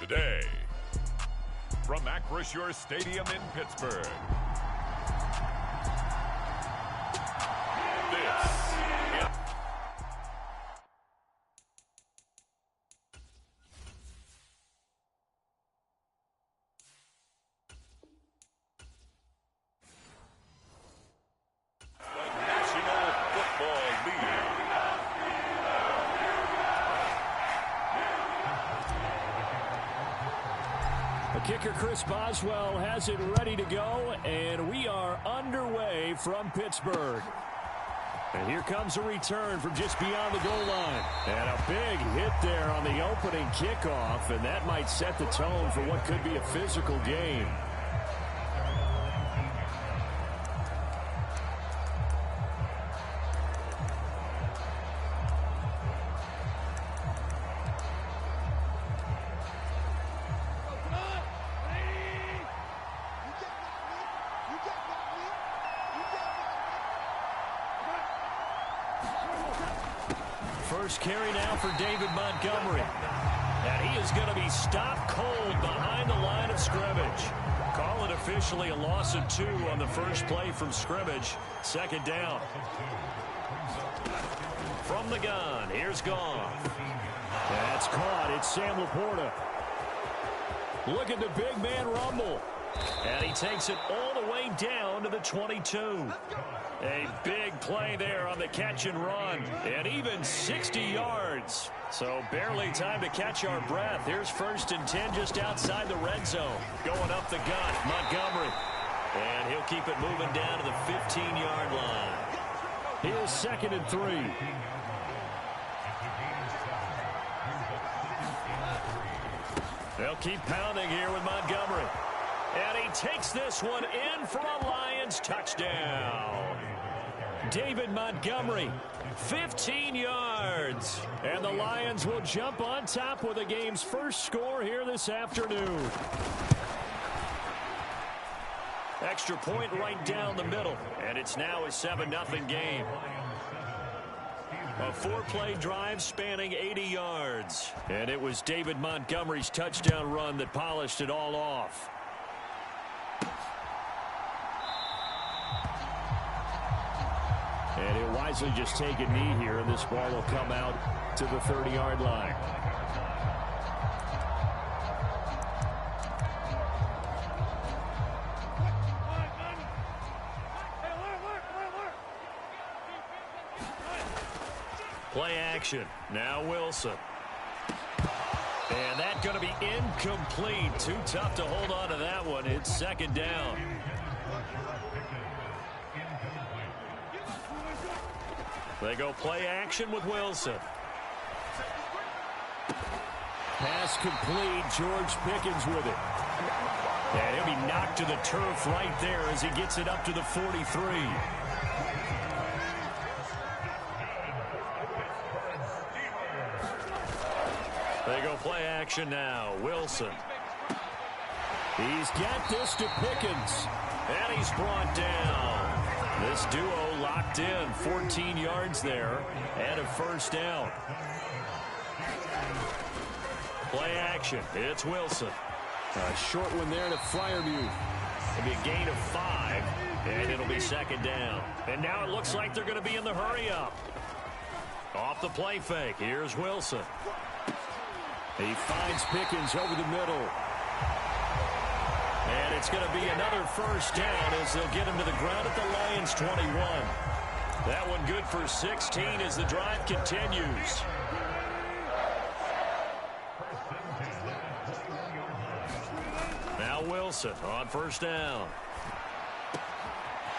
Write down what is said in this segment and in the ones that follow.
today. From Acrisure Stadium in Pittsburgh, this is the National Football League. The kicker, Chris Boswell, has it ready to go, and we are underway from Pittsburgh. And here comes a return from just beyond the goal line. And a big hit there on the opening kickoff, and that might set the tone for what could be a physical game. First carry now for David Montgomery. And he is going to be stopped cold behind the line of scrimmage. Call it officially a loss of 2 on the first play from scrimmage. Second down. From the gun, here's Goff. That's caught. It's Sam Laporta. Look at the big man rumble. And he takes it all the way down to the 22. A big play there on the catch and run. And even 60 yards. So barely time to catch our breath. Here's 1st and 10 just outside the red zone. Going up the gut, Montgomery. And he'll keep it moving down to the 15-yard line. Here's 2nd and 3. They'll keep pounding here with Montgomery. And he takes this one in for a Lions touchdown. David Montgomery, 15 yards. And the Lions will jump on top with the game's first score here this afternoon. Extra point right down the middle. And it's now a 7-0 game. A 4-play drive spanning 80 yards. And it was David Montgomery's touchdown run that polished it all off. And he'll wisely just take a knee here, and this ball will come out to the 30-yard line. Play action. Now Wilson. And that's going to be incomplete. Too tough to hold on to that one. It's 2nd down. They go play action with Wilson. Pass complete. George Pickens with it. And he'll be knocked to the turf right there as he gets it up to the 43. They go play action now. Wilson. He's got this to Pickens. And he's brought down. This duo locked in. 14 yards there. And a 1st down. Play action. It's Wilson. A short one there to Freiermuth. It'll be a gain of 5. And it'll be 2nd down. And now it looks like they're going to be in the hurry-up. Off the play fake. Here's Wilson. He finds Pickens over the middle. And it's going to be another 1st down as they'll get him to the ground at the Lions 21. That one good for 16 as the drive continues. Now Wilson on 1st down.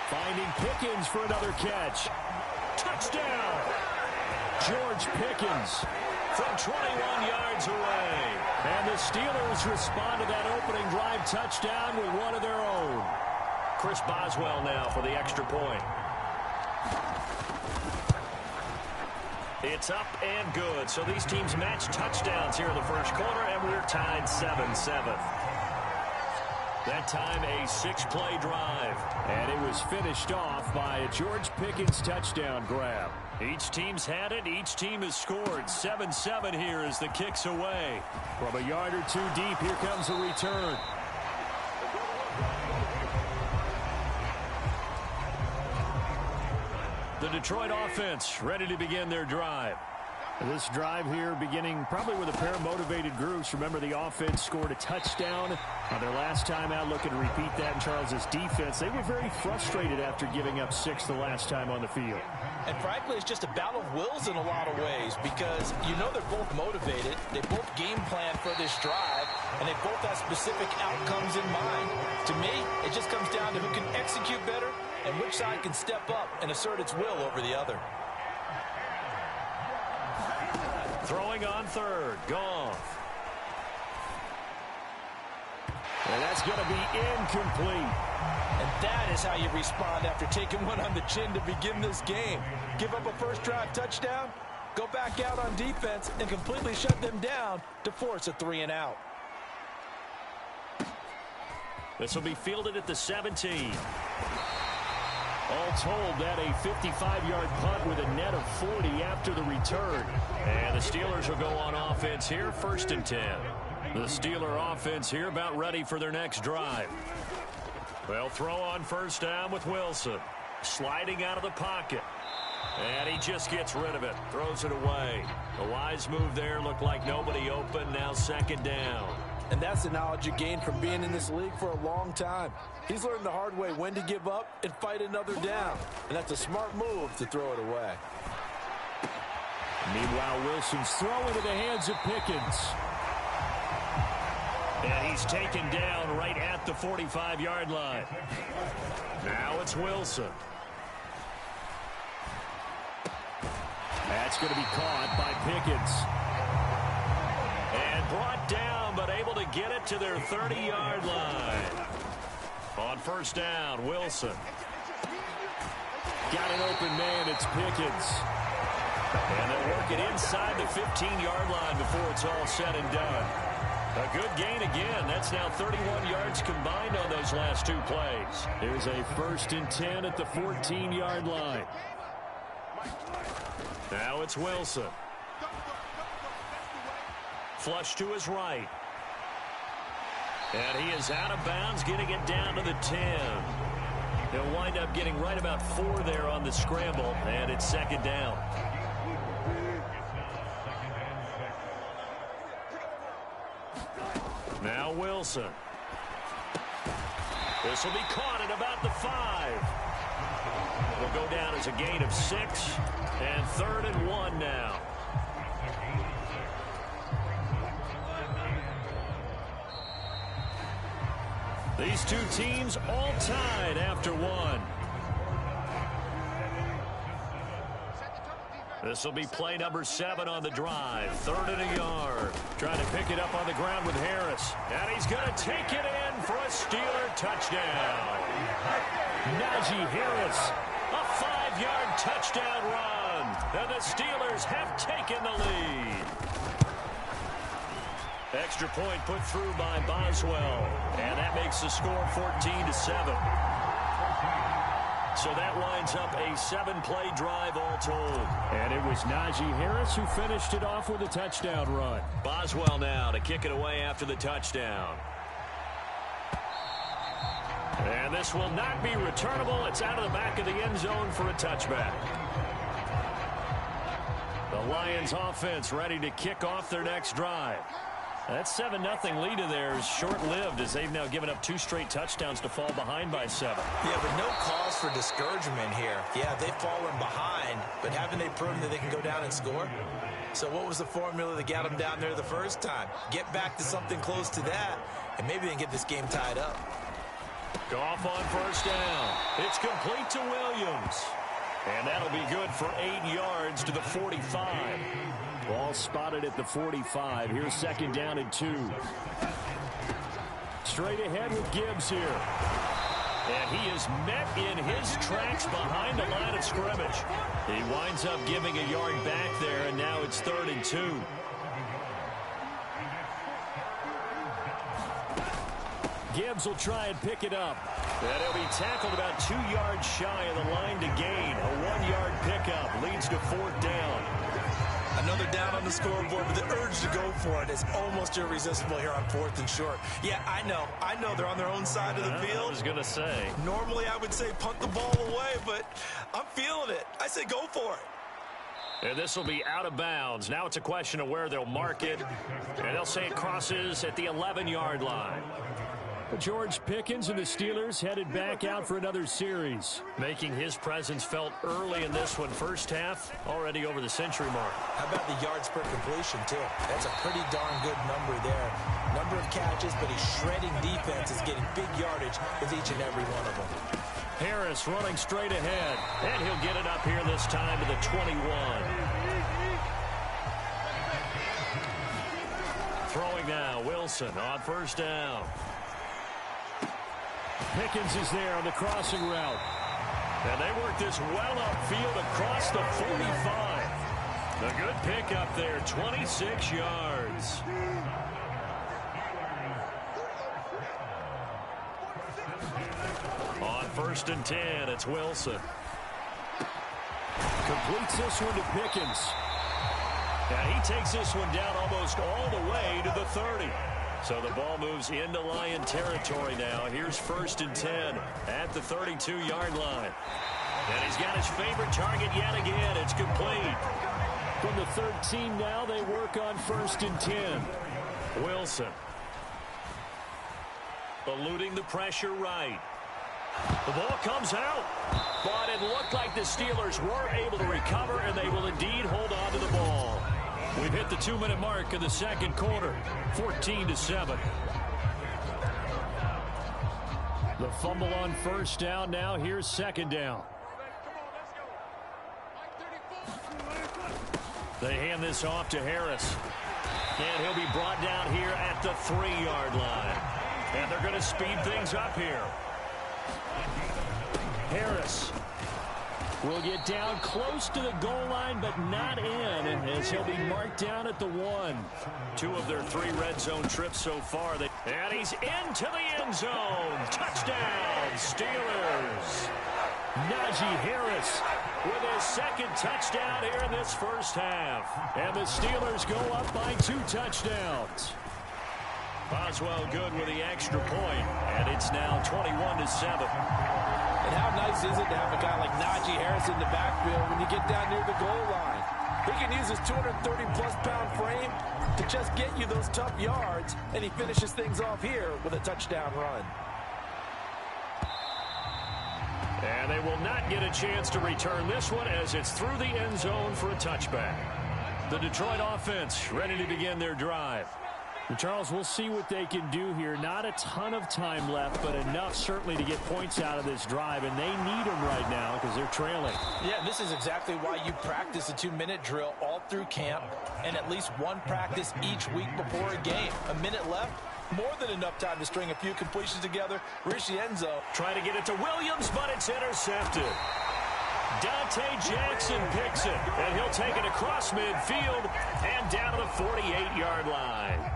Finding Pickens for another catch. Touchdown! George Pickens from 21 yards away. And the Steelers respond to that opening drive touchdown with one of their own. Chris Boswell now for the extra point. It's up and good. So these teams match touchdowns here in the first quarter, and we're tied 7-7. That time a 6-play drive. And it was finished off by a George Pickens touchdown grab. Each team's had it. Each team has scored. 7-7 here as the kick's away. From a yard or two deep, here comes a return. The Detroit offense ready to begin their drive. This drive here beginning probably with a pair of motivated groups. Remember, the offense scored a touchdown on their last time out. Looking to repeat that in Charles's defense. They were very frustrated after giving up 6 the last time on the field. And frankly, it's just a battle of wills in a lot of ways because you know they're both motivated. They both game plan for this drive, and they both have specific outcomes in mind. To me, it just comes down to who can execute better and which side can step up and assert its will over the other. Throwing on third, Goff. And that's going to be incomplete. And that is how you respond after taking one on the chin to begin this game. Give up a first drive touchdown, go back out on defense, and completely shut them down to force a 3-and-out. This will be fielded at the 17. All told, that a 55-yard punt with a net of 40 after the return. And the Steelers will go on offense here, 1st and 10. The Steeler offense here about ready for their next drive. They'll throw on first down with Wilson. Sliding out of the pocket. And he just gets rid of it. Throws it away. A wise move there. Looked like nobody open. Now 2nd down. And that's the knowledge you gain from being in this league for a long time. He's learned the hard way when to give up and fight another down. And that's a smart move to throw it away. Meanwhile, Wilson's throw into the hands of Pickens. And he's taken down right at the 45-yard line. Now it's Wilson. That's going to be caught by Pickens. And brought down, but able to get it to their 30-yard line. On first down, Wilson. Got an open man, it's Pickens. And they'll work it inside the 15-yard line before it's all said and done. A good gain again. That's now 31 yards combined on those last 2 plays. Here's a 1st and 10 at the 14-yard line. Now it's Wilson. Flush to his right. And he is out of bounds, getting it down to the 10. He'll wind up getting right about 4 there on the scramble, and it's 2nd down. Now Wilson. This will be caught at about the 5. Will go down as a gain of 6, and 3rd and 1 now. These two teams all tied after 1. This will be play number 7 on the drive. 3rd and a yard. Trying to pick it up on the ground with Harris. And he's going to take it in for a Steeler touchdown. Najee Harris, a 5-yard touchdown run. And the Steelers have taken the lead. Extra point put through by Boswell. And that makes the score 14-7. So that winds up a 7-play drive all told. And it was Najee Harris who finished it off with a touchdown run. Boswell now to kick it away after the touchdown. And this will not be returnable. It's out of the back of the end zone for a touchback. The Lions offense ready to kick off their next drive. That 7-0 lead of theirs is short-lived as they've now given up 2 straight touchdowns to fall behind by 7. Yeah, but no cause for discouragement here. Yeah, they've fallen behind, but haven't they proven that they can go down and score? So what was the formula that got them down there the first time? Get back to something close to that, and maybe they can get this game tied up. Goff on first down. It's complete to Williams. And that'll be good for 8 yards to the 45. Ball spotted at the 45. Here's 2nd down and 2. Straight ahead with Gibbs here. And he is met in his tracks behind the line of scrimmage. He winds up giving a yard back there, and now it's 3rd and 2. Gibbs will try and pick it up. And he'll be tackled about 2 yards shy of the line to gain. A 1-yard pickup leads to 4th down. Another down on the scoreboard, but the urge to go for it is almost irresistible here on 4th and short. Yeah, I know they're on their own side of the field. I was going to say. Normally I would say punt the ball away, but I'm feeling it. I say go for it. And this will be out of bounds. Now it's a question of where they'll mark it. And they'll say it crosses at the 11-yard line. George Pickens and the Steelers headed back out for another series. Making his presence felt early in this one. First half, already over the century mark. How about the yards per completion, too? That's a pretty darn good number there. Number of catches, but he's shredding defenses, getting big yardage with each and every one of them. Harris running straight ahead. And he'll get it up here this time to the 21. Throwing now, Wilson on first down. Pickens is there on the crossing route. And they work this well upfield across the 45. A good pickup there, 26 yards. On 1st and 10, it's Wilson. Completes this one to Pickens. And he takes this one down almost all the way to the 30. So the ball moves into Lion territory now. Here's 1st and 10 at the 32-yard line. And he's got his favorite target yet again. It's complete. From the 13 now, they work on 1st and 10. Wilson. Eluding the pressure right. The ball comes out. But it looked like the Steelers were able to recover, and they will indeed hold on to the ball. We've hit the 2-minute mark of the second quarter, 14-7. The fumble on first down. Now here's second down. They hand this off to Harris. And he'll be brought down here at the 3-yard line. And they're going to speed things up here. Harris will get down close to the goal line, but not in, as he'll be marked down at the 1. 2 of their 3 red zone trips so far. And he's into the end zone. Touchdown, Steelers. Najee Harris with his 2nd touchdown here in this first half. And the Steelers go up by 2 touchdowns. Boswell good with the extra point, and it's now 21-7. And how nice is it to have a guy like Najee Harris in the backfield when you get down near the goal line? He can use his 230-plus pound frame to just get you those tough yards, and he finishes things off here with a touchdown run. And they will not get a chance to return this one as it's through the end zone for a touchback. The Detroit offense ready to begin their drive. Charles, we'll see what they can do here. Not a ton of time left, but enough certainly to get points out of this drive, and they need them right now because they're trailing. Yeah, this is exactly why you practice a 2-minute drill all through camp and at least one practice each week before a game. A minute left, more than enough time to string a few completions together. Reach the end zone. Trying to get it to Williams, but it's intercepted. Dante Jackson picks it, and he'll take it across midfield and down to the 48-yard line.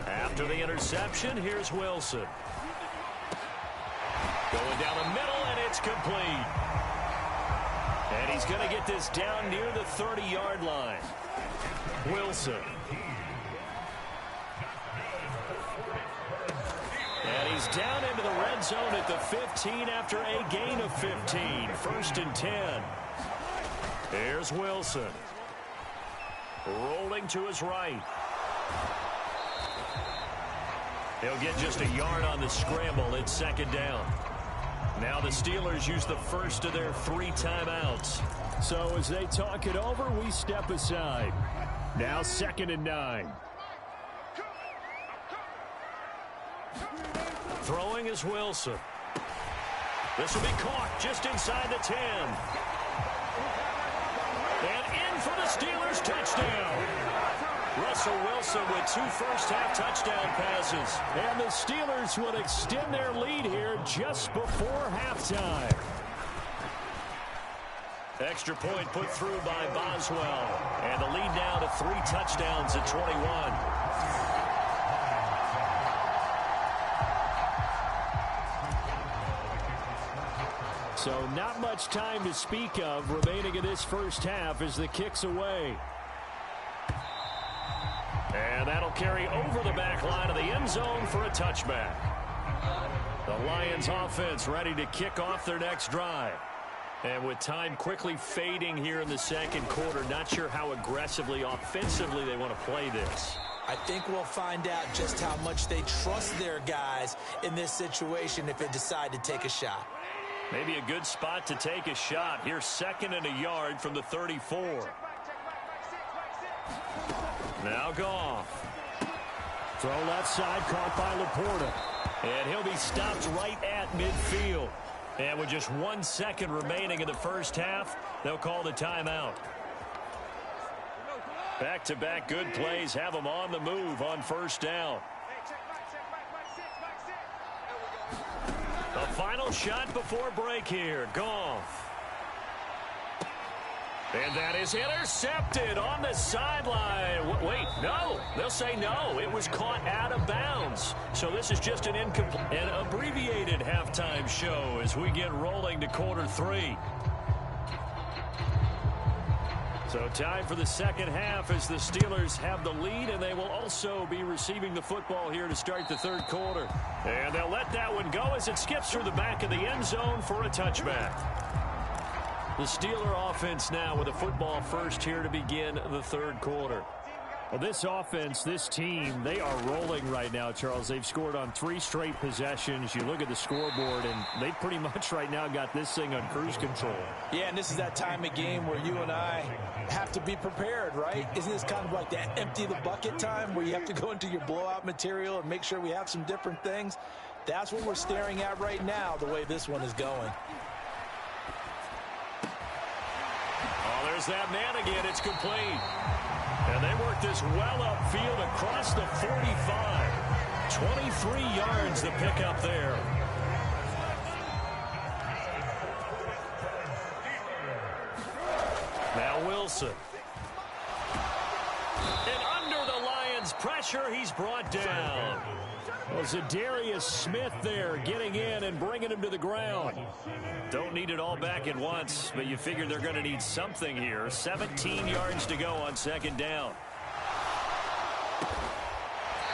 After the interception, here's Wilson. Going down the middle, and it's complete. And he's going to get this down near the 30-yard line. Wilson. And he's down into the red zone at the 15 after a gain of 15. 1st and 10. Here's Wilson. Rolling to his right. He'll get just a yard on the scramble. It's 2nd down. Now the Steelers use the first of their 3 timeouts. So as they talk it over, we step aside. Now 2nd and 9. Throwing is Wilson. This will be caught just inside the 10. And in for the Steelers touchdown. Russell Wilson with 2 first-half touchdown passes. And the Steelers will extend their lead here just before halftime. Extra point put through by Boswell. And the lead now to 3 touchdowns at 21. So not much time to speak of remaining in this first half as the kick's away. And that'll carry over the back line of the end zone for a touchback. The Lions offense ready to kick off their next drive. And with time quickly fading here in the second quarter, not sure how aggressively, offensively they want to play this. I think we'll find out just how much they trust their guys in this situation if they decide to take a shot. Maybe a good spot to take a shot. Here's 2nd and a yard from the 34. Now Goff. Throw left side, caught by Laporta. And he'll be stopped right at midfield. And with just 1 second remaining in the first half, they'll call the timeout. Back-to-back good plays have them on the move on first down. The final shot before break here. Goff. And that is intercepted on the sideline. Wait, no. They'll say no. It was caught out of bounds. So this is just an abbreviated halftime show as we get rolling to quarter 3. So time for the second half as the Steelers have the lead, and they will also be receiving the football here to start the third quarter. And they'll let that one go as it skips through the back of the end zone for a touchback. The Steeler offense now with a football first here to begin the third quarter. Well, this offense, this team, they are rolling right now, Charles. They've scored on 3 straight possessions. You look at the scoreboard, and they pretty much right now got this thing on cruise control. Yeah, and this is that time of game where you and I have to be prepared, right? Isn't this kind of like that empty the bucket time where you have to go into your blowout material and make sure we have some different things? That's what we're staring at right now, the way this one is going. Oh, there's that man again. It's complete. And they work this well upfield across the 45. 23 yards the pickup there. Now Wilson. And under the Lions' pressure, he's brought down. Well, Zadarius Smith there getting in and bringing him to the ground. Don't need it all back at once, but you figure they're going to need something here. 17 yards to go on second down.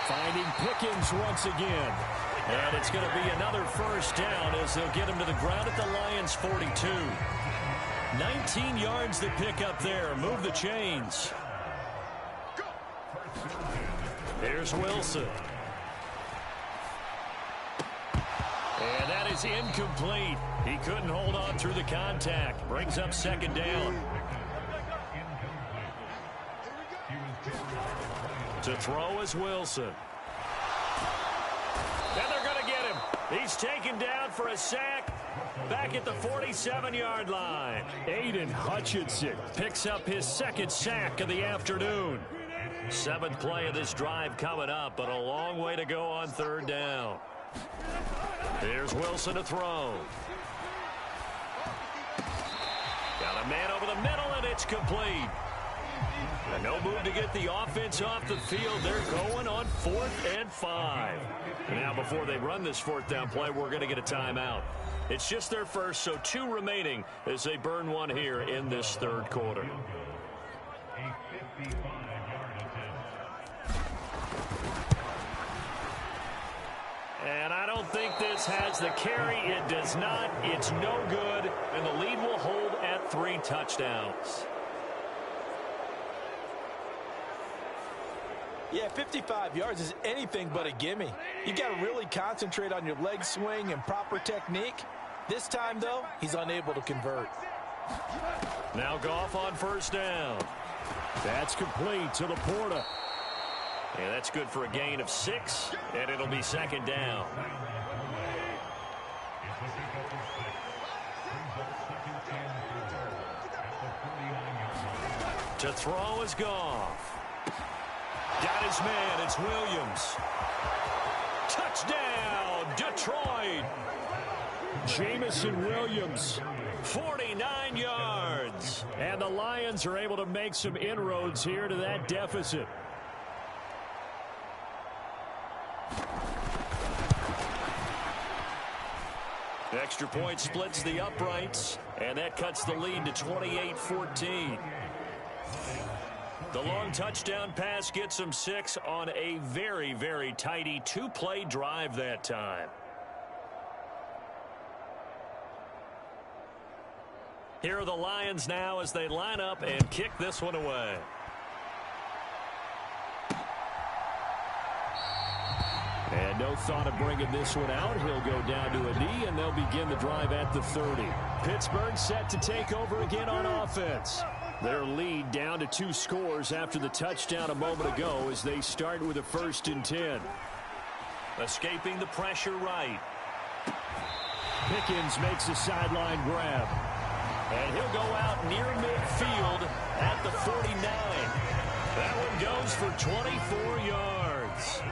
Finding Pickens once again. And it's going to be another first down as they'll get him to the ground at the Lions' 42. 19 yards to pick up there. Move the chains. Here's Wilson. And that is incomplete. He couldn't hold on through the contact. Brings up second down. To throw is Wilson. And they're going to get him. He's taken down for a sack back at the 47-yard line. Aiden Hutchinson picks up his second sack of the afternoon. 7th play of this drive coming up, but a long way to go on third down. Here's Wilson to throw. Got a man over the middle, and it's complete. And no move to get the offense off the field. They're going on 4th and 5. Now, before they run this 4th down play, we're going to get a timeout. It's just their first, so 2 remaining as they burn one here in this third quarter. And I don't think this has the carry. It does not. It's no good. And the lead will hold at 3 touchdowns. Yeah, 55 yards is anything but a gimme. You got to really concentrate on your leg swing and proper technique. This time, though, he's unable to convert. Now Goff on first down. That's complete to Laporta. And that's good for a gain of 6, and it'll be second down. To throw is Goff. Got his man. It's Williams. Touchdown, Detroit. Jamison Williams. 49 yards. And the Lions are able to make some inroads here to that deficit. Extra point splits the uprights, and that cuts the lead to 28-14. The long touchdown pass gets them 6 on a very, very tidy two-play drive that time. Here are the Lions now as they line up and kick this one away. And no thought of bringing this one out. He'll go down to a knee, and they'll begin the drive at the 30. Pittsburgh set to take over again on offense. Their lead down to 2 scores after the touchdown a moment ago as they start with a 1st and 10. Escaping the pressure right. Pickens makes a sideline grab. And he'll go out near midfield at the 49. That one goes for 24 yards.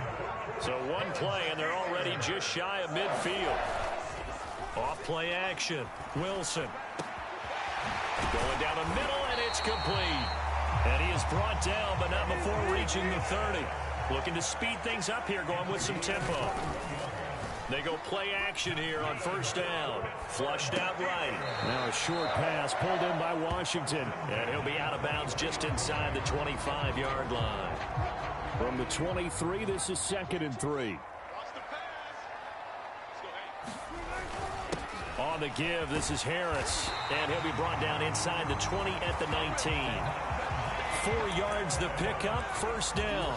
So one play, and they're already just shy of midfield. Off-play action. Wilson. Going down the middle, and it's complete. And he is brought down, but not before reaching the 30. Looking to speed things up here, going with some tempo. They go play action here on 1st down. Flushed out right. Now a short pass pulled in by Washington. And he'll be out of bounds just inside the 25-yard line. From the 23, this is 2nd and 3. On the give, this is Harris. And he'll be brought down inside the 20 at the 19. 4 yards the pickup, 1st down.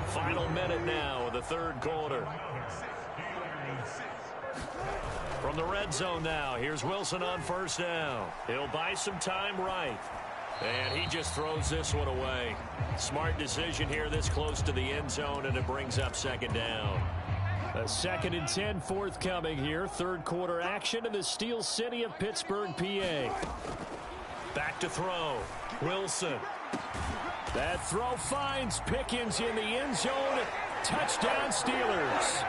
Final minute now of the 3rd quarter. From the red zone now, here's Wilson on 1st down. He'll buy some time right. And he just throws this one away. Smart decision here this close to the end zone, and it brings up 2nd down. A 2nd and 10 forthcoming here. 3rd quarter action in the Steel City of Pittsburgh, PA. Back to throw. Wilson. That throw finds Pickens in the end zone. Touchdown Steelers.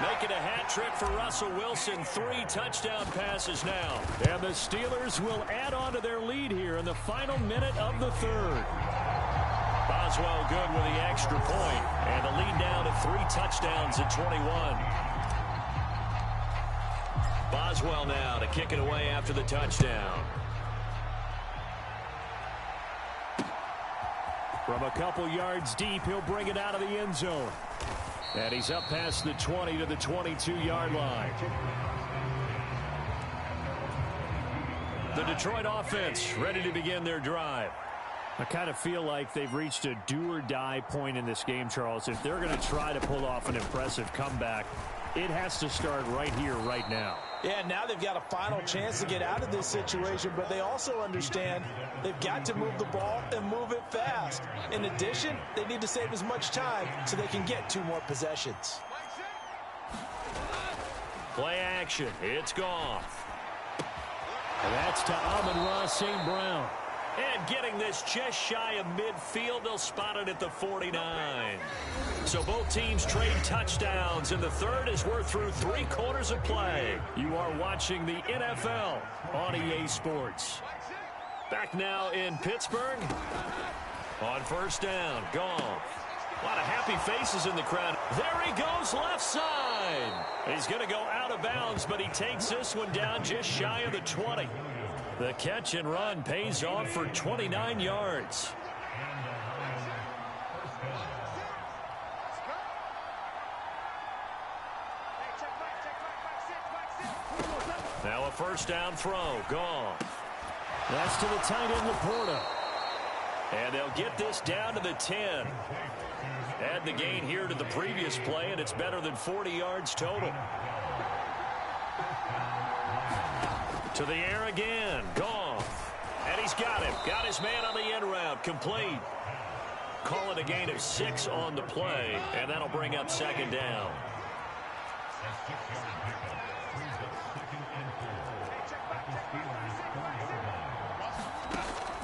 Making a hat trick for Russell Wilson. 3 touchdown passes now. And the Steelers will add on to their lead here in the final minute of the 3rd. Boswell good with the extra point. And the lead down to 3 touchdowns at 21. Boswell now to kick it away after the touchdown. From a couple yards deep, he'll bring it out of the end zone. And he's up past the 20 to the 22-yard line. The Detroit offense ready to begin their drive. I kind of feel like they've reached a do-or-die point in this game, Charles. If they're going to try to pull off an impressive comeback, it has to start right here, right now. Yeah, now they've got a final chance to get out of this situation, but they also understand they've got to move the ball and move it fast. In addition, they need to save as much time so they can get 2 more possessions. Play action. It's gone. And that's to Amon-Ra St. Brown. And getting this just shy of midfield, they'll spot it at the 49. So both teams trade touchdowns in the 3rd as we're through 3 quarters of play. You are watching the NFL on EA Sports. Back now in Pittsburgh. On 1st down, gone. A lot of happy faces in the crowd. There he goes, left side. He's going to go out of bounds, but he takes this one down just shy of the 20. The catch and run pays off for 29 yards. Now a 1st down throw, gone. That's to the tight end, Laporta. And they'll get this down to the 10. Add the gain here to the previous play, and it's better than 40 yards total. To the air again, gone. And he's got him. Got his man on the end route, complete. Call it a gain of 6 on the play, and that'll bring up 2nd down.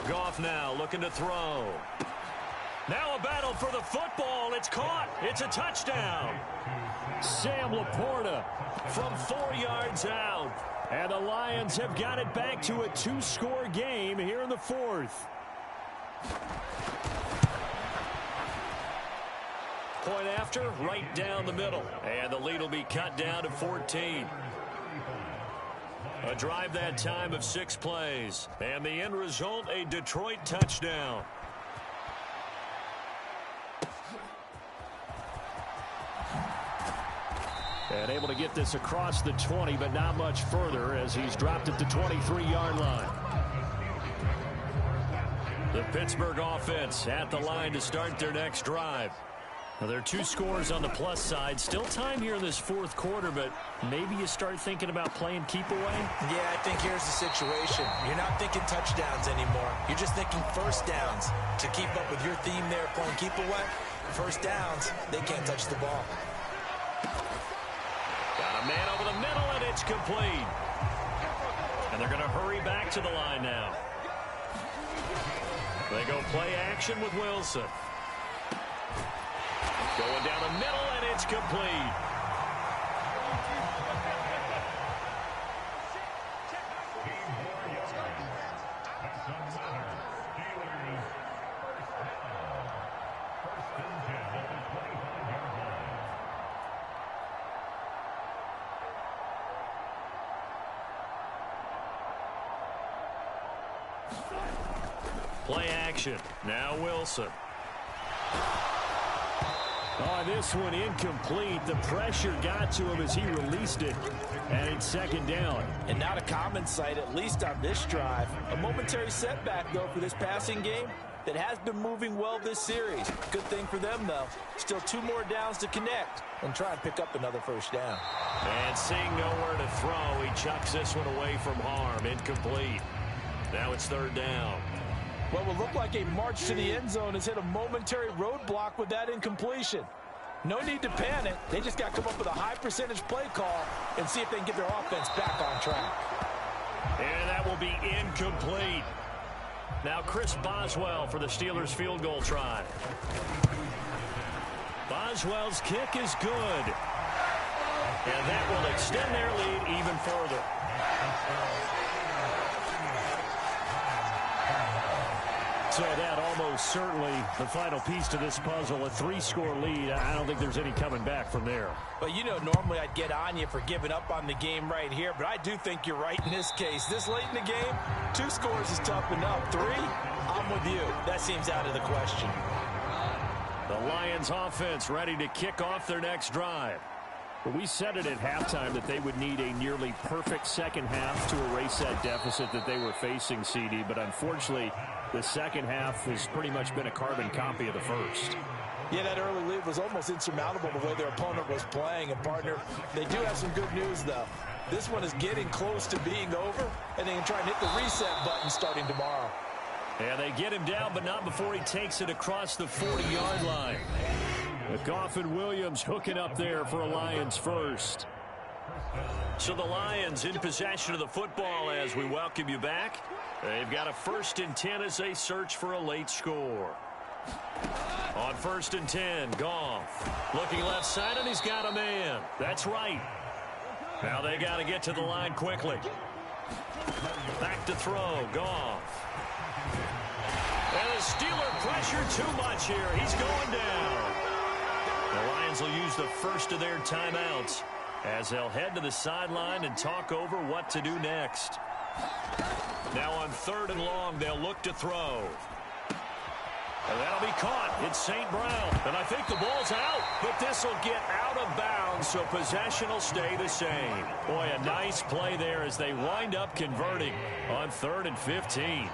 Goff now looking to throw. Now a battle for the football. It's caught. It's a touchdown. Sam Laporta from 4 yards out. And the Lions have got it back to a 2-score game here in the 4th. point after, right down the middle. And the lead will be cut down to 14. A drive that time of 6 plays. And the end result, a Detroit touchdown. And able to get this across the 20, but not much further as he's dropped it to 23-yard line. The Pittsburgh offense at the line to start their next drive. Now, there are 2 scores on the plus side. Still time here in this fourth quarter, but maybe you start thinking about playing keep away? Yeah, I think here's the situation. You're not thinking touchdowns anymore. You're just thinking first downs. To keep up with your theme there, playing keep away, first downs, they can't touch the ball. Got a man over the middle, and it's complete. And they're going to hurry back to the line now. They go play action with Wilson. Going down the middle, and it's complete. Play action. Now Wilson. Oh, this one incomplete. The pressure got to him as he released it. And it's second down. And not a common sight, at least on this drive. A momentary setback, though, for this passing game that has been moving well this series. Good thing for them, though. Still 2 more downs to connect and try and pick up another first down. And seeing nowhere to throw, he chucks this one away from harm. Incomplete. Now it's third down. What will look like a march to the end zone has hit a momentary roadblock with that incompletion. No need to panic. They just got to come up with a high percentage play call and see if they can get their offense back on track. And that will be incomplete. Now Chris Boswell for the Steelers field goal try. Boswell's kick is good. And that will extend their lead even further. So that almost certainly the final piece to this puzzle, a 3-score lead. I don't think there's any coming back from there. But, you know, normally I'd get on you for giving up on the game right here, but I do think you're right in this case. This late in the game, 2 scores is tough enough. 3, I'm with you. That seems out of the question. The Lions offense ready to kick off their next drive. Well, we said it at halftime that they would need a nearly perfect second half to erase that deficit that they were facing, CD, but unfortunately the second half has pretty much been a carbon copy of the first. Yeah, that early lead was almost insurmountable the way their opponent was playing. And, partner, they do have some good news, though. This one is getting close to being over, and they can try and hit the reset button starting tomorrow. And they get him down, but not before he takes it across the 40-yard line. Goff and Williams hooking up there for a Lions first. So the Lions in possession of the football as we welcome you back. They've got a 1st and 10 as they search for a late score. On 1st and 10, Goff looking left side, and he's got a man. That's right. Now they got to get to the line quickly. Back to throw, Goff. And the Steeler pressure too much here. He's going down. The Lions will use the first of their timeouts as they'll head to the sideline and talk over what to do next. Now on 3rd and long, they'll look to throw. And that'll be caught. It's St. Brown. And I think the ball's out. But this will get out of bounds, so possession will stay the same. Boy, a nice play there as they wind up converting on 3rd and 15.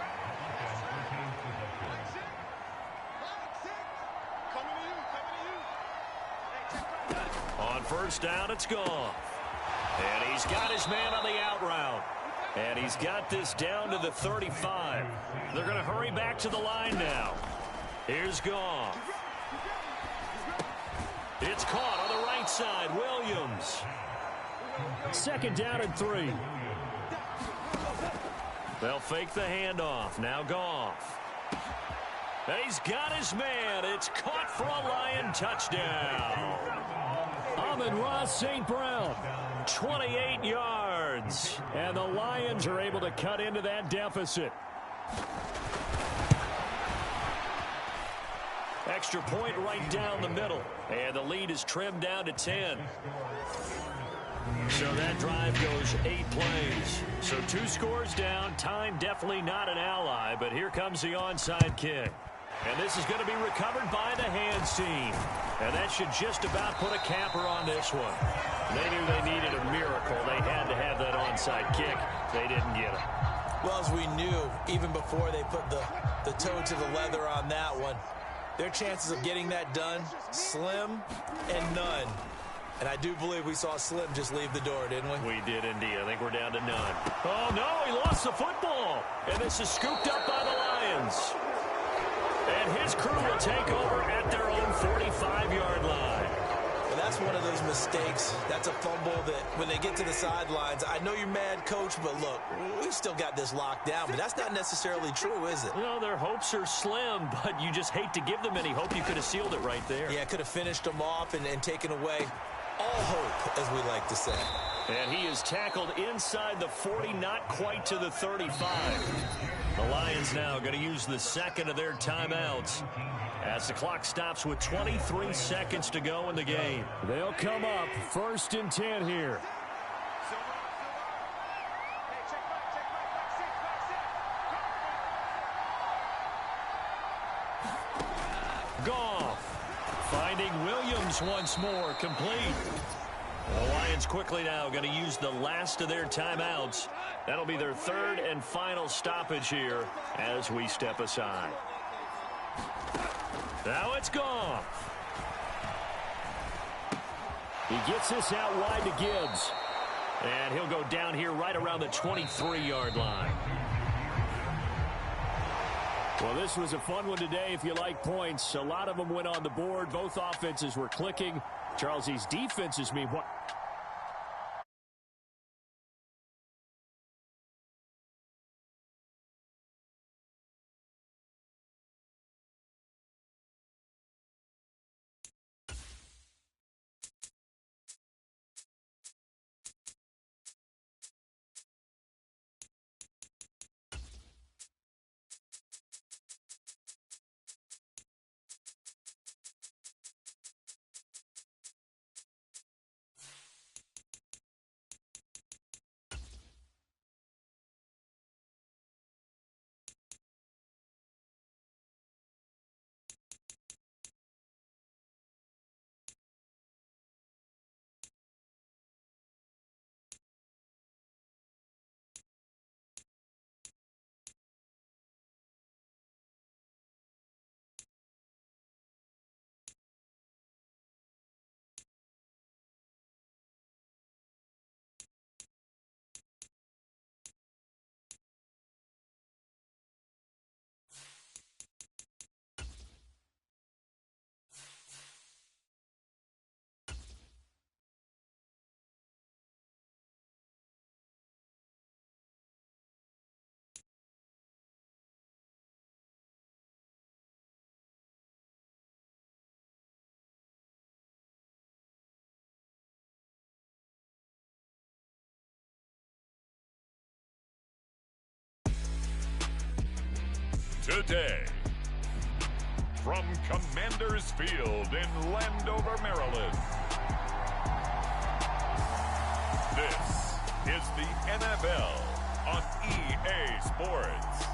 On 1st down, it's Goff. And he's got his man on the out route. And he's got this down to the 35. They're going to hurry back to the line now. Here's Goff. It's caught on the right side. Williams. 2nd down and 3. They'll fake the handoff. Now Goff. And he's got his man. It's caught for a Lion touchdown. Amon-Ra St. Brown. 28 yards. And the Lions are able to cut into that deficit. Extra point right down the middle. And the lead is trimmed down to 10. So that drive goes 8 plays. So 2 scores down. Time definitely not an ally, but here comes the onside kick. And this is going to be recovered by the hands team. And that should just about put a capper on this one. They knew they needed a miracle. They had to have that onside kick. They didn't get it. Well, as we knew, even before they put the toe to the leather on that one, their chances of getting that done, slim and none. And I do believe we saw Slim just leave the door, didn't we? We did indeed. I think we're down to none. Oh, no, he lost the football. And this is scooped up by the Lions. And his crew will take over at their own 45-yard line. Well, that's one of those mistakes. That's a fumble that when they get to the sidelines, I know you're mad, Coach, but look, we've still got this locked down. But that's not necessarily true, is it? Well, their hopes are slim, but you just hate to give them any hope. You could have sealed it right there. Yeah, could have finished them off and taken away all hope, as we like to say. And he is tackled inside the 40, not quite to the 35. The Lions now going to use the second of their timeouts as the clock stops with 23 seconds to go in the game. They'll come up 1st and 10 here. Goff finding Williams once more, complete. The Lions quickly now going to use the last of their timeouts. That'll be their 3rd and final stoppage here as we step aside. Now it's Goff. He gets this out wide to Gibbs. And he'll go down here right around the 23-yard line. Well, this was a fun one today if you like points. A lot of them went on the board. Both offenses were clicking. Charles, these defenses mean what? Today, from Commander's Field in Landover, Maryland, this is the NFL on EA Sports.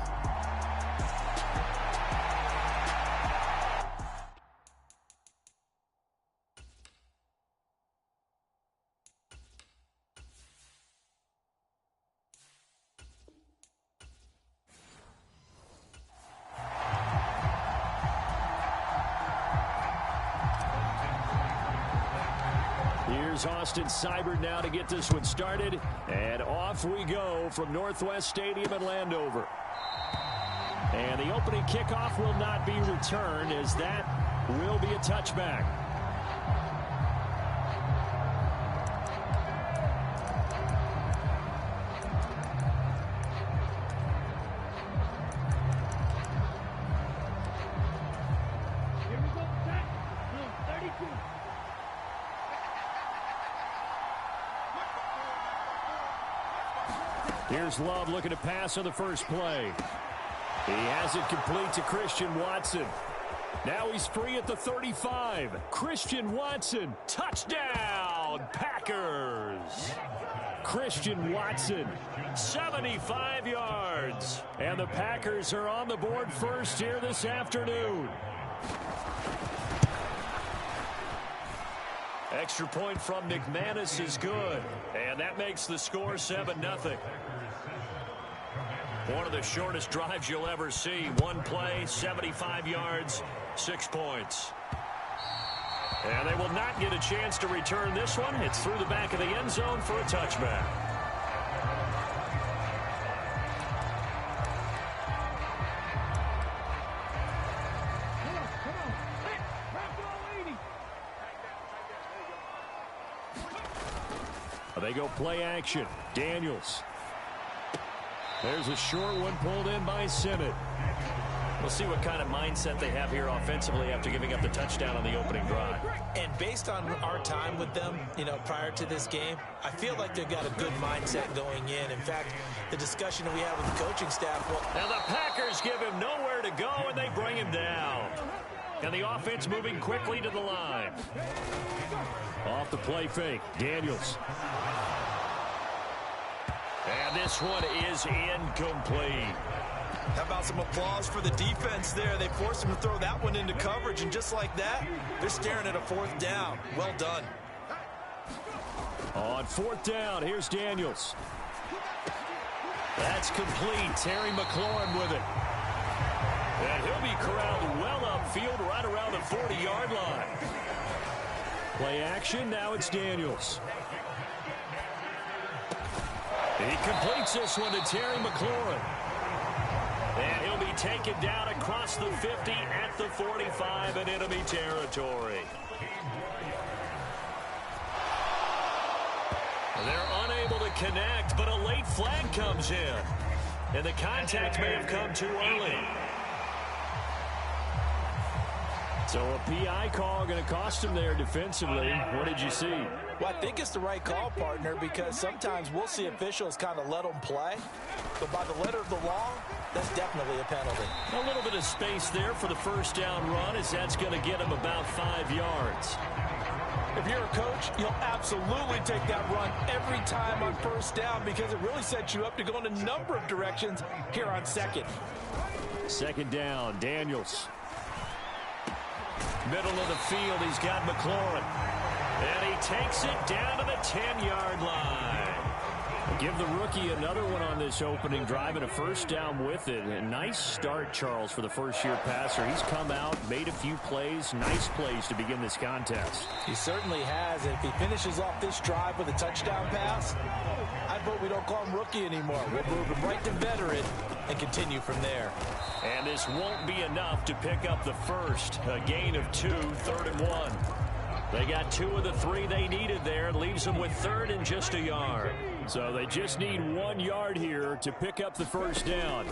Austin Seibert now to get this one started. And off we go from Northwest Stadium in Landover. And the opening kickoff will not be returned, as that will be a touchback. Here's Love looking to pass on the first play. He has it complete to Christian Watson. Now he's free at the 35. Christian Watson, touchdown, Packers. Christian Watson, 75 yards. And the Packers are on the board first here this afternoon. Extra point from McManus is good. And that makes the score 7-0. One of the shortest drives you'll ever see. One play, 75 yards, 6 points. And they will not get a chance to return this one. It's through the back of the end zone for a touchback. They go play action. Daniels. There's a short one pulled in by Simmett. We'll see what kind of mindset they have here offensively after giving up the touchdown on the opening drive. And based on our time with them, prior to this game, I feel like they've got a good mindset going in. In fact, the discussion that we had with the coaching staff. Now the Packers give him nowhere to go, and they bring him down. And the offense moving quickly to the line. Off the play fake, Daniels. And this one is incomplete. How about some applause for the defense there? They forced him to throw that one into coverage, and just like that, they're staring at a 4th down. Well done. On 4th down, here's Daniels. That's complete. Terry McLaurin with it. And he'll be corralled well upfield right around the 40-yard line. Play action, now it's Daniels. He completes this one to Terry McLaurin. And he'll be taken down across the 50 at the 45 in enemy territory. They're unable to connect, but a late flag comes in. And the contact may have come too early. So a PI call going to cost him there defensively. What did you see? Well, I think it's the right call, partner, because sometimes we'll see officials kind of let them play. But by the letter of the law, that's definitely a penalty. A little bit of space there for the first down run, as that's going to get him about 5 yards. If you're a coach, you'll absolutely take that run every time on first down because it really sets you up to go in a number of directions here on second. 2nd down, Daniels. Middle of the field, he's got McLaurin. And he takes it down to the 10-yard line. Give the rookie another one on this opening drive and a first down with it. A nice start, Charles, for the first-year passer. He's come out, made a few plays, nice plays to begin this contest. He certainly has. If he finishes off this drive with a touchdown pass, I vote we don't call him rookie anymore. We'll move him right to veteran and continue from there. And this won't be enough to pick up the first. A gain of 2, 3rd and 1. They got 2 of the 3 they needed there. Leaves them with 3rd and just a yard. So they just need 1 yard here to pick up the first down.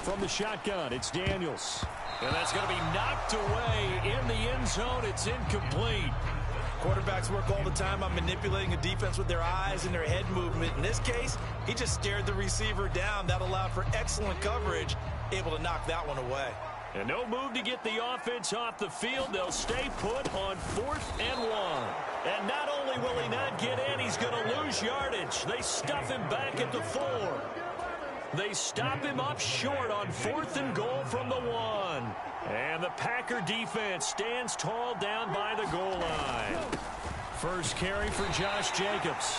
From the shotgun, it's Daniels. And that's going to be knocked away in the end zone. It's incomplete. Quarterbacks work all the time on manipulating a defense with their eyes and their head movement. In this case, he just stared the receiver down. That allowed for excellent coverage, able to knock that one away. And no move to get the offense off the field. They'll stay put on 4th and 1. And not only will he not get in, he's going to lose yardage. They stuff him back at the 4. They stop him up short on 4th and goal from the 1. And the Packer defense stands tall down by the goal line. First carry for Josh Jacobs.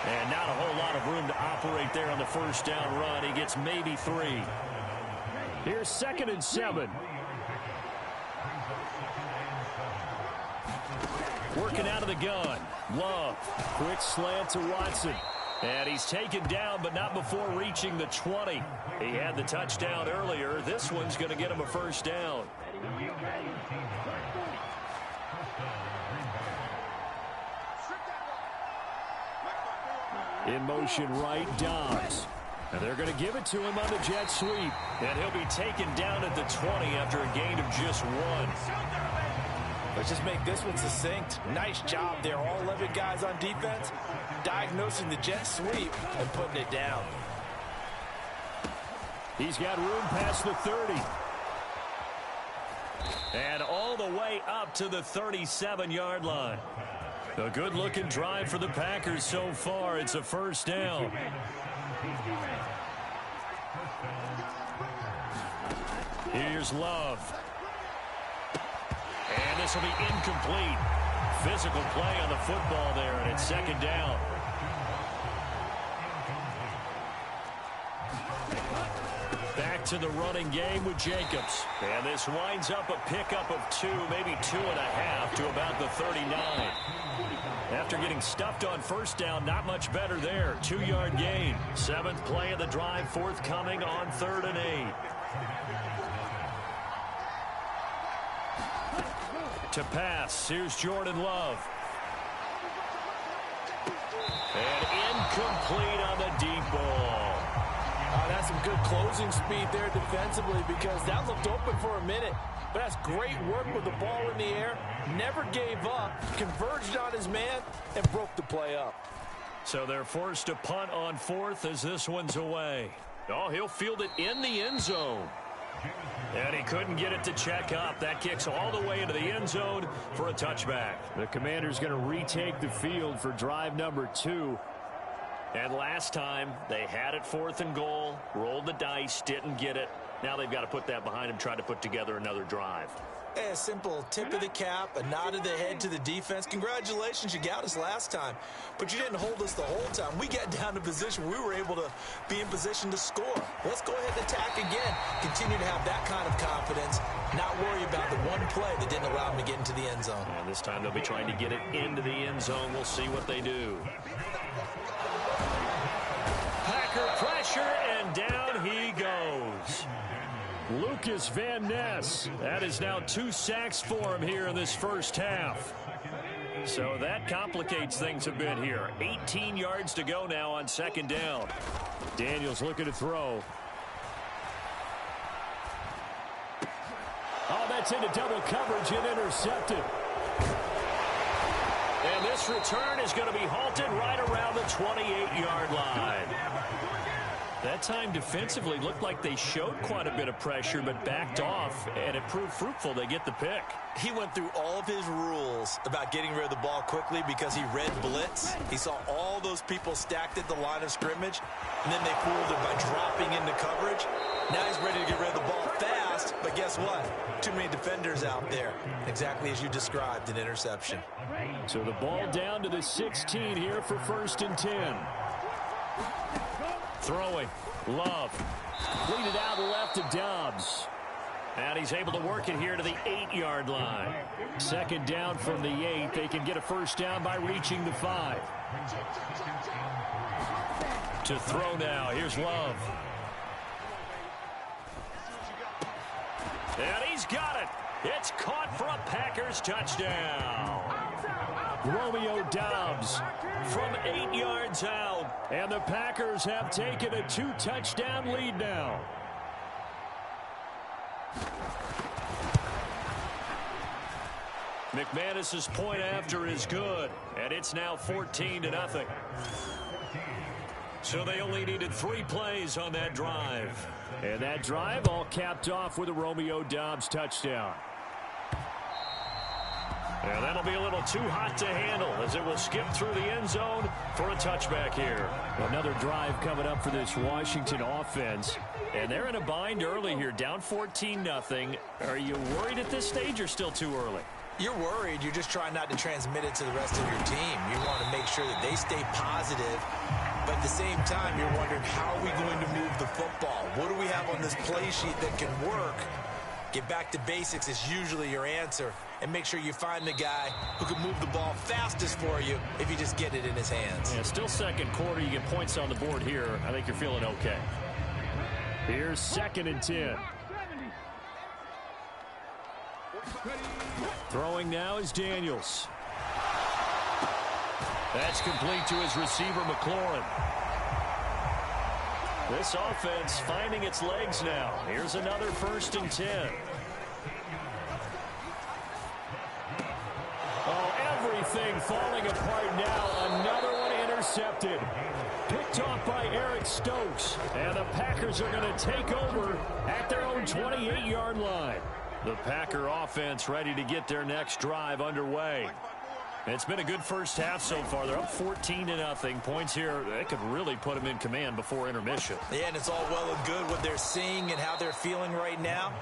And not a whole lot of room to operate there on the first down run. He gets maybe 3. Here's 2nd and 7. Working out of the gun. Love. Quick slant to Watson. And he's taken down, but not before reaching the 20. He had the touchdown earlier. This one's going to get him a first down. In motion right, Dobbs. And they're going to give it to him on the jet sweep. And he'll be taken down at the 20 after a gain of just 1. Let's just make this one succinct. Nice job there. All 11 guys on defense diagnosing the jet sweep and putting it down. He's got room past the 30. And all the way up to the 37-yard line. A good-looking drive for the Packers so far. It's a first down. Here's Love. And this will be incomplete. Physical play on the football there, and it's second down. Back to the running game with Jacobs. And this winds up a pickup of 2, maybe 2.5 to about the 39. After getting stuffed on first down, not much better there. 2-yard gain. 7th play of the drive forthcoming on 3rd and 8. To pass, here's Jordan Love. And incomplete on the deep ball. That's some good closing speed there defensively because that looked open for a minute. But that's great work with the ball in the air. Never gave up, converged on his man, and broke the play up. So they're forced to punt on 4th as this one's away. Oh, he'll field it in the end zone. And he couldn't get it to check up. That kicks all the way into the end zone for a touchback. The Commanders going to retake the field for drive number 2. And last time, they had it 4th and goal, rolled the dice, didn't get it. Now they've got to put that behind them, try to put together another drive. A simple tip of the cap, a nod of the head to the defense. Congratulations, you got us last time. But you didn't hold us the whole time. We got down to position where we were able to be in position to score. Let's go ahead and attack again. Continue to have that kind of confidence. Not worry about the one play that didn't allow them to get into the end zone. And this time they'll be trying to get it into the end zone. We'll see what they do. Packer pressure, and down he goes. Lucas Van Ness. That is now 2 sacks for him here in this first half. So that complicates things a bit here. 18 yards to go now on 2nd down. Daniels looking to throw. Oh, that's into double coverage and intercepted. And this return is going to be halted right around the 28-yard line. That time defensively looked like they showed quite a bit of pressure but backed off, and it proved fruitful. They get the pick. He went through all of his rules about getting rid of the ball quickly because he read blitz. He saw all those people stacked at the line of scrimmage, and then they fooled him by dropping into coverage. Now he's ready to get rid of the ball fast, but guess what? Too many defenders out there. Exactly as you described, an interception. So the ball down to the 16 here for 1st and 10. Throwing. Love. Lead it out left to Dobbs. And he's able to work it here to the 8-yard line. 2nd down from the 8. They can get a first down by reaching the 5. To throw now. Here's Love. And he's got it. It's caught for a Packers touchdown. Romeo Dobbs from 8 yards out. And the Packers have taken a 2-touchdown lead now. McManus's point after is good, and it's now 14-0. So they only needed 3 plays on that drive. And that drive all capped off with a Romeo Dobbs touchdown. And that'll be a little too hot to handle as it will skip through the end zone for a touchback here. Another drive coming up for this Washington offense. And they're in a bind early here, down 14-0. Are you worried at this stage or still too early? You're worried. You're just trying not to transmit it to the rest of your team. You want to make sure that they stay positive. But at the same time, you're wondering, how are we going to move the football? What do we have on this play sheet that can work? Get back to basics is usually your answer. And make sure you find the guy who can move the ball fastest for you if you just get it in his hands. Yeah, still second quarter. You get points on the board here. I think you're feeling okay. Here's 2nd and 10. Throwing now is Daniels. That's complete to his receiver, McLaurin. This offense finding its legs now. Here's another 1st and 10. Oh, everything falling apart now. Another one intercepted. Picked off by Eric Stokes. And the Packers are going to take over at their own 28-yard line. The Packer offense ready to get their next drive underway. It's been a good first half so far. They're up 14-0. Points here, they could really put them in command before intermission. Yeah, and it's all well and good what they're seeing and how they're feeling right now.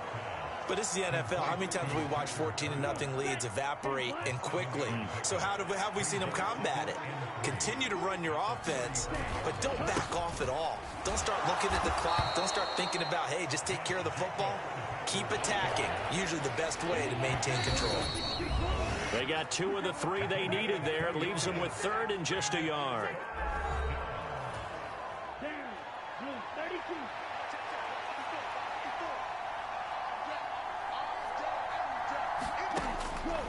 But this is the NFL. How many times have we watched 14-0 leads evaporate and quickly? So have we seen them combat it? Continue to run your offense, but don't back off at all. Don't start looking at the clock. Don't start thinking about, hey, just take care of the football. Keep attacking. Usually the best way to maintain control. They got 2 of the 3 they needed there. It leaves them with 3rd and just a yard.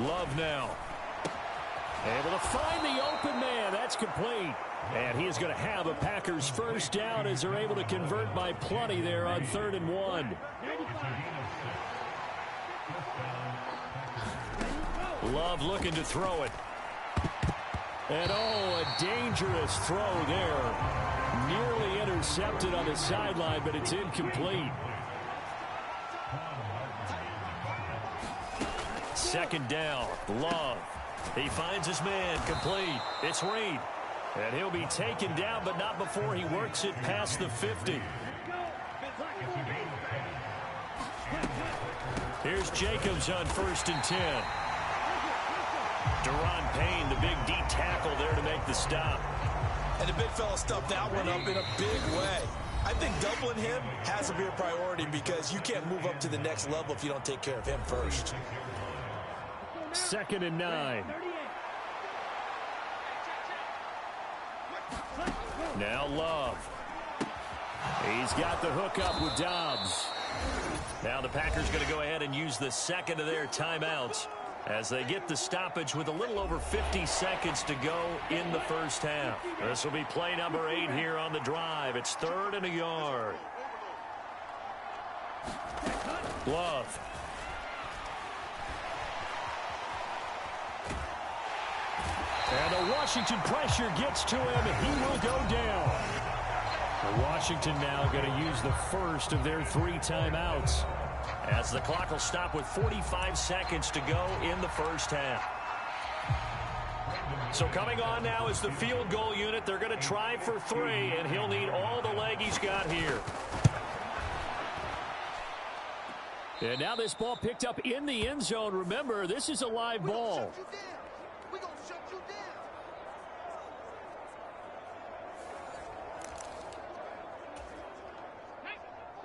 Love now. Able to find the open man. That's complete. And he is going to have a Packers first down as they're able to convert by plenty there on 3rd and 1. Love looking to throw it. And oh, a dangerous throw there. Nearly intercepted on the sideline, but it's incomplete. 2nd down. Love. He finds his man. Complete. It's Reed. And he'll be taken down, but not before he works it past the 50. Here's Jacobs on 1st and 10. Deron Payne, the big D tackle there to make the stop. And the big fella stuffed that one up in a big way. I think doubling him has to be a priority because you can't move up to the next level if you don't take care of him first. 2nd and 9. Now Love. He's got the hook up with Dobbs. Now the Packers going to go ahead and use the 2nd of their timeouts as they get the stoppage with a little over 50 seconds to go in the first half. This will be play number 8 here on the drive. It's 3rd and a yard. Love. And the Washington pressure gets to him. He will go down. Washington now going to use the first of their 3 timeouts as the clock will stop with 45 seconds to go in the first half. So coming on now is the field goal unit. They're going to try for 3, and he'll need all the leg he's got here. And now this ball picked up in the end zone. Remember, this is a live ball.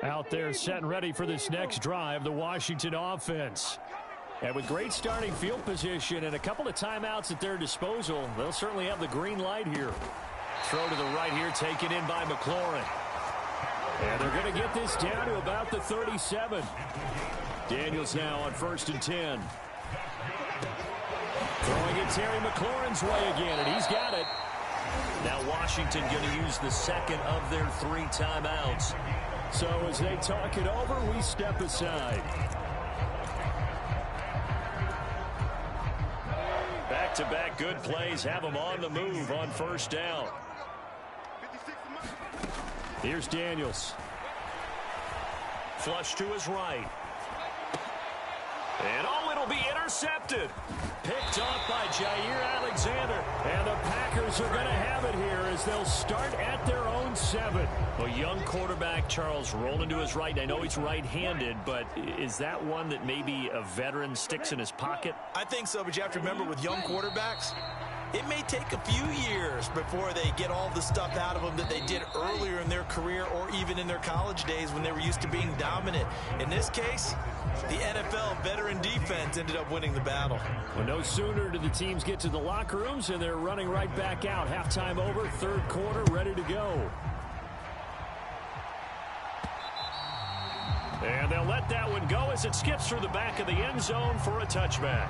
Out there set and ready for this next drive, the Washington offense. And with great starting field position and a couple of timeouts at their disposal, they'll certainly have the green light here. Throw to the right here, taken in by McLaurin. And they're going to get this down to about the 37. Daniels now on 1st and 10. Throwing it Terry McLaurin's way again, and he's got it. Now Washington going to use the 2nd of their 3 timeouts. So as they talk it over, we step aside. Back-to-back good plays have them on the move on 1st down. Here's Daniels. Flush to his right. And oh, it'll be intercepted. Picked off by Jair Alexander. And the Packers are going to have it here as they'll start at their own 7. A young quarterback, Charles, rolling to his right. I know he's right-handed, but is that one that maybe a veteran sticks in his pocket? I think so, but you have to remember with young quarterbacks, it may take a few years before they get all the stuff out of them that they did earlier in their career or even in their college days when they were used to being dominant. In this case, the NFL veteran defense ended up winning the battle. Well, no sooner do the teams get to the locker rooms and they're running right back out. Halftime over, 3rd quarter, ready to go. And they'll let that one go as it skips through the back of the end zone for a touchback.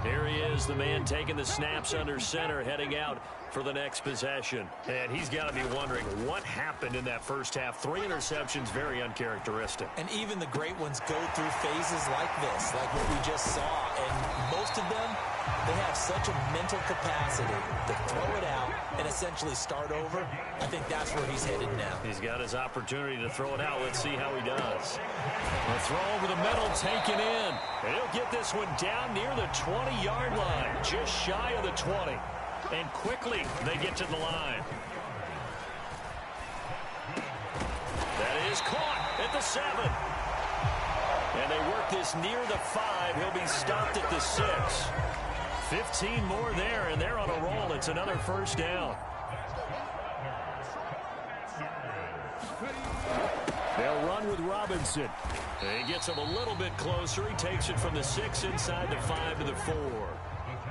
Here here he is, the man taking the snaps under center, heading out for the next possession. And he's got to be wondering what happened in that first half. 3 interceptions, very uncharacteristic. And even the great ones go through phases like this, like what we just saw. And most of them, they have such a mental capacity to throw it out and essentially start over. I think that's where he's headed now. He's got his opportunity to throw it out. Let's see how he does. The throw over the middle, taken in. And he'll get this one down near the 20-yard line, just shy of the 20. And quickly, they get to the line. That is caught at the 7. And they work this near the 5. He'll be stopped at the 6. 15 more there, and they're on a roll. It's another first down. They'll run with Robinson. He gets him a little bit closer. He takes it from the 6 inside the 5 to the 4.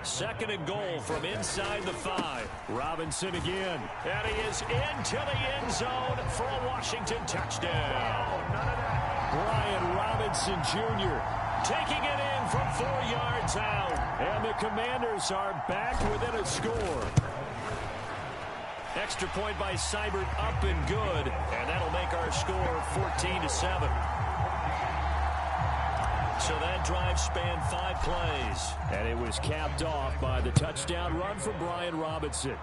2nd and goal from inside the 5. Robinson again. And he is into the end zone for a Washington touchdown. Brian Robinson Jr. taking it in from 4 yards out. And the Commanders are back within a score. Extra point by Seibert, up and good. And that'll make our score 14-7. So that drive spanned 5 plays. And it was capped off by the touchdown run from Brian Robinson.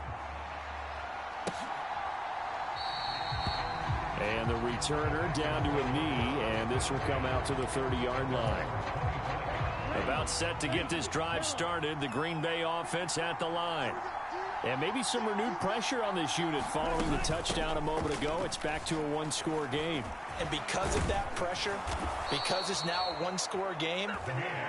And the returner down to a knee, and this will come out to the 30-yard line. About set to get this drive started, the Green Bay offense at the line. And maybe some renewed pressure on this unit following the touchdown a moment ago. It's back to a 1-score game. And because of that pressure, because it's now a 1-score game,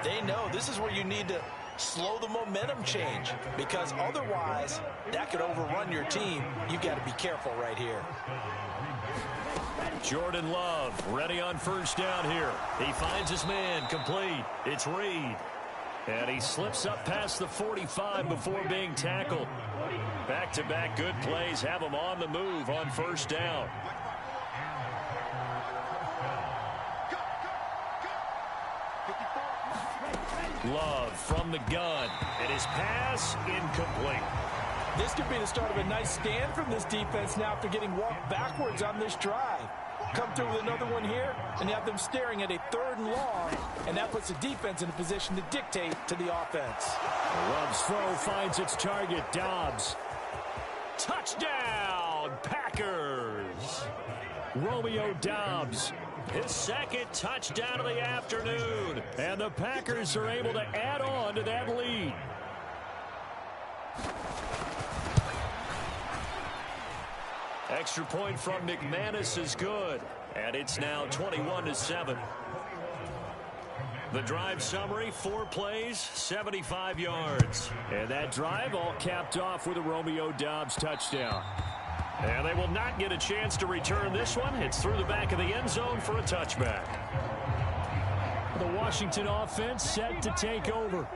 they know this is where you need to slow the momentum change, because otherwise that could overrun your team. You've got to be careful right here. Jordan Love ready on first down here. He finds his man complete. It's Reed. And he slips up past the 45 before being tackled. Back-to-back good plays have him on the move on first down. Love from the gun. And his pass incomplete. This could be the start of a nice stand from this defense now after getting walked backwards on this drive. Come through with another one here, and you have them staring at a 3rd and long, and that puts the defense in a position to dictate to the offense. Love's throw finds its target, Dobbs. Touchdown, Packers! Romeo Dobbs. His 2nd touchdown of the afternoon. And the Packers are able to add on to that lead. Extra point from McManus is good. And it's now 21-7. The drive summary, 4 plays, 75 yards. And that drive all capped off with a Romeo Dobbs touchdown. And they will not get a chance to return this one. It's through the back of the end zone for a touchback. The Washington offense set to take over.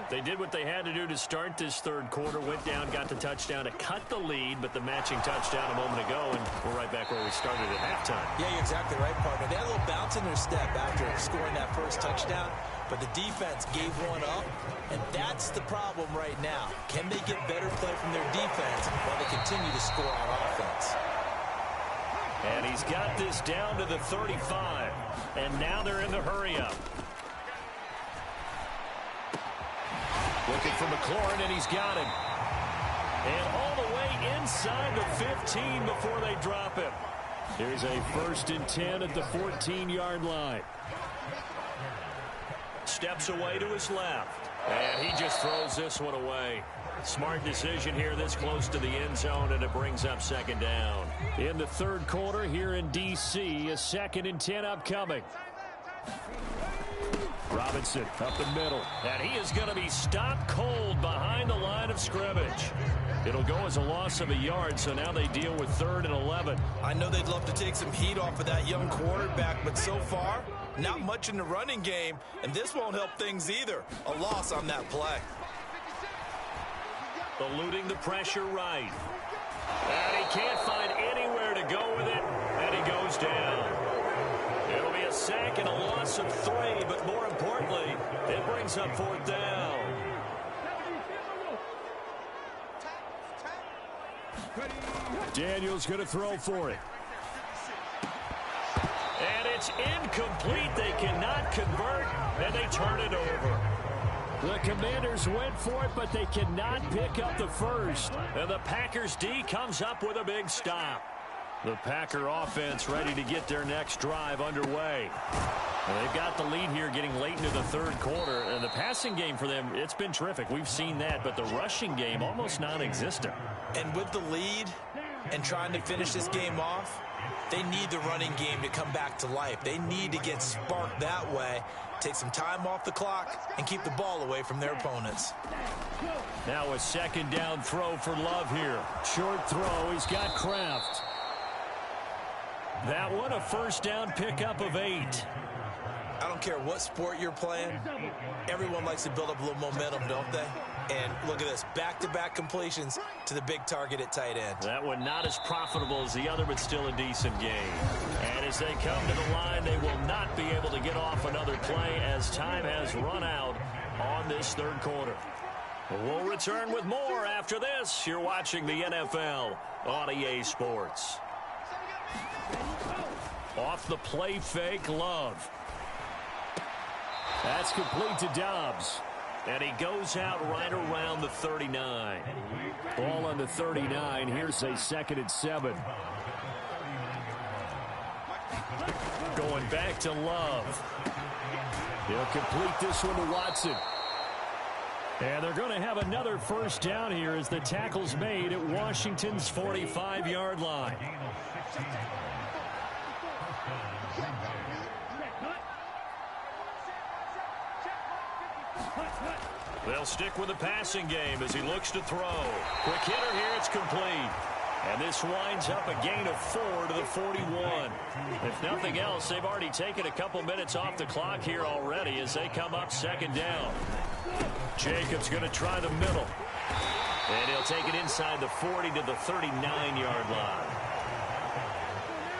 They did what they had to do to start this 3rd quarter. Went down, got the touchdown to cut the lead, but the matching touchdown a moment ago, and we're right back where we started at halftime. Yeah, you're exactly right, partner. They had a little bounce in their step after scoring that first touchdown, but the defense gave one up, and that's the problem right now. Can they get better play from their defense while they continue to score on offense? And he's got this down to the 35, and now they're in the hurry-up. Looking for McLaurin, and he's got him. And all the way inside the 15 before they drop him. Here's a 1st and 10 at the 14-yard line. Steps away to his left. And he just throws this one away. Smart decision here this close to the end zone, and it brings up 2nd down. In the 3rd quarter here in D.C., a 2nd and 10 upcoming. Robinson up the middle. And he is going to be stopped cold behind the line of scrimmage. It'll go as a loss of a yard, so now they deal with 3rd and 11. I know they'd love to take some heat off of that young quarterback, but so far, not much in the running game, and this won't help things either. A loss on that play. Eluding the pressure right. And he can't find anywhere to go with it, and he goes down. It'll be a sack and a loss of 3, but more importantly, it brings up 4th down. Daniel's going to throw for it. And it's incomplete. They cannot convert, and they turn it over. The Commanders went for it, but they cannot pick up the first. And the Packers D comes up with a big stop. The Packer offense ready to get their next drive underway. Well, they've got the lead here getting late into the third quarter. And the passing game for them, it's been terrific. We've seen that, but the rushing game almost non-existent. And with the lead and trying to finish this game off, they need the running game to come back to life. They need to get sparked that way, take some time off the clock, and keep the ball away from their opponents. Now a second down throw for Love here. Short throw. He's got Kraft. That one a first down pickup of 8. I don't care what sport you're playing. Everyone likes to build up a little momentum, don't they? And look at this, back-to-back completions to the big target at tight end. That one not as profitable as the other, but still a decent game. And as they come to the line, they will not be able to get off another play as time has run out on this third quarter. We'll return with more after this. You're watching the NFL on EA Sports. Off the play fake, Love. That's complete to Dobbs. And he goes out right around the 39. Ball on the 39. Here's a 2nd and 7. Going back to Love. He'll complete this one to Watson. And they're going to have another first down here as the tackle's made at Washington's 45-yard line. They'll stick with the passing game as he looks to throw. Quick hitter here, it's complete. And this winds up a gain of 4 to the 41. If nothing else, they've already taken a couple minutes off the clock here already as they come up second down. Jacobs going to try the middle. And he'll take it inside the 40 to the 39-yard line.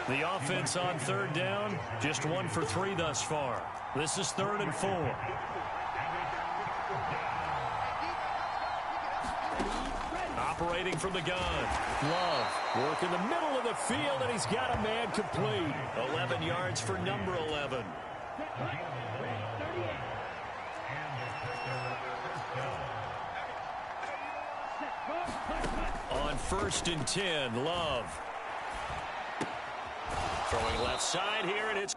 The offense on third down, just 1 for 3 thus far. This is 3rd and 4. Operating from the gun. Love work in the middle of the field, and he's got a man complete. 11 yards for number 11. On 1st and 10, Love. Throwing left side here, and it's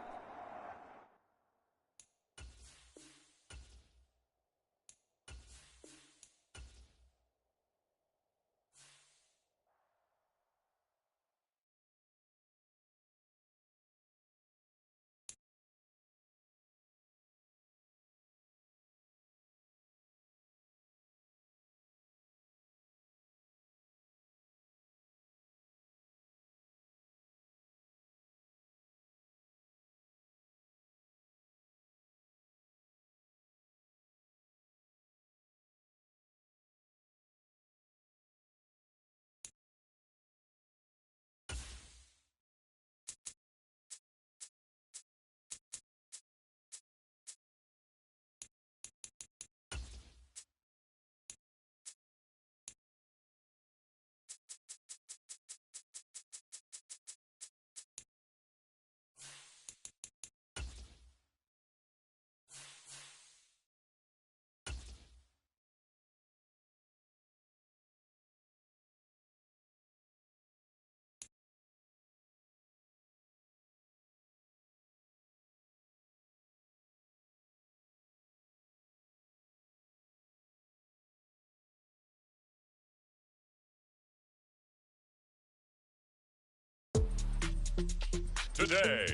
today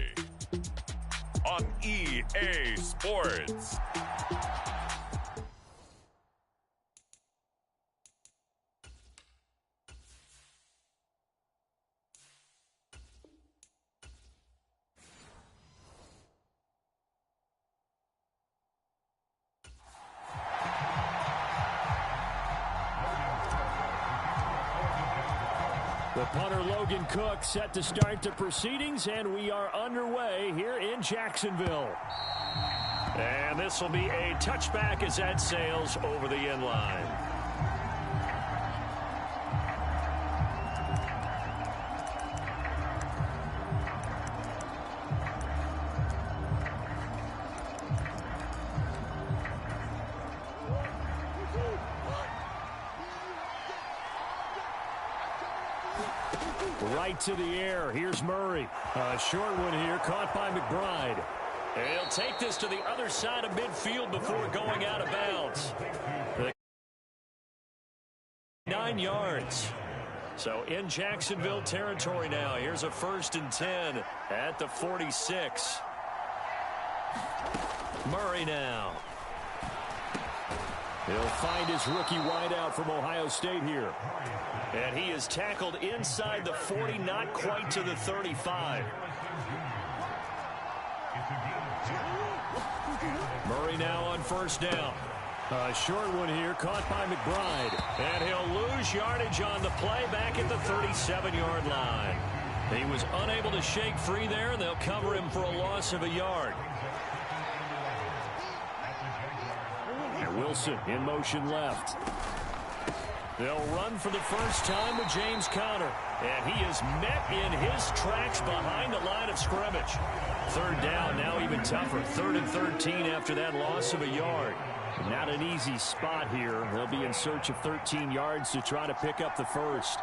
on EA Sports. the punter Logan Cook set to start the proceedings, and we are underway here in Jacksonville. And this will be a touchback as that sails over the end line. Right to the air. Here's Murray. A short one here, caught by McBride. And he'll take this to the other side of midfield before going out of bounds. 9 yards. So in Jacksonville territory now. Here's a 1st and 10 at the 46. Murray now. He'll find his rookie wideout from Ohio State here. And he is tackled inside the 40, not quite to the 35. Murray now on 1st down. A short one here, caught by McBride. And he'll lose yardage on the play back at the 37-yard line. He was unable to shake free there, and they'll cover him for a loss of a yard. And Wilson in motion left. They'll run for the first time with James Conner. And he is met in his tracks behind the line of scrimmage. 3rd down, now even tougher. 3rd and 13 after that loss of a yard. Not an easy spot here. They'll be in search of 13 yards to try to pick up the first.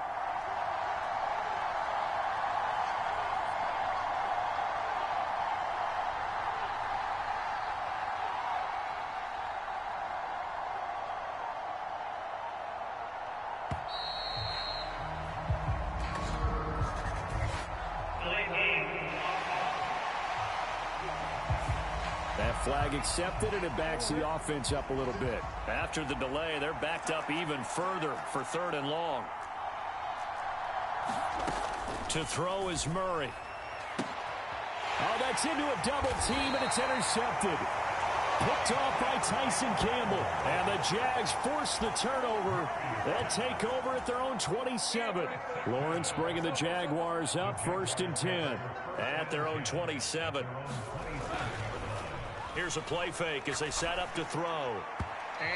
Flag accepted, and it backs the offense up a little bit. After the delay, they're backed up even further for 3rd and long. To throw is Murray. Oh, that's into a double team, and it's intercepted. Picked off by Tyson Campbell. And the Jags force the turnover. They'll take over at their own 27. Lawrence bringing the Jaguars up, 1st and 10. At their own 27. Here's a play fake as they set up to throw.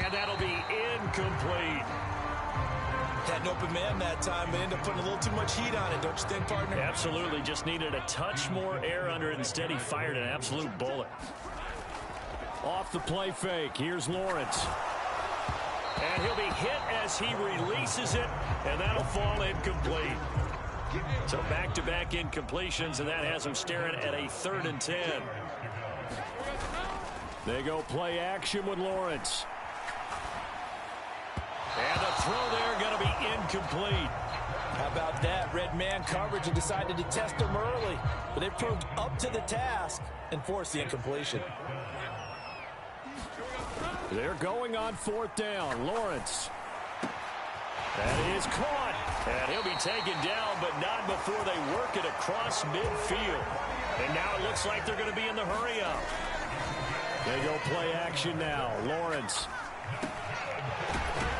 And that'll be incomplete. Had an open man that time, but ended up putting a little too much heat on it, don't you think, partner? Absolutely. Just needed a touch more air under it. Instead, he fired an absolute bullet. Off the play fake, here's Lawrence. And he'll be hit as he releases it, and that'll fall incomplete. So back-to-back incompletions, and that has him staring at a 3rd and 10. They go play action with Lawrence. And the throw there going to be incomplete. How about that? Red man coverage and decided to test him early. But they proved up to the task and forced the incompletion. They're going on 4th down. Lawrence. That is caught. And he'll be taken down, but not before they work it across midfield. And now it looks like they're going to be in the hurry-up. They go play action now. Lawrence.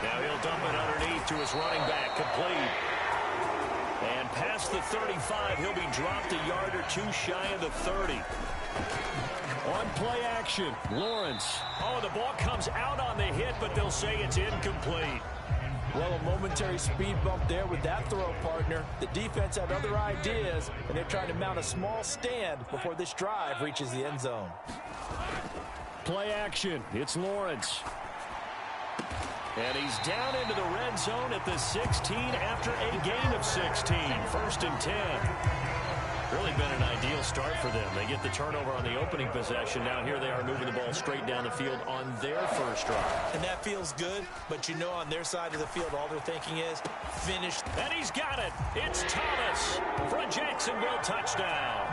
Now he'll dump it underneath to his running back. Complete. And past the 35, he'll be dropped a yard or two shy of the 30. On play action, Lawrence. Oh, the ball comes out on the hit, but they'll say it's incomplete. Well, a momentary speed bump there with that throw, partner. The defense had other ideas, and they're trying to mount a small stand before this drive reaches the end zone. Play action. It's Lawrence. And he's down into the red zone at the 16 after a gain of 16. 1st and 10. Really been an ideal start for them. They get the turnover on the opening possession. Now here they are moving the ball straight down the field on their first drive. And that feels good, but you know on their side of the field all they're thinking is finish. And he's got it. It's Thomas for a Jacksonville touchdown.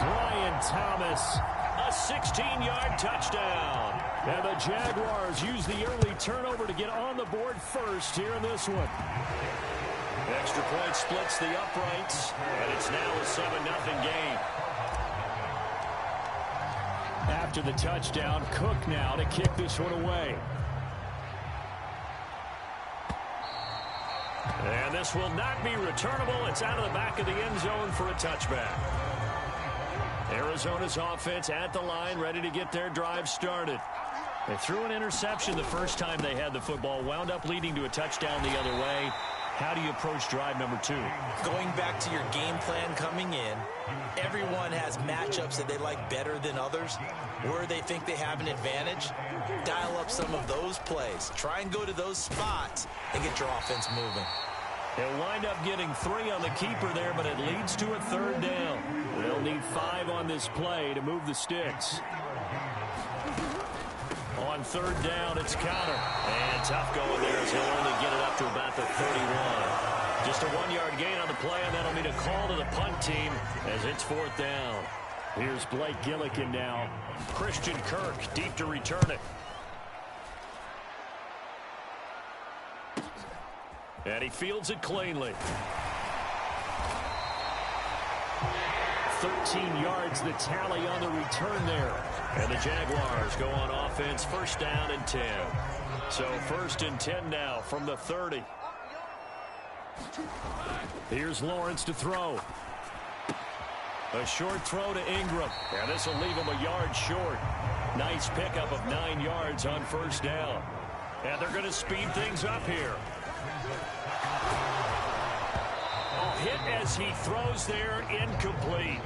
Brian Thomas. A 16-yard touchdown. And the Jaguars use the early turnover to get on the board first here in this one. Extra point splits the uprights, and it's now a 7-0 game. After the touchdown, Cook now to kick this one away. And this will not be returnable. It's out of the back of the end zone for a touchback. Arizona's offense at the line, ready to get their drive started. They threw an interception the first time they had the football, wound up leading to a touchdown the other way. How do you approach drive number 2? Going back to your game plan coming in, everyone has matchups that they like better than others. Where they think they have an advantage, dial up some of those plays. Try and go to those spots and get your offense moving. They'll wind up getting 3 on the keeper there, but it leads to a 3rd down. They'll need 5 on this play to move the sticks. On 3rd down, it's Counter. And tough going there as he'll only get it up to about the 31. Just a 1-yard gain on the play, and that'll mean a call to the punt team as it's 4th down. Here's Blake Gillikin now. Christian Kirk deep to return it. And he fields it cleanly. 13 yards the tally on the return there. And the Jaguars go on offense, 1st down and 10. So 1st and 10 now from the 30. Here's Lawrence to throw. A short throw to Ingram. And this will leave him a yard short. Nice pickup of 9 yards on 1st down. And they're going to speed things up here. Hit as he throws there, incomplete.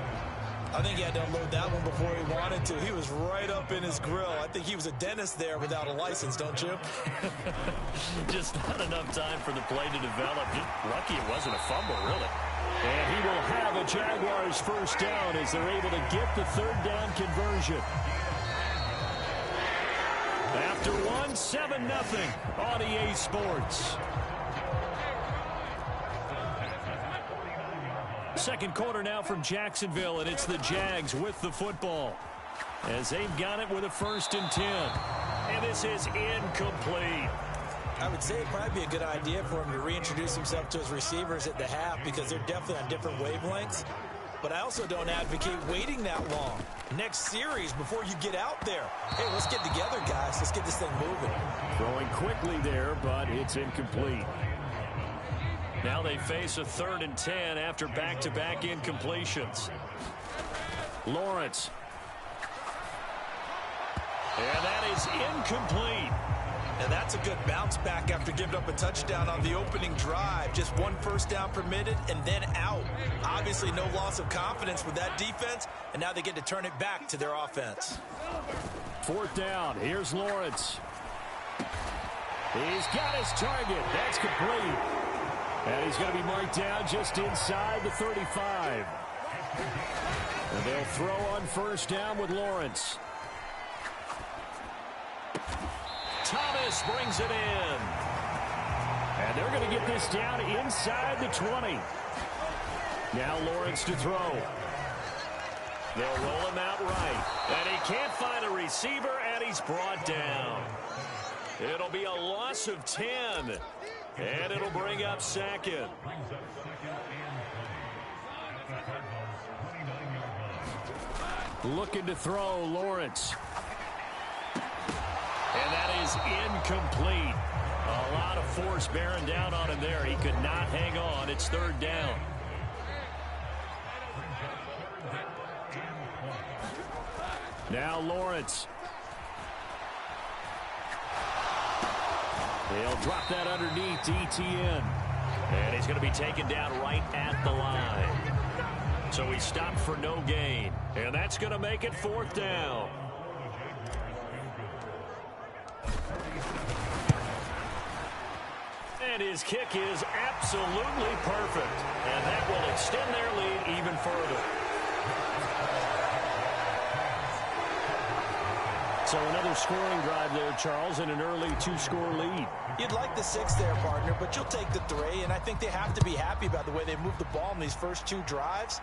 I think he had to unload that one before he wanted to. He was right up in his grill. I think he was a dentist there without a license, don't you? Just not enough time for the play to develop. Just lucky it wasn't a fumble, really. And he will have a Jaguars 1st down as they're able to get the 3rd down conversion. After 1, 7-0 on EA Sports. Second quarter now from Jacksonville, and it's the Jags with the football as they've got it with a 1st and 10. And this is incomplete. I would say it'd probably be a good idea for him to reintroduce himself to his receivers at the half because they're definitely on different wavelengths. But I also don't advocate waiting that long. Next series before you get out there. Hey, let's get together, guys. Let's get this thing moving. Throwing quickly there, but it's incomplete. Now they face a 3rd and 10 after back-to-back incompletions. Lawrence. And that is incomplete. And that's a good bounce back after giving up a touchdown on the opening drive. Just 1 1st down permitted and then out. Obviously no loss of confidence with that defense, and now they get to turn it back to their offense. 4th down. Here's Lawrence. He's got his target. That's complete. And he's going to be marked down just inside the 35. And they'll throw on 1st down with Lawrence. Thomas brings it in. And they're going to get this down inside the 20. Now Lawrence to throw. They'll roll him out right. And he can't find a receiver, and he's brought down. It'll be a loss of 10. And it'll bring up 2nd. Looking to throw, Lawrence. And that is incomplete. A lot of force bearing down on him there. He could not hang on. It's 3rd down. Now Lawrence. They'll drop that underneath to ETN. And he's going to be taken down right at the line. So he stopped for no gain. And that's going to make it 4th down. And his kick is absolutely perfect. And that will extend their lead even further. So another scoring drive there, Charles, and an early 2-score lead. You'd like the 6 there, partner, but you'll take the 3, and I think they have to be happy about the way they moved the ball in these first 2 drives.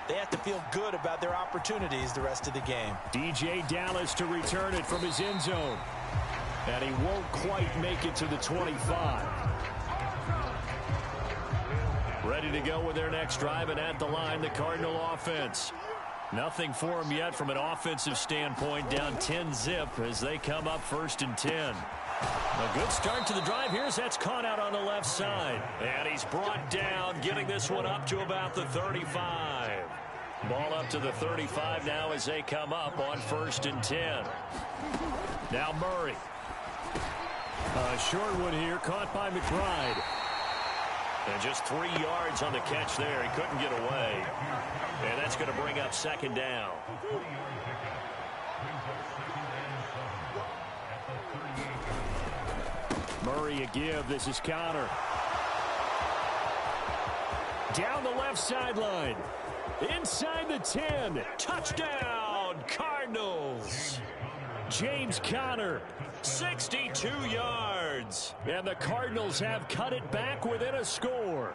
They have to feel good about their opportunities the rest of the game. DJ Dallas to return it from his end zone. And he won't quite make it to the 25. Ready to go with their next drive, and at the line, the Cardinal offense. Nothing for them yet from an offensive standpoint, down 10-zip as they come up 1st and 10. A good start to the drive. That's caught out on the left side. And he's brought down, getting this one up to about the 35. Ball up to the 35 now as they come up on 1st and 10. Now Murray. A short one here, caught by McBride. And just 3 yards on the catch there. He couldn't get away. And that's going to bring up 2nd down. Murray a give. This is Counter. down the left sideline. Inside the 10. Touchdown, Cardinals. James Conner, 62 yards. And the Cardinals have cut it back within a score.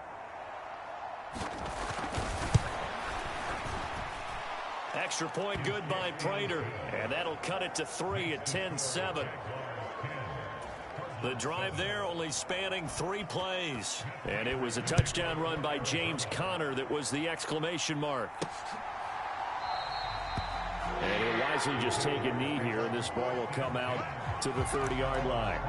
Extra point good by Prater. And that'll cut it to 3 at 10-7. The drive there only spanning 3 plays. And it was a touchdown run by James Conner that was the exclamation mark. And he'll wisely just take a knee here, and this ball will come out to the 30-yard line.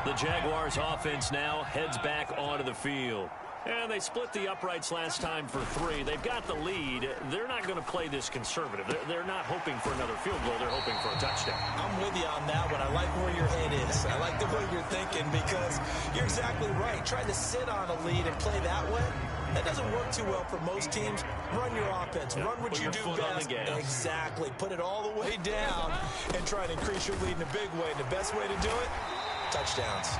The Jaguars offense now heads back onto the field. And they split the uprights last time for 3. They've got the lead. They're not going to play this conservative. They're not hoping for another field goal. They're hoping for a touchdown. I'm with you on that one. I like where your head is. I like the way you're thinking because you're exactly right. Trying to sit on a lead and play that way, that doesn't work too well for most teams. Run your offense. Run what you do best. Exactly. Put it all the way down and try to increase your lead in a big way. And the best way to do it, touchdowns.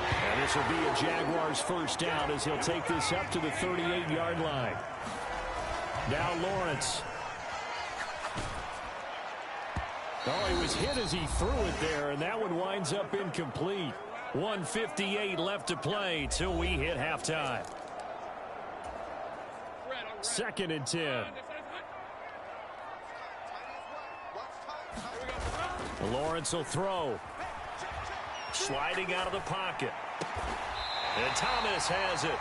And this will be a Jaguars first down as he'll take this up to the 38-yard line. Now Lawrence. Oh, he was hit as he threw it there, and that one winds up incomplete. 1:58 left to play till we hit halftime. 2nd and 10. Lawrence will throw. Sliding out of the pocket. And Thomas has it.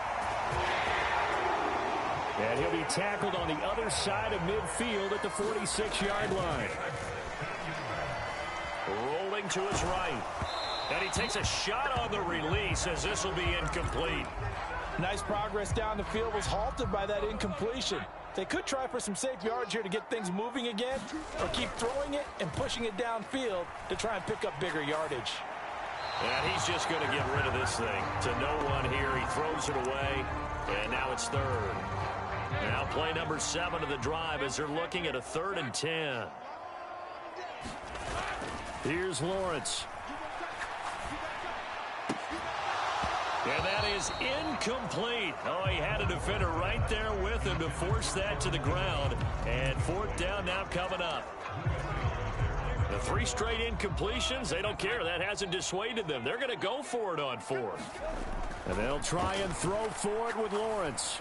And he'll be tackled on the other side of midfield at the 46-yard line. Rolling to his right. And he takes a shot on the release as this will be incomplete. Nice progress down the field, was halted by that incompletion. They could try for some safe yards here to get things moving again, or keep throwing it and pushing it downfield to try and pick up bigger yardage. And he's just going to get rid of this thing. To no one here. He throws it away. And now it's 3rd. Now play number 7 of the drive as they're looking at a 3rd and 10. Here's Lawrence. And that is incomplete. Oh, he had a defender right there with him to force that to the ground. And 4th down now coming up. The 3 straight incompletions, they don't care. That hasn't dissuaded them. They're going to go for it on 4th. And they'll try and throw for it with Lawrence.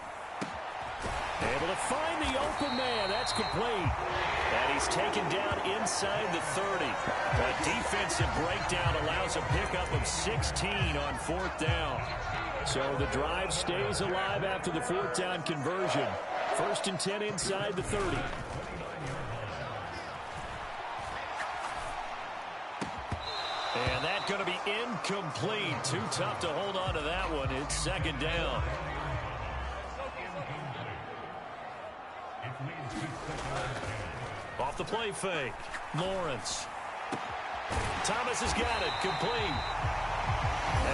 Able to find the open man. That's complete. And he's taken down inside the 30. That defensive breakdown allows a pickup of 16 on 4th down. So the drive stays alive after the 4th down conversion. 1st and 10 inside the 30. And that's going to be incomplete. Too tough to hold on to that one. It's 2nd down. Off the play fake. Lawrence. Thomas has got it. Complete.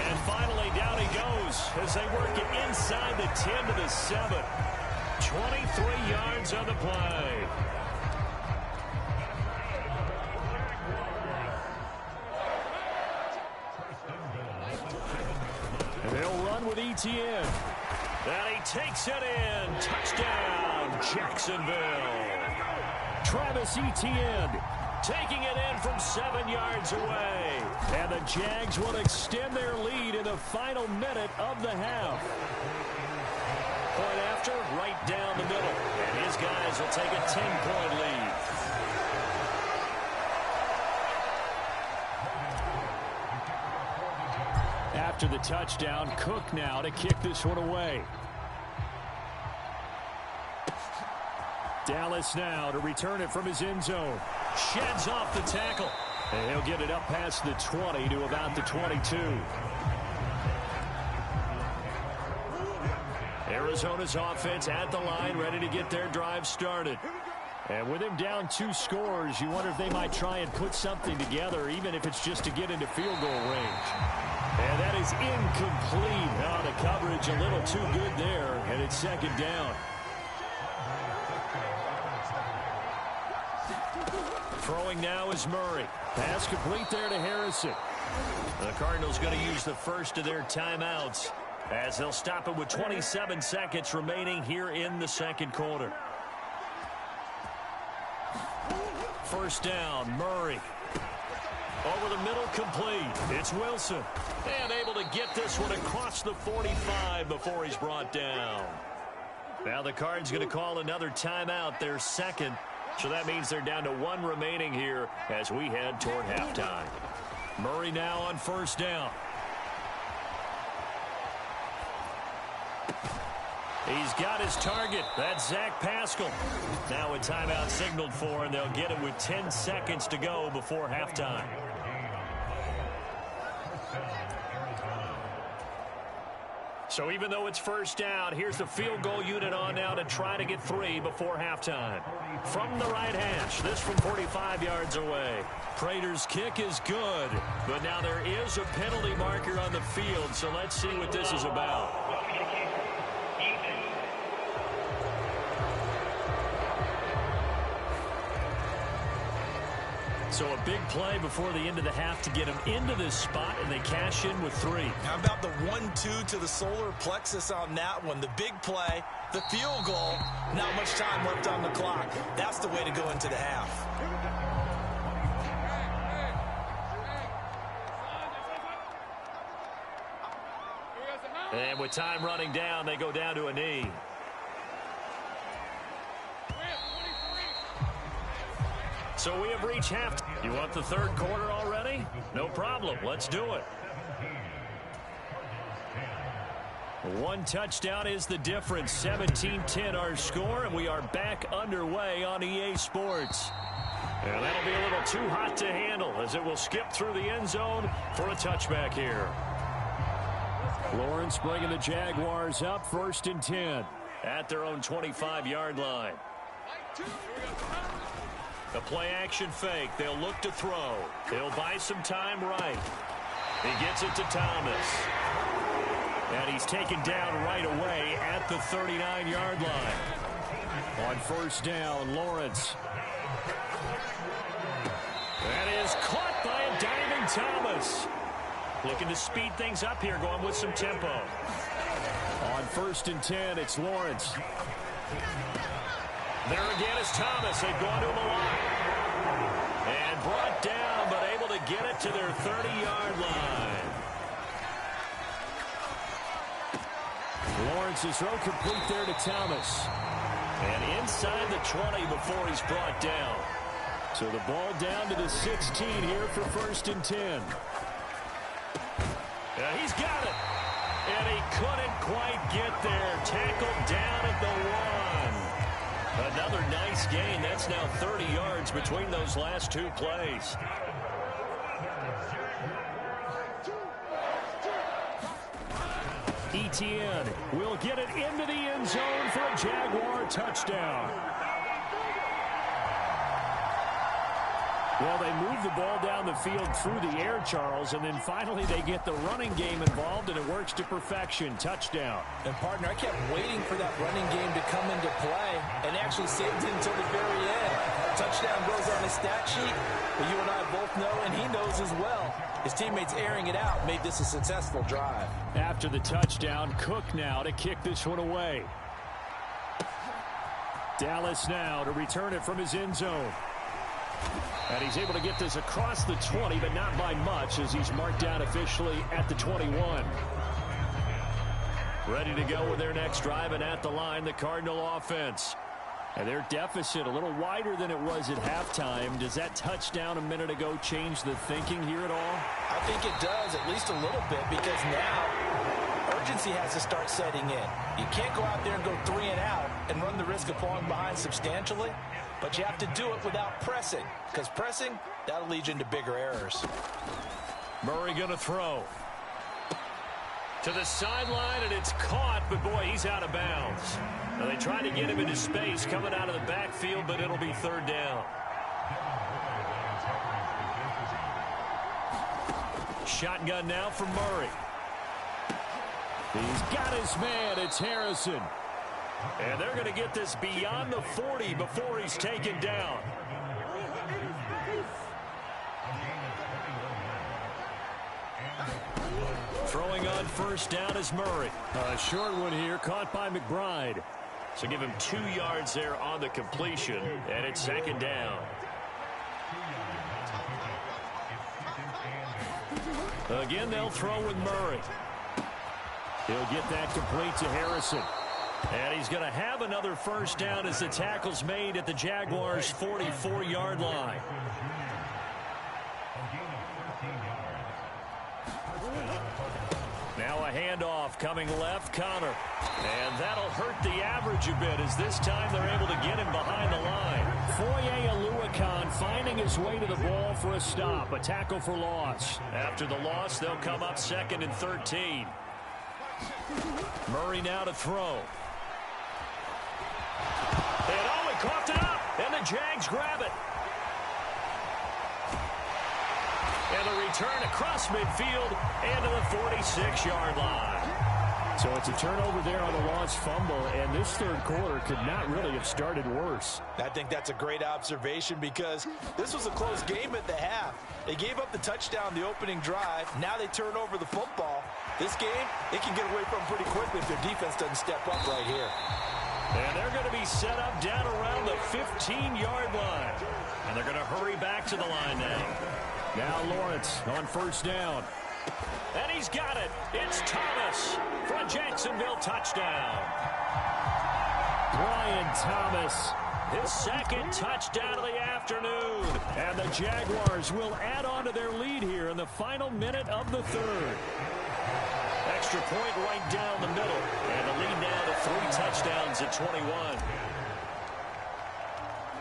And finally down he goes as they work it inside the 10 to the 7. 23 yards on the play. And they'll run with Etienne. And he takes it in. Touchdown, Jacksonville. Travis Etienne taking it in from 7 yards away. And the Jags will extend their lead in the final minute of the half. Point after, right down the middle. And his guys will take a 10-point lead. After the touchdown, Cook now to kick this one away. Dallas now to return it from his end zone. Sheds off the tackle. And he'll get it up past the 20 to about the 22. Arizona's offense at the line, ready to get their drive started. And with him down 2 scores, you wonder if they might try and put something together, even if it's just to get into field goal range. And that is incomplete. Oh, the coverage a little too good there, and it's 2nd down. Throwing now is Murray. Pass complete there to Harrison. The Cardinals going to use the first of their timeouts as they'll stop it with 27 seconds remaining here in the second quarter. First down, Murray. Over the middle, complete. It's Wilson. And able to get this one across the 45 before he's brought down. Now the Cards going to call another timeout, their second. So that means they're down to one remaining here as we head toward halftime. Murray now on first down. He's got his target. That's Zach Pascal. Now a timeout signaled for, and they'll get it with 10 seconds to go before halftime. So even though it's first down, here's the field goal unit on now to try to get 3 before halftime. From the right hash, this from 45 yards away. Prater's kick is good, but now there is a penalty marker on the field, so let's see what this is about. So a big play before the end of the half to get them into this spot, and they cash in with 3. How about the 1-2 to the solar plexus on that one? The big play, the field goal, not much time left on the clock. That's the way to go into the half. And with time running down, they go down to a knee. So we have reached half. You want the third quarter already? No problem. Let's do it. One touchdown is the difference. 17-10 our score, and we are back underway on EA Sports. And that'll be a little too hot to handle as it will skip through the end zone for a touchback here. Lawrence bringing the Jaguars up, 1st and 10 at their own 25-yard line. The play-action fake. They'll look to throw. They'll buy some time right. He gets it to Thomas. And he's taken down right away at the 39-yard line. On first down, Lawrence. That is caught by a diving Thomas. Looking to speed things up here, going with some tempo. On 1st and 10, it's Lawrence. There again is Thomas. They've gone to him a lot. And brought down, but able to get it to their 30-yard line. Lawrence's throw complete there to Thomas. And inside the 20 before he's brought down. So the ball down to the 16 here for 1st and 10. He's got it. And he couldn't quite get there. Tackled down at the 1. Another nice gain. That's now 30 yards between those last 2 plays. Etienne will get it into the end zone for a Jaguar touchdown. Well, they move the ball down the field through the air, Charles, and then finally they get the running game involved, and it works to perfection. Touchdown. And, partner, I kept waiting for that running game to come into play and actually saved it until the very end. Touchdown goes on his stat sheet, but you and I both know, and he knows as well. His teammates airing it out made this a successful drive. After the touchdown, Cook now to kick this one away. Dallas now to return it from his end zone. And he's able to get this across the 20, but not by much, as he's marked down officially at the 21. Ready to go with their next drive, and at the line, the Cardinal offense. And their deficit a little wider than it was at halftime. Does that touchdown a minute ago change the thinking here at all? I think it does, at least a little bit, because now urgency has to start setting in. You can't go out there and go 3 and out and run the risk of falling behind substantially. But you have to do it without pressing, because pressing, that'll lead you into bigger errors. Murray going to throw. To the sideline, and it's caught, but boy, he's out of bounds. Now they try to get him into space coming out of the backfield, but it'll be 3rd down. Shotgun now from Murray. He's got his man. It's Harrison. And they're going to get this beyond the 40 before he's taken down. Throwing on first down is Murray. A short one here, caught by McBride. So give him 2 yards there on the completion, and it's second down. Again, they'll throw with Murray. He'll get that complete to Harrison. And he's going to have another first down as the tackle's made at the Jaguars' 44-yard line. Now a handoff coming left, Connor. And that'll hurt the average a bit as this time they're able to get him behind the line. Foye Oluokun finding his way to the ball for a stop. A tackle for loss. After the loss, they'll come up 2nd and 13. Murray now to throw. And he coughed it up, and the Jags grab it. And the return across midfield and to the 46-yard line. So it's a turnover there on a lost fumble, and this third quarter could not really have started worse. I think that's a great observation because this was a close game at the half. They gave up the touchdown the opening drive. Now they turn over the football. This game, they can get away from pretty quickly if their defense doesn't step up right here. And they're going to be set up down around the 15-yard line. And they're going to hurry back to the line now. Now Lawrence on first down. And he's got it. It's Thomas for a Jacksonville touchdown. Brian Thomas. His second touchdown of the afternoon. And the Jaguars will add on to their lead here in the final minute of the third. Extra point right down the middle. And the lead now to 3 touchdowns at 21.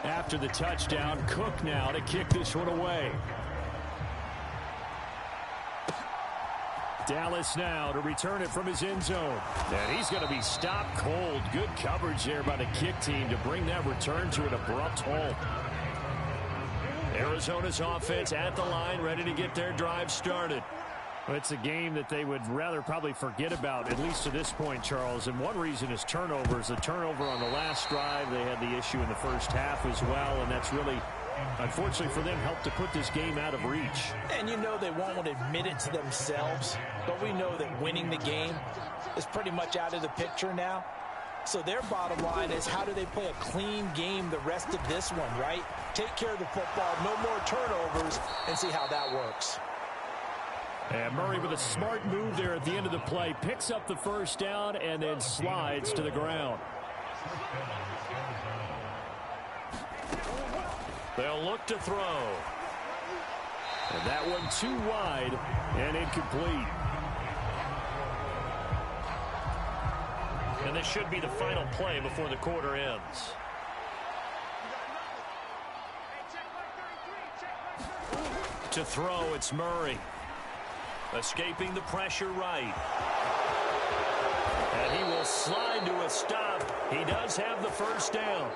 After the touchdown, Cook now to kick this one away. Dallas now to return it from his end zone. And he's going to be stopped cold. Good coverage there by the kick team to bring that return to an abrupt halt. Arizona's offense at the line, ready to get their drive started. Well, it's a game that they would rather probably forget about, at least to this point, Charles. And one reason is turnovers. The turnover on the last drive, they had the issue in the first half as well, and that's really, unfortunately for them, helped to put this game out of reach. And you know they won't admit it to themselves, but we know that winning the game is pretty much out of the picture now. So their bottom line is, how do they play a clean game the rest of this one, right? Take care of the football, no more turnovers, and see how that works. And Murray with a smart move there at the end of the play. Picks up the first down and then slides to the ground. They'll look to throw. And that one too wide and incomplete. And this should be the final play before the quarter ends. To throw, it's Murray. Escaping the pressure right. And he will slide to a stop. He does have the first down.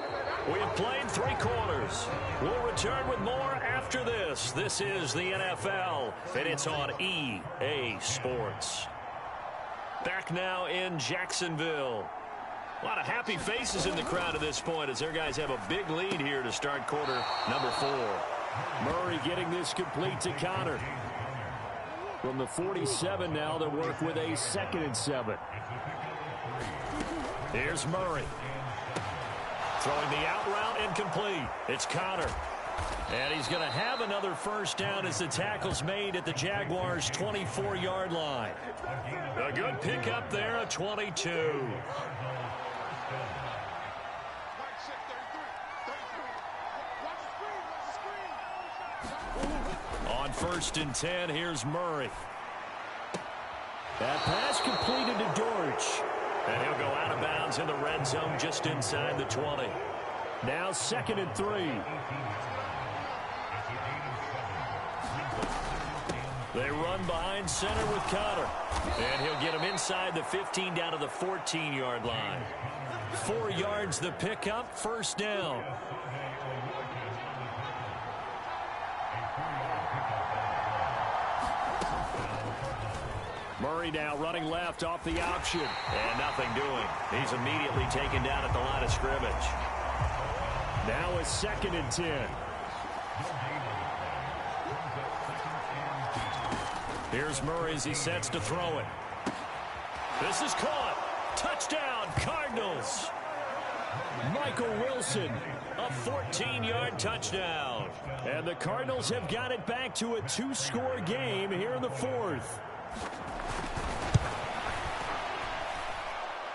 We have played 3 quarters. We'll return with more after this. This is the NFL, and it's on EA Sports. Back now in Jacksonville. A lot of happy faces in the crowd at this point as their guys have a big lead here to start quarter number 4. Murray getting this complete to Connor. From the 47 now, they'll work with a 2nd and 7. Here's Murray. Throwing the out route incomplete. It's Connor. And he's going to have another first down as the tackle's made at the Jaguars' 24-yard line. A good pickup there, a 22. On 1st and 10, here's Murray. That pass completed to Dortch. And he'll go out of bounds in the red zone just inside the 20. Now 2nd and 3. They run behind center with Connor. And he'll get him inside the 15 down to the 14-yard line. 4 yards the pickup, first down. Murray now running left off the option. And nothing doing. He's immediately taken down at the line of scrimmage. Now a 2nd and 10. Here's Murray as he sets to throw it. This is caught. Touchdown, Cardinals. Michael Wilson, a 14-yard touchdown. And the Cardinals have got it back to a 2-score game here in the fourth.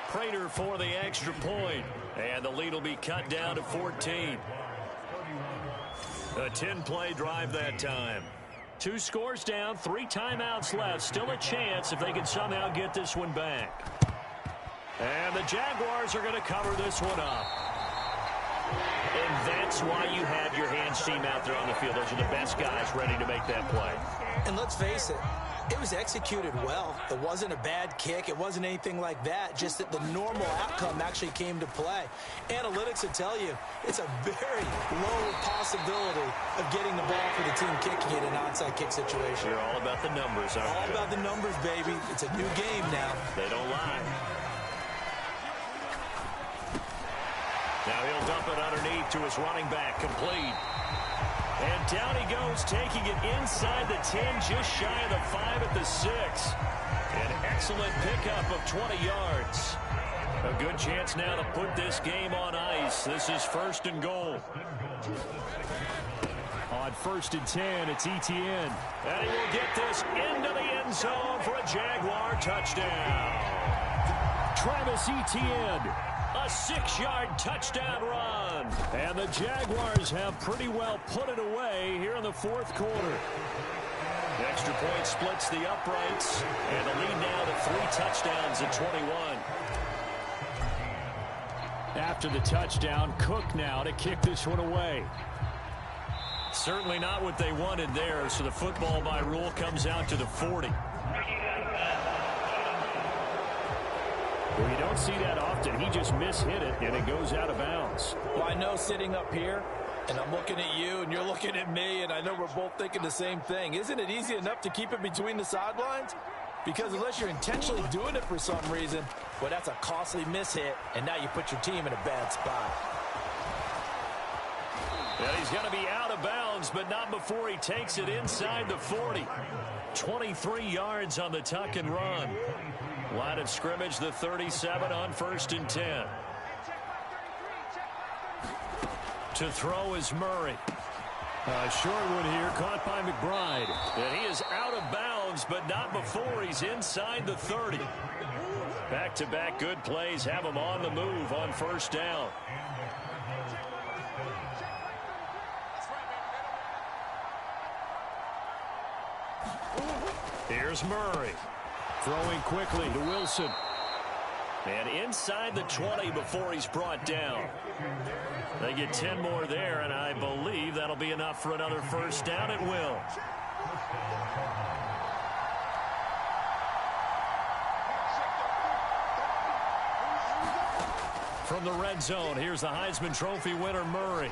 Prater for the extra point. And the lead will be cut down to 14. A 10-play drive that time. 2 scores down, 3 timeouts left. Still a chance if they can somehow get this one back. And the Jaguars are going to cover this one up. And that's why you have your hands team out there on the field. Those are the best guys ready to make that play. And let's face it, it was executed well. It wasn't a bad kick. It wasn't anything like that. Just that the normal outcome actually came to play. Analytics will tell you it's a very low possibility of getting the ball for the team kicking it in an onside kick situation. You're all about the numbers, aren't you? All about the numbers, baby. It's a new game now. They don't lie. Now he'll dump it underneath to his running back, complete. And down he goes, taking it inside the 10, just shy of the 5 at the 6. An excellent pickup of 20 yards. A good chance now to put this game on ice. This is 1st and goal. On 1st and 10, it's Etienne. And he will get this into the end zone for a Jaguar touchdown. Travis Etienne. A 6-yard touchdown run. And the Jaguars have pretty well put it away here in the 4th quarter. The extra point splits the uprights. And the lead now to 3 touchdowns at 21. After the touchdown, Cook now to kick this one away. Certainly not what they wanted there, so the football by rule comes out to the 40. Well, you don't see that often. He just mishit it, and it goes out of bounds. Well, I know sitting up here, and I'm looking at you, and you're looking at me, and I know we're both thinking the same thing. Isn't it easy enough to keep it between the sidelines? Because unless you're intentionally doing it for some reason, well, that's a costly mishit, and now you put your team in a bad spot. Well, he's going to be out of bounds, but not before he takes it inside the 40. 23 yards on the tuck and run. Line of scrimmage, the 37 on 1st and 10. To throw is Murray. Short one here, caught by McBride. And he is out of bounds, but not before he's inside the 30. Back-to-back good plays have him on the move on 1st down. Here's Murray. Throwing quickly to Wilson. And inside the 20 before he's brought down. They get 10 more there, and I believe that'll be enough for another 1st down. It will. From the red zone, here's the Heisman Trophy winner, Murray.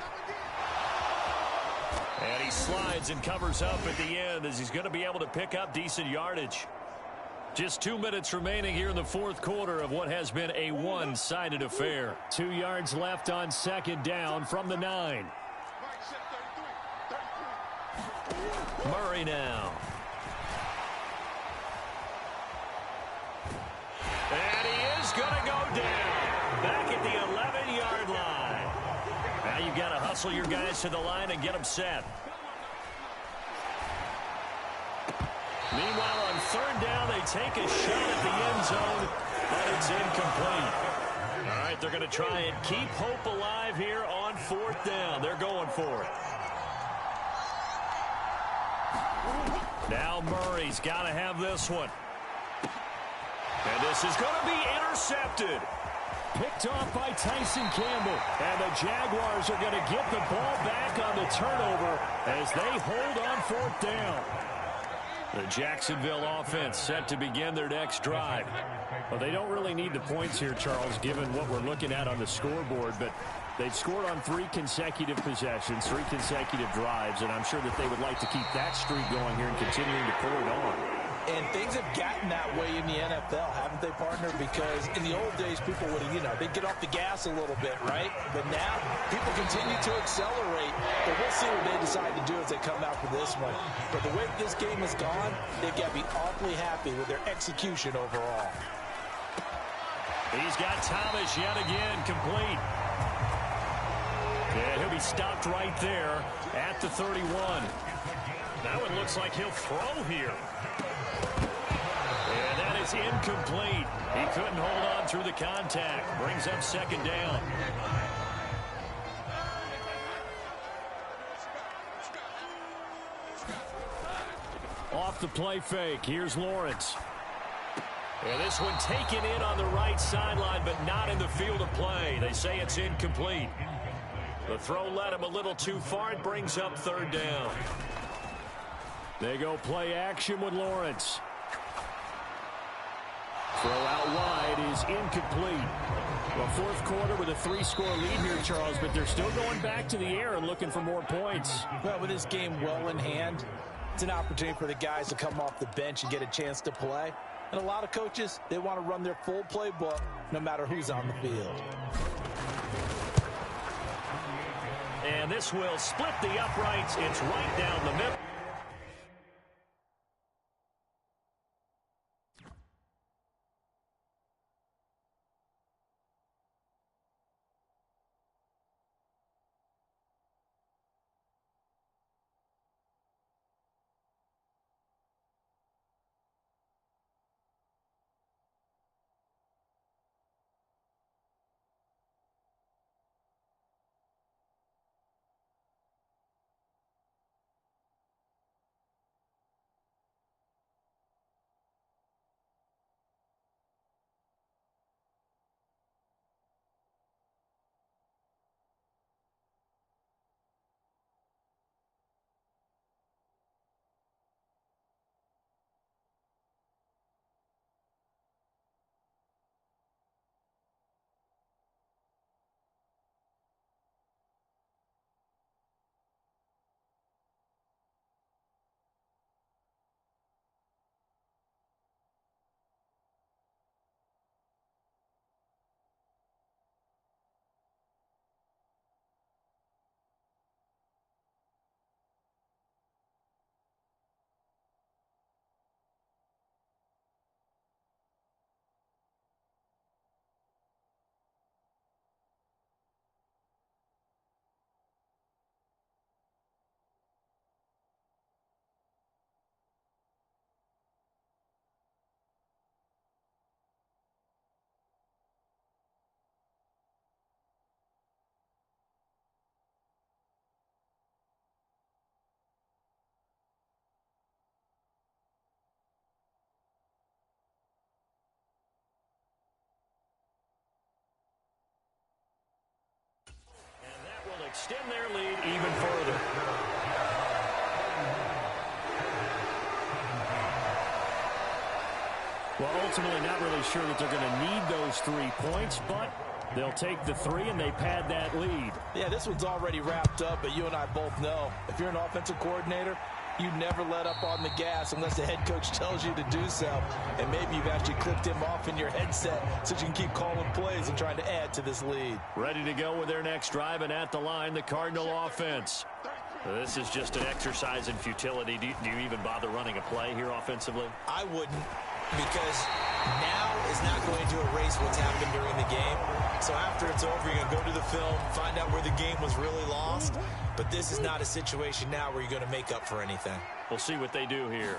And he slides and covers up at the end as he's going to be able to pick up decent yardage. Just 2 minutes remaining here in the 4th quarter of what has been a one-sided affair. 2 yards left on 2nd down from the 9. Murray now. And he is going to go down. Back at the 11-yard line. Now you've got to hustle your guys to the line and get them set. Meanwhile, on 3rd down, they take a shot at the end zone, but it's incomplete. All right, they're going to try and keep hope alive here on 4th down. They're going for it. Now Murray's got to have this one. And this is going to be intercepted. Picked off by Tyson Campbell. And the Jaguars are going to get the ball back on the turnover as they hold on 4th down. The Jacksonville offense set to begin their next drive. Well, they don't really need the points here, Charles, given what we're looking at on the scoreboard, but they've scored on 3 consecutive possessions, 3 consecutive drives, and I'm sure that they would like to keep that streak going here and continuing to pull it on. And things have gotten that way in the NFL, haven't they, partner? Because in the old days, people would, they'd get off the gas a little bit, right? But now, people continue to accelerate. But we'll see what they decide to do as they come out for this one. But the way this game has gone, they've got to be awfully happy with their execution overall. He's got Thomas yet again complete. And he'll be stopped right there at the 31. Now it looks like he'll throw here. And that is incomplete. He couldn't hold on through the contact. Brings up second down. Off the play fake. Here's Lawrence. And this one taken in on the right sideline, but not in the field of play. They say it's incomplete. The throw led him a little too far. It brings up third down. They go play action with Lawrence. Throw out wide is incomplete. Well, fourth quarter with a 3-score lead here, Charles, but they're still going back to the air and looking for more points. Well, with this game well in hand, it's an opportunity for the guys to come off the bench and get a chance to play. And a lot of coaches, they want to run their full playbook no matter who's on the field. And this will split the uprights. It's right down the middle. Extend their lead even further. Well, ultimately not really sure that they're going to need those 3 points, but they'll take the 3 and they pad that lead. Yeah, this one's already wrapped up, but you and I both know if you're an offensive coordinator, you never let up on the gas unless the head coach tells you to do so. And maybe you've actually clicked him off in your headset so you can keep calling plays and trying to add to this lead. Ready to go with their next drive, and at the line, the Cardinal offense. This is just an exercise in futility. Do you even bother running a play here offensively? I wouldn't, because now is not going to erase what's happened during the game. So after it's over, you're going to go to the film, find out where the game was really lost. But this is not a situation now where you're going to make up for anything. We'll see what they do here.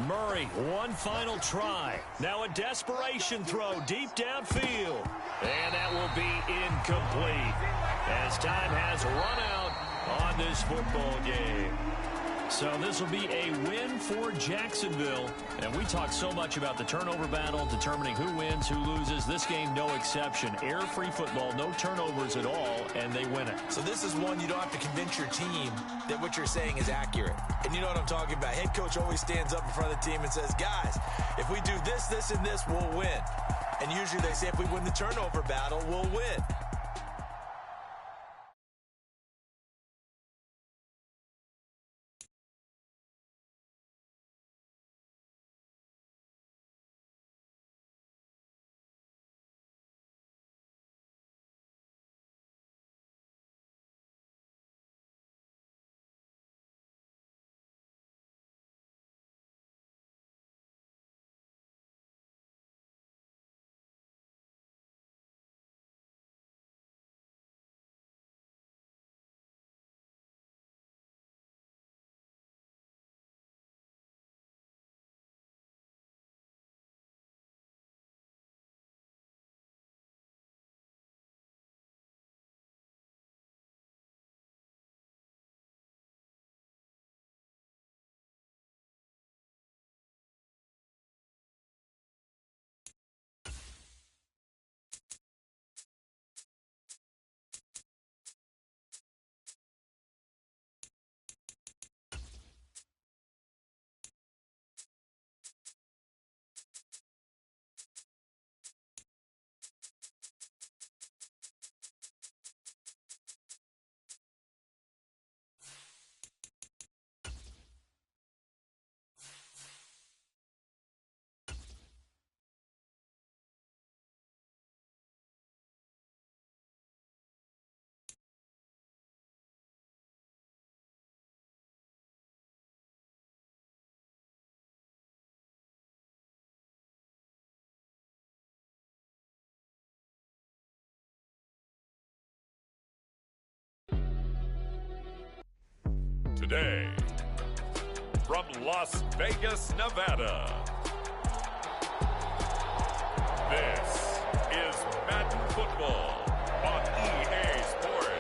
Murray, one final try. Now a desperation throw deep downfield. And that will be incomplete as time has run out on this football game. So this will be a win for Jacksonville. And we talked so much about the turnover battle, determining who wins, who loses. This game, no exception. Air-free football, no turnovers at all, and they win it. So this is one you don't have to convince your team that what you're saying is accurate. And you know what I'm talking about. Head coach always stands up in front of the team and says, guys, if we do this, this, and this, we'll win. And usually they say if we win the turnover battle, we'll win. today, from Las Vegas, Nevada, this is Madden Football on EA Sports.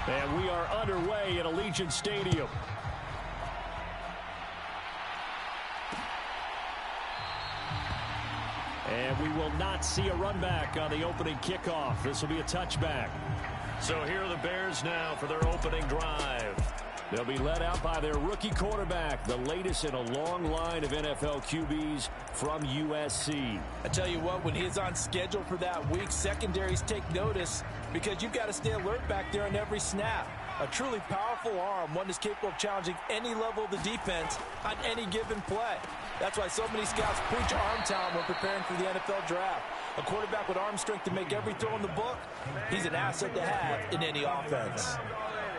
And we are underway at Allegiant Stadium. And we will not see a run back on the opening kickoff. This will be a touchback. So here are the Bears now for their opening drive. They'll be led out by their rookie quarterback, the latest in a long line of NFL QBs from USC. I tell you what, when he's on schedule for that week, secondaries take notice because you've got to stay alert back there on every snap. A truly powerful arm, one that's capable of challenging any level of the defense on any given play. That's why so many scouts preach arm talent when preparing for the NFL draft. A quarterback with arm strength to make every throw in the book, he's an asset to have in any offense.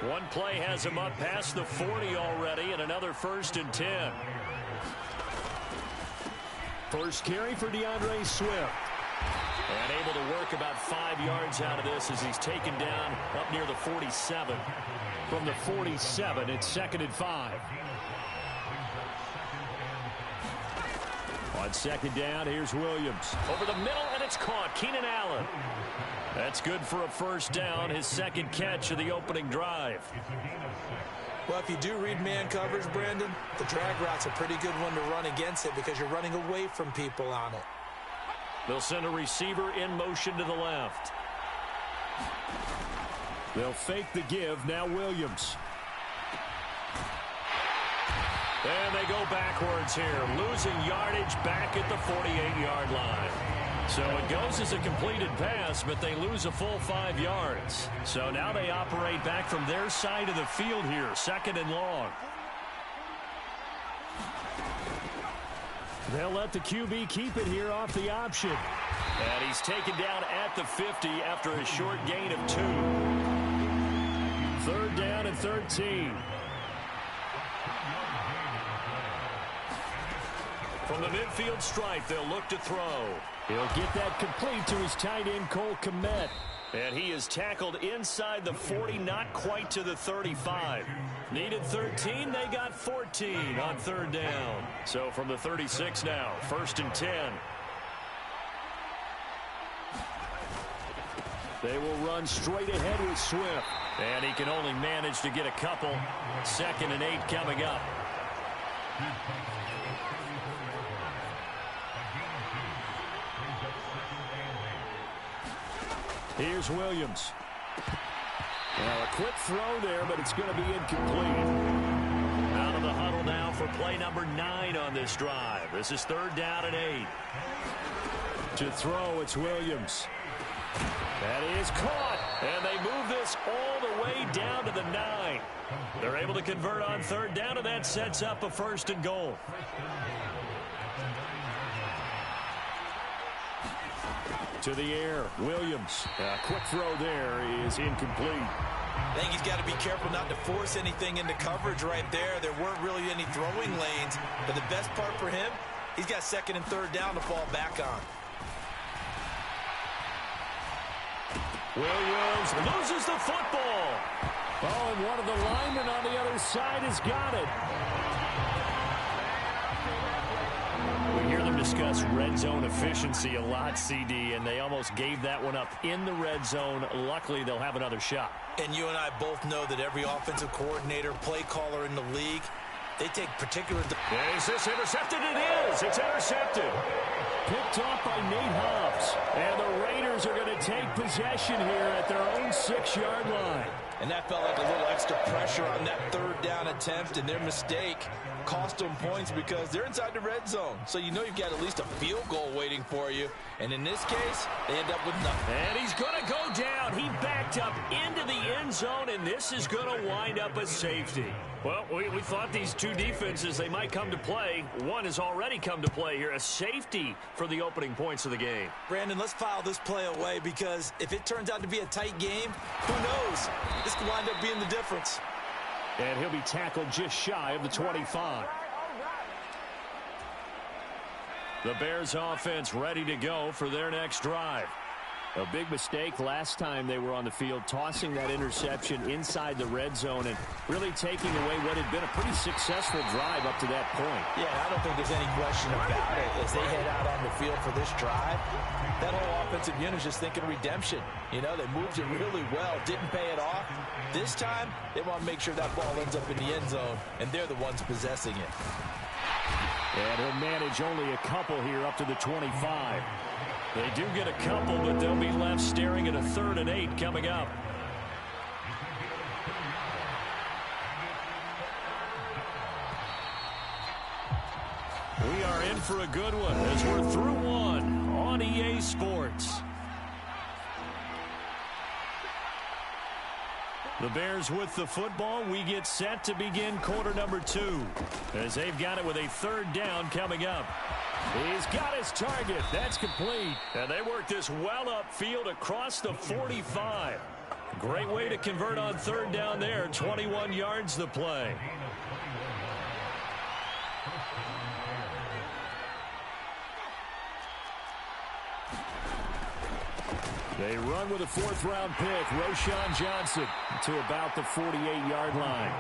One play has him up past the 40 already, and another 1st and 10. First carry for DeAndre Swift. And able to work about 5 yards out of this as he's taken down up near the 47. From the 47, it's 2nd and 5. On 2nd down, here's Williams. Over the middle, and it's caught. Keenan Allen. That's good for a 1st down, his 2nd catch of the opening drive. Well, if you do read man coverage, Brandon, the drag route's a pretty good one to run against it because you're running away from people on it. They'll send a receiver in motion to the left. They'll fake the give. Now Williams. And they go backwards here, losing yardage back at the 48-yard line. So it goes as a completed pass, but they lose a full 5 yards. So now they operate back from their side of the field here, 2nd and long. They'll let the QB keep it here off the option. And he's taken down at the 50 after a short gain of 2. 3rd down and 13. From the midfield stripe, they'll look to throw. He'll get that complete to his tight end, Cole Kmet. And he is tackled inside the 40, not quite to the 35. Needed 13, they got 14 on 3rd down. So from the 36 now, 1st and 10. They will run straight ahead with Swift. And he can only manage to get a couple. 2nd and 8 coming up. Here's Williams. Well, a quick throw there, but it's going to be incomplete. Out of the huddle now for play number 9 on this drive. This is 3rd down and 8. To throw, it's Williams. That is caught, and they move this all the way down to the 9. They're able to convert on 3rd down, and that sets up a 1st and goal. To the air, Williams. A quick throw there is incomplete. I think he's got to be careful not to force anything into coverage right there. There weren't really any throwing lanes, but the best part for him, he's got 2nd and 3rd down to fall back on. Williams loses the football. Oh, and one of the linemen on the other side has got it. We hear them discuss red zone efficiency a lot, CD, and they almost gave that one up in the red zone. Luckily, they'll have another shot. And you and I both know that every offensive coordinator, play caller in the league, they take particular... Is this intercepted? It is. It's intercepted. Picked off by Nate Hobbs. And the Raiders are going to take possession here at their own 6-yard line. And that felt like a little extra pressure on that 3rd down attempt, and their mistake cost them points because they're inside the red zone. So you know you've got at least a field goal waiting for you. And in this case, they end up with nothing. And he's going to go down. He backed up into the end zone, and this is going to wind up a safety. Well, we thought these two defenses, they might come to play. One has already come to play here. A safety for the opening points of the game. Brandon, let's file this play away because if it turns out to be a tight game, who knows? This could wind up being the difference. And he'll be tackled just shy of the 25. The Bears offense ready to go for their next drive. A big mistake last time they were on the field, tossing that interception inside the red zone and really taking away what had been a pretty successful drive up to that point. Yeah, I don't think there's any question about it. As they head out on the field for this drive, that whole offensive unit is just thinking redemption. You know, they moved it really well, didn't pay it off. This time, they want to make sure that ball ends up in the end zone, and they're the ones possessing it. And he'll manage only a couple here up to the 25. They do get a couple, but they'll be left staring at a 3rd and 8 coming up. We are in for a good one as we're through one on EA Sports. The Bears with the football. We get set to begin quarter number 2 as they've got it with a 3rd down coming up. He's got his target. That's complete. And they work this well upfield across the 45. Great way to convert on 3rd down there. 21 yards the play. They run with a 4th-round pick, Roschon Johnson, to about the 48-yard line.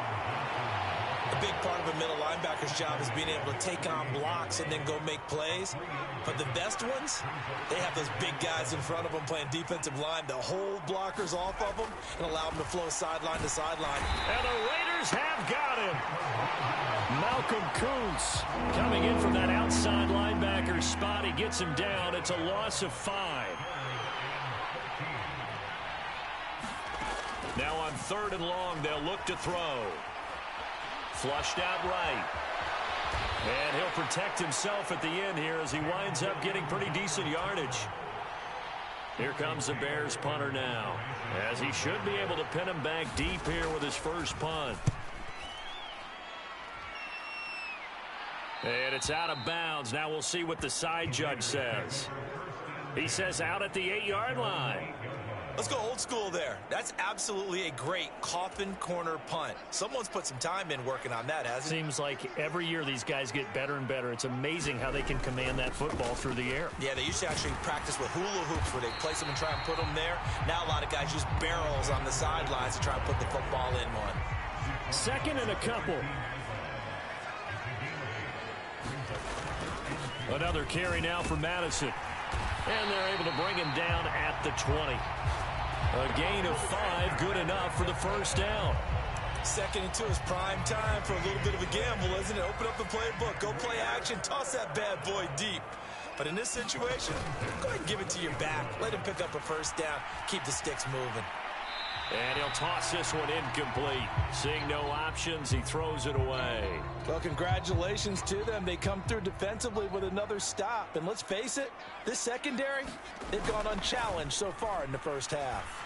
A big part of a middle linebacker's job is being able to take on blocks and then go make plays. But the best ones, they have those big guys in front of them playing defensive line to hold blockers off of them and allow them to flow sideline to sideline. And the Raiders have got him. Malcolm Kuntz coming in from that outside linebacker spot. He gets him down. It's a loss of 5. Now on 3rd and long, they'll look to throw. Flushed out right. And he'll protect himself at the end here as he winds up getting pretty decent yardage. Here comes the Bears punter now, as he should be able to pin him back deep here with his first punt. And it's out of bounds. Now we'll see what the side judge says. He says out at the 8-yard line. Let's go old school there. That's absolutely a great coffin corner punt. Someone's put some time in working on that, hasn't it? Seems like every year these guys get better and better. It's amazing how they can command that football through the air. Yeah, they used to actually practice with hula hoops where they place them and try and put them there. Now a lot of guys use barrels on the sidelines to try and put the football in one. 2nd and a couple. Another carry now for Madison. And they're able to bring him down at the 20. A gain of 5, good enough for the first down. 2nd and 2 is prime time for a little bit of a gamble, isn't it? Open up the playbook, go play action, toss that bad boy deep. But in this situation, go ahead and give it to your back. Let him pick up a first down, keep the sticks moving. And he'll toss this one incomplete. Seeing no options, he throws it away. Well, congratulations to them. They come through defensively with another stop. And let's face it, this secondary, they've gone unchallenged so far in the first half.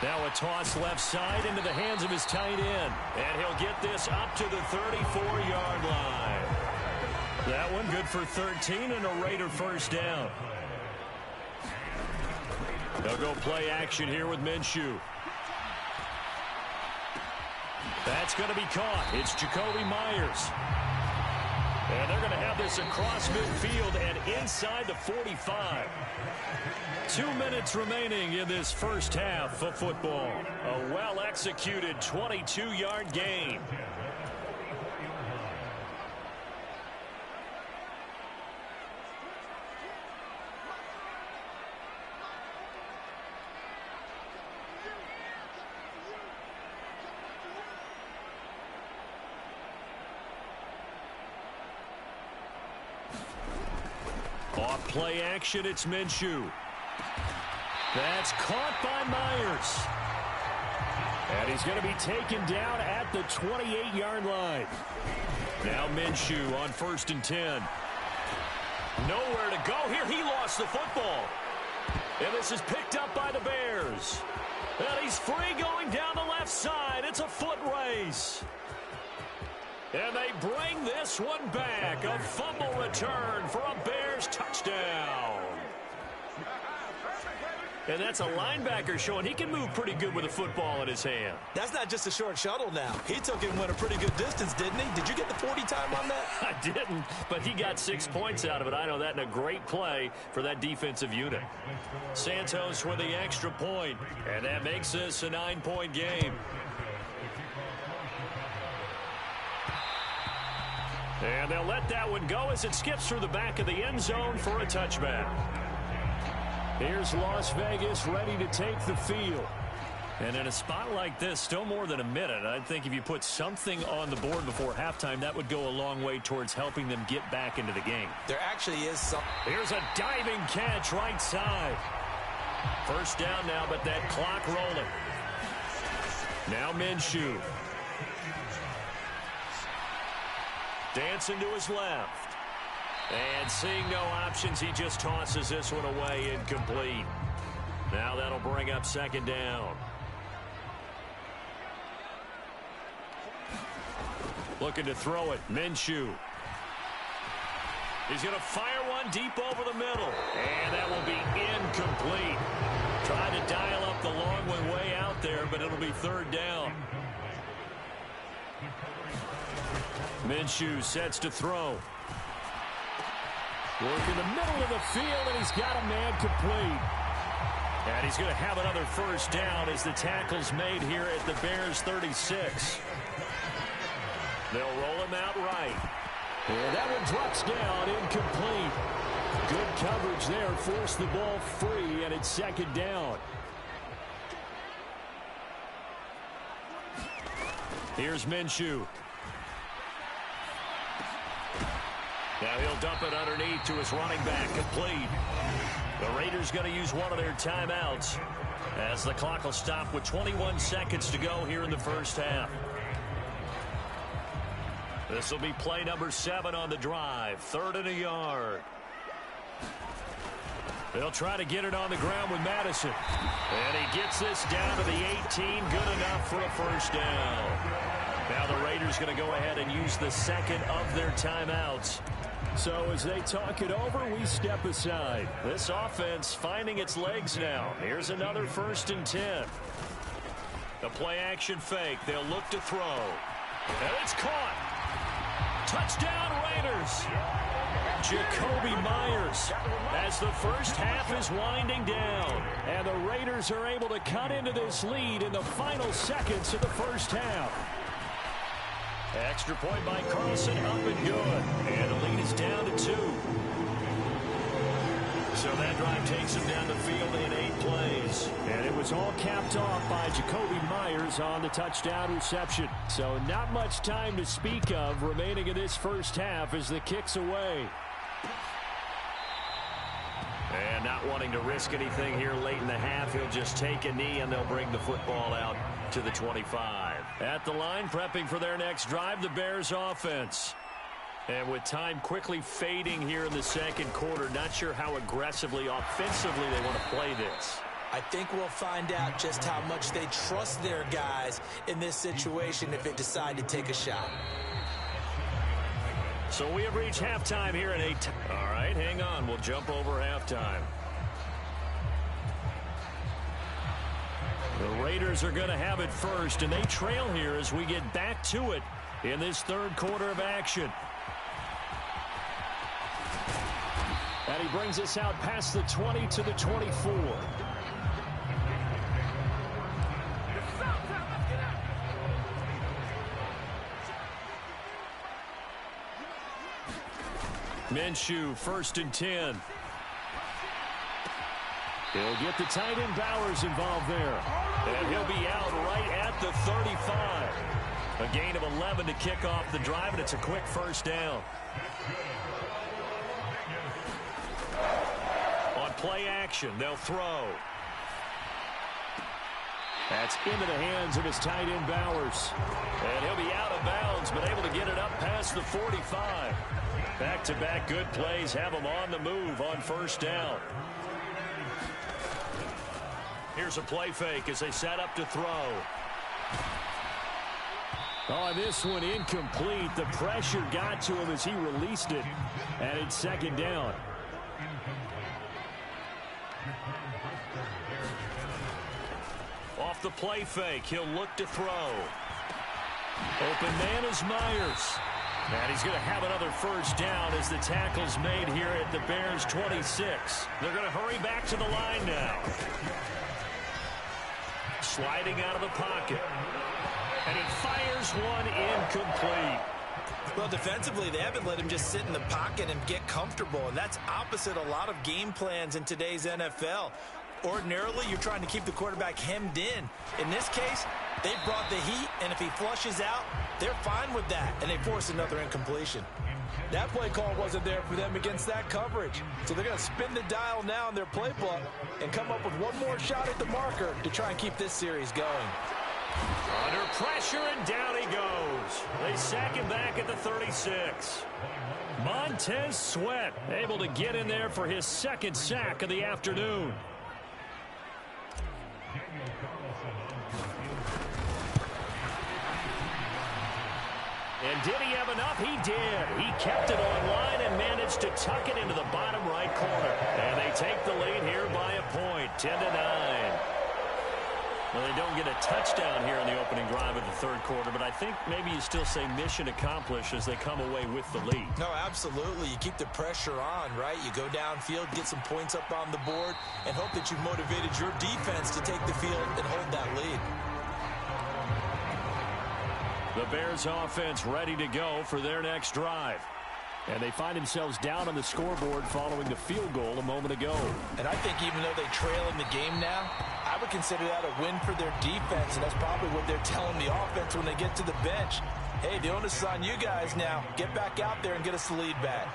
Now a toss left side into the hands of his tight end. And he'll get this up to the 34-yard line. That one good for 13 and a Raider first down. They'll go play action here with Minshew. That's going to be caught. It's Jacoby Myers. And they're going to have this across midfield and inside the 45. 2 minutes remaining in this first half of football. A well-executed 22-yard gain. Off play action, it's Minshew. That's caught by Myers. And he's going to be taken down at the 28-yard line. Now Minshew on 1st and 10. Nowhere to go here. He lost the football. And this is picked up by the Bears. And he's free going down the left side. It's a foot race. And they bring this one back. A fumble return for a Bears touchdown. And that's a linebacker showing he can move pretty good with a football in his hand. That's not just a short shuttle now. He took it and went a pretty good distance, didn't he? Did you get the 40 time on that? I didn't, but he got 6 points out of it. I know that in a great play for that defensive unit. Santos with the extra point, and that makes this a 9-point game. And they'll let that one go as it skips through the back of the end zone for a touchback. Here's Las Vegas ready to take the field. And in a spot like this, still more than a minute, I think if you put something on the board before halftime, that would go a long way towards helping them get back into the game. There actually is some. Here's a diving catch right side. First down now, but that clock rolling. Now Minshew. Dancing to his left. And seeing no options, he just tosses this one away incomplete. Now that'll bring up second down. Looking to throw it, Minshew. He's going to fire one deep over the middle. And that will be incomplete. Trying to dial up the long one way out there, but it'll be third down. Minshew sets to throw. Work in the middle of the field, and he's got a man complete. And he's going to have another first down as the tackle's made here at the Bears' 36. They'll roll him out right. And that one drops down, incomplete. Good coverage there, forced the ball free, and it's second down. Here's Minshew. Now he'll dump it underneath to his running back, complete. The Raiders going to use one of their timeouts as the clock will stop with 21 seconds to go here in the first half. This will be play number 7 on the drive, 3rd and a yard. They'll try to get it on the ground with Madison. And he gets this down to the 18, good enough for a first down. Now the Raiders going to go ahead and use the second of their timeouts. So as they talk it over, we step aside. This offense finding its legs now. Here's another 1st and 10. The play action fake. They'll look to throw. And it's caught. Touchdown Raiders. Jacoby Myers as the first half is winding down. And the Raiders are able to cut into this lead in the final seconds of the first half. Extra point by Carlson, up and good. And the lead is down to 2. So that drive takes him down the field in 8 plays. And it was all capped off by Jacoby Myers on the touchdown reception. So not much time to speak of remaining in this first half as the kick's away. And not wanting to risk anything here late in the half, he'll just take a knee and they'll bring the football out to the 25. At the line, prepping for their next drive, the Bears offense. And with time quickly fading here in the second quarter, not sure how aggressively, offensively they want to play this. I think we'll find out just how much they trust their guys in this situation if they decide to take a shot. So we have reached halftime here at 8. All right, hang on. We'll jump over halftime. The Raiders are going to have it first, and they trail here as we get back to it in this third quarter of action. And he brings us out past the 20 to the 24. Minshew, 1st and 10. He'll get the tight end Bowers involved there. And he'll be out right at the 35. A gain of 11 to kick off the drive, and it's a quick first down. On play action, they'll throw. That's into the hands of his tight end Bowers. And he'll be out of bounds, but able to get it up past the 45. Back-to-back good plays have them on the move on first down. Here's a play fake as they set up to throw. Oh, this one incomplete. The pressure got to him as he released it. And it's second down. Off the play fake, he'll look to throw. Open man is Myers. And he's going to have another first down as the tackle's made here at the Bears' 26. They're going to hurry back to the line now. Sliding out of the pocket. And he fires one incomplete. Well, defensively, they haven't let him just sit in the pocket and get comfortable, and that's opposite a lot of game plans in today's NFL. Ordinarily, you're trying to keep the quarterback hemmed in. In this case, they brought the heat, and if he flushes out, they're fine with that, and they force another incompletion. That play call wasn't there for them against that coverage. So they're going to spin the dial now in their playbook and come up with one more shot at the marker to try and keep this series going. Under pressure, and down he goes. They sack him back at the 36. Montez Sweat able to get in there for his second sack of the afternoon. And did he have enough? He did. He kept it online and managed to tuck it into the bottom right corner. And they take the lead here by a point, 10-9. Well, they don't get a touchdown here in the opening drive of the third quarter, but I think maybe you still say mission accomplished as they come away with the lead. No, absolutely. You keep the pressure on, right? You go downfield, get some points up on the board, and hope that you've motivated your defense to take the field and hold that lead. The Bears offense ready to go for their next drive. And they find themselves down on the scoreboard following the field goal a moment ago. And I think even though they trail in the game now, I would consider that a win for their defense, and that's probably what they're telling the offense when they get to the bench. Hey, the onus is on you guys now. Get back out there and get us the lead back.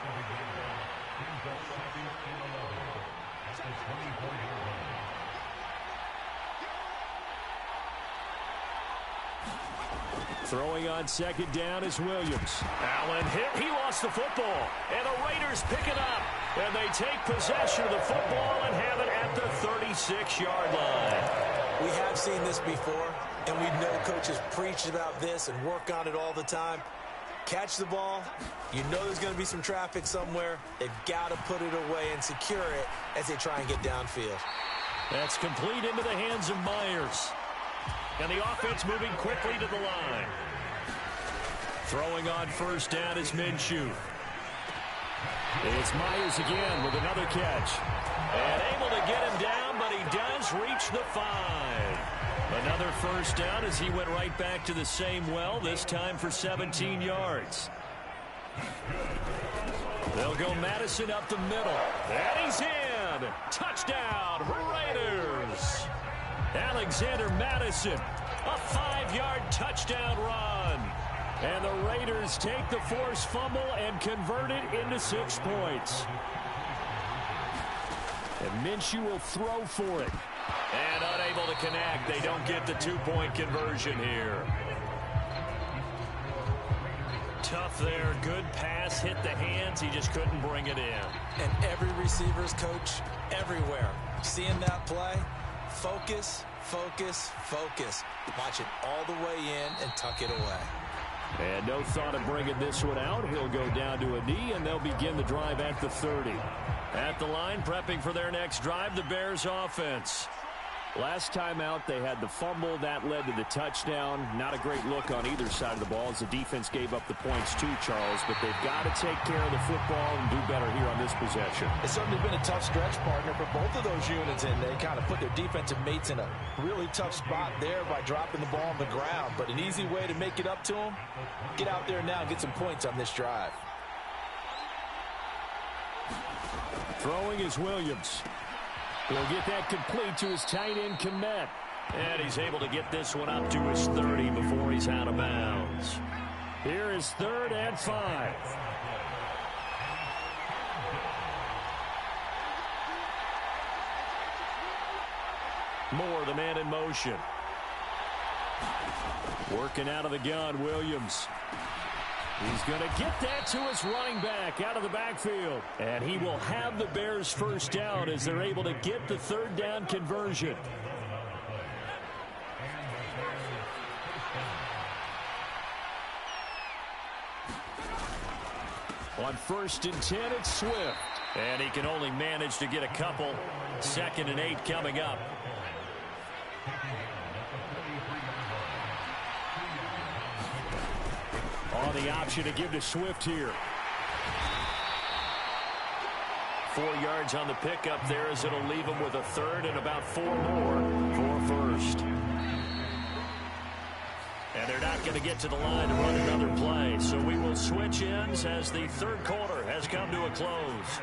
Throwing on second down is Williams. Allen hit. He lost the football. And the Raiders pick it up. And they take possession of the football and have it at the 36-yard line. We have seen this before, and we know coaches preach about this and work on it all the time. Catch the ball. You know there's going to be some traffic somewhere. They've got to put it away and secure it as they try and get downfield. That's complete into the hands of Myers. And the offense moving quickly to the line. Throwing on first down is Minshew. It's Myers again with another catch. And able to get him down, but he does reach the 5. Another first down as he went right back to the same well, this time for 17 yards. They'll go Madison up the middle. And he's in. Touchdown, Raiders. Alexander Madison, a 5-yard touchdown run. And the Raiders take the forced fumble and convert it into 6 points. And Minshew will throw for it. And unable to connect. They don't get the 2-point conversion here. Tough there. Good pass. Hit the hands. He just couldn't bring it in. And every receiver's coach everywhere. Seeing that play, focus, focus, focus. Watch it all the way in and tuck it away. And no thought of bringing this one out. He'll go down to a knee, and they'll begin the drive at the 30. At the line, prepping for their next drive, the Bears offense. Last time out, they had the fumble. That led to the touchdown. Not a great look on either side of the ball as the defense gave up the points too, Charles. But they've got to take care of the football and do better here on this possession. It's certainly been a tough stretch, partner, for both of those units, and they kind of put their defensive mates in a really tough spot there by dropping the ball on the ground. But an easy way to make it up to them, get out there now and get some points on this drive. Throwing is Williams. He'll get that complete to his tight end, Kmet. And he's able to get this one up to his 30 before he's out of bounds. Here is 3rd and 5. Moore, the man in motion. Working out of the gun, Williams. He's going to get that to his running back out of the backfield. And he will have the Bears first down as they're able to get the 3rd down conversion. On 1st and 10, it's Swift. And he can only manage to get a couple. 2nd and 8 coming up. On the option to give to Swift here. 4 yards on the pickup there as it'll leave him with a 3rd and about 4 more for 1st. And they're not going to get to the line to run another play. So we will switch ends as the 3rd quarter has come to a close.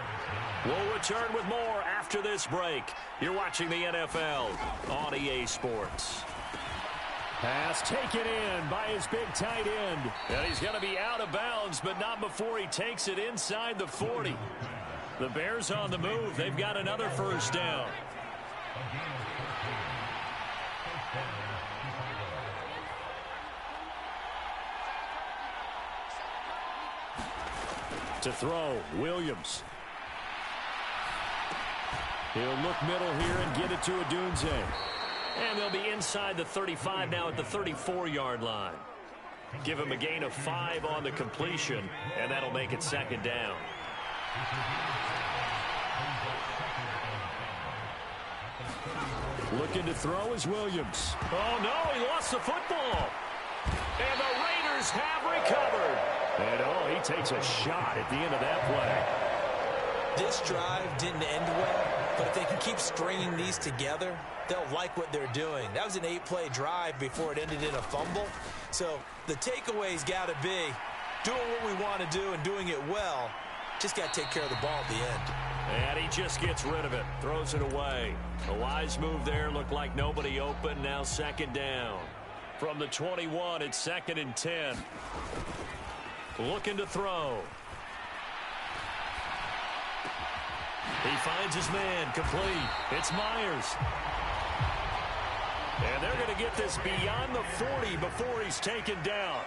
We'll return with more after this break. You're watching the NFL on EA Sports. Pass taken in by his big tight end. And he's going to be out of bounds, but not before he takes it inside the 40. The Bears on the move. They've got another 1st down. To throw, Williams. He'll look middle here and get it to Odunze. And they'll be inside the 35 now at the 34-yard line. Give him a gain of 5 on the completion, and that'll make it 2nd down. Looking to throw is Williams. Oh, no, he lost the football. And the Raiders have recovered. And, oh, he takes a shot at the end of that play. This drive didn't end well, but if they can keep stringing these together, they'll like what they're doing. That was an 8-play drive before it ended in a fumble. So the takeaway's got to be doing what we want to do and doing it well. Just got to take care of the ball at the end. And he just gets rid of it, throws it away. A wise move there, looked like nobody open. Now 2nd down. From the 21, it's 2nd and 10. Looking to throw. He finds his man, complete. It's Myers. And they're going to get this beyond the 40 before he's taken down.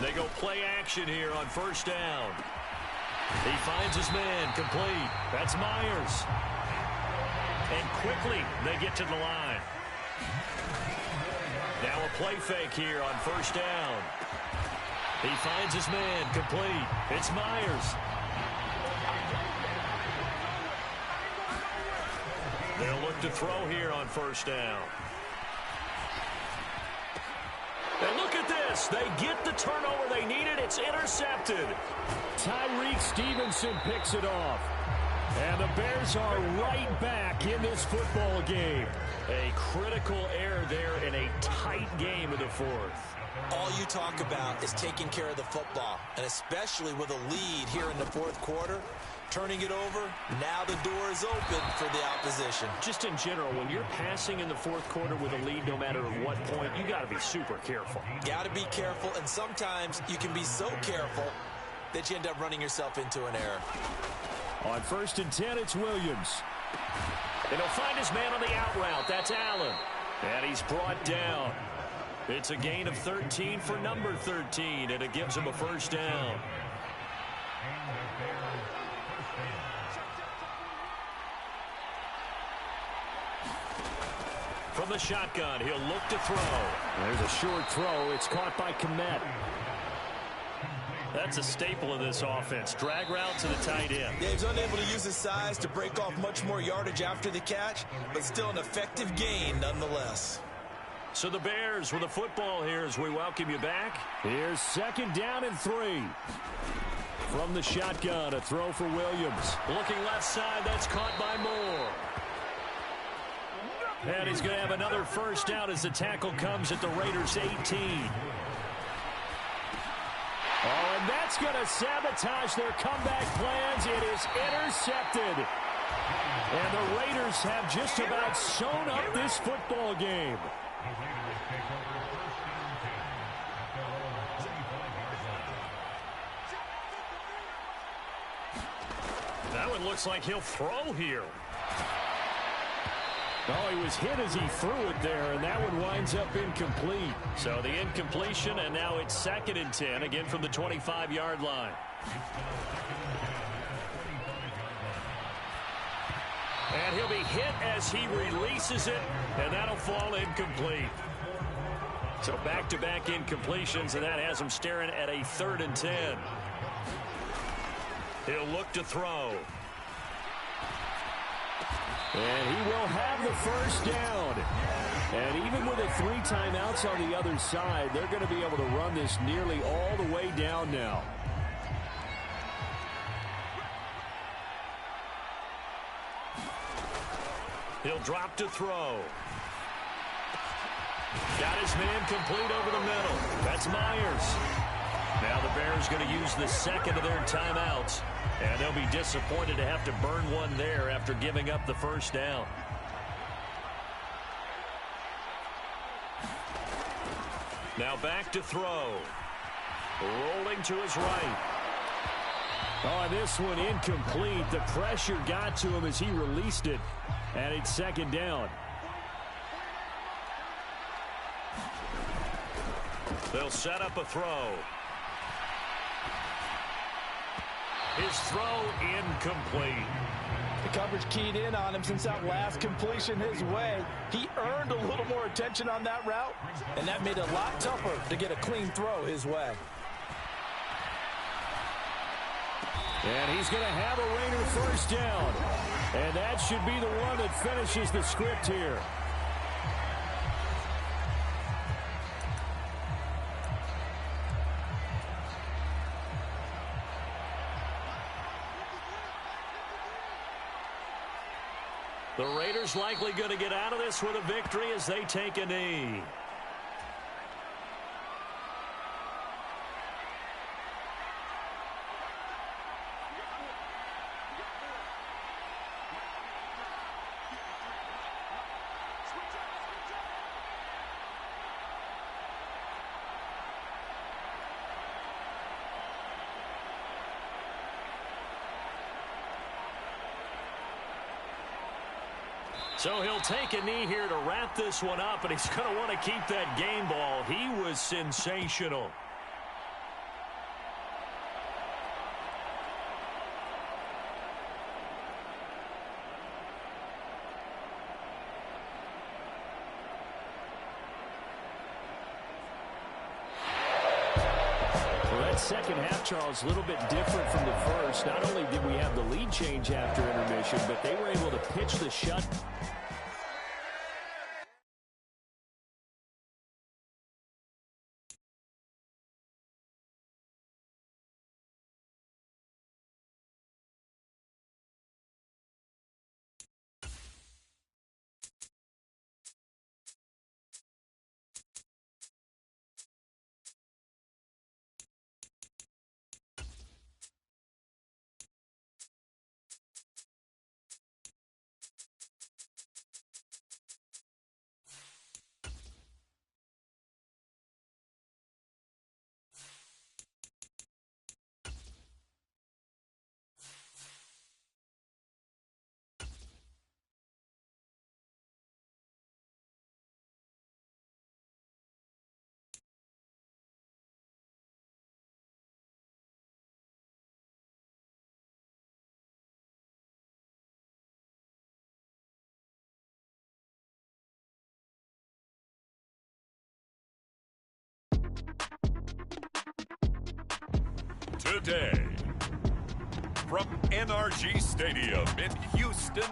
They go play action here on 1st down. He finds his man, complete. That's Myers. And quickly they get to the line. Now a play fake here on 1st down. He finds his man, complete. It's Myers. They'll look to throw here on 1st down. And look at this. They get the turnover they needed. It's intercepted. Tyreek Stevenson picks it off. And the Bears are right back in this football game. A critical error there in a tight game of the 4th. All you talk about is taking care of the football, and especially with a lead here in the 4th quarter. Turning it over, now the door is open for the opposition. Just in general, when you're passing in the 4th quarter with a lead, no matter at what point, you got to be super careful. Got to be careful, and sometimes you can be so careful that you end up running yourself into an error. On 1st and 10, it's Williams. And he'll find his man on the out route. That's Allen. And he's brought down. It's a gain of 13 for number 13, and it gives him a 1st down. From the shotgun, he'll look to throw. There's a short throw. It's caught by Kmet. That's a staple of this offense. Drag route to the tight end. Yeah, he's unable to use his size to break off much more yardage after the catch, but still an effective gain nonetheless. So the Bears with the football here as we welcome you back. Here's 2nd down and 3. From the shotgun, a throw for Williams. Looking left side, that's caught by Moore. And he's going to have another 1st down as the tackle comes at the Raiders' 18. Oh, and that's going to sabotage their comeback plans. It is intercepted. And the Raiders have just about sewn up this football game. That one looks like he'll throw here. Oh, he was hit as he threw it there, and that one winds up incomplete. So the incompletion, and now it's 2nd and 10, again from the 25-yard line. And he'll be hit as he releases it, and that'll fall incomplete. So back-to-back incompletions, and that has him staring at a 3rd and 10. He'll look to throw. And he will have the first down. And even with the 3 timeouts on the other side, they're going to be able to run this nearly all the way down now. He'll drop to throw. Got his man complete over the middle. That's Myers. Now the Bears going to use the second of their timeouts. And they'll be disappointed to have to burn one there after giving up the first down. Now back to throw. Rolling to his right. Oh, this one incomplete. The pressure got to him as he released it. And it's second down. They'll set up a throw. His throw incomplete. The coverage keyed in on him since that last completion his way. He earned a little more attention on that route, and that made it a lot tougher to get a clean throw his way. And he's going to have a Raider first down. And that should be the one that finishes the script here. The Raiders likely going to get out of this with a victory as they take a knee. So he'll take a knee here to wrap this one up, and he's going to want to keep that game ball. He was sensational. Well, that second half, Charles, a little bit different from the first. Not only did we have the lead change after intermission, but they were able to pitch the shut. Today, from NRG Stadium in Houston,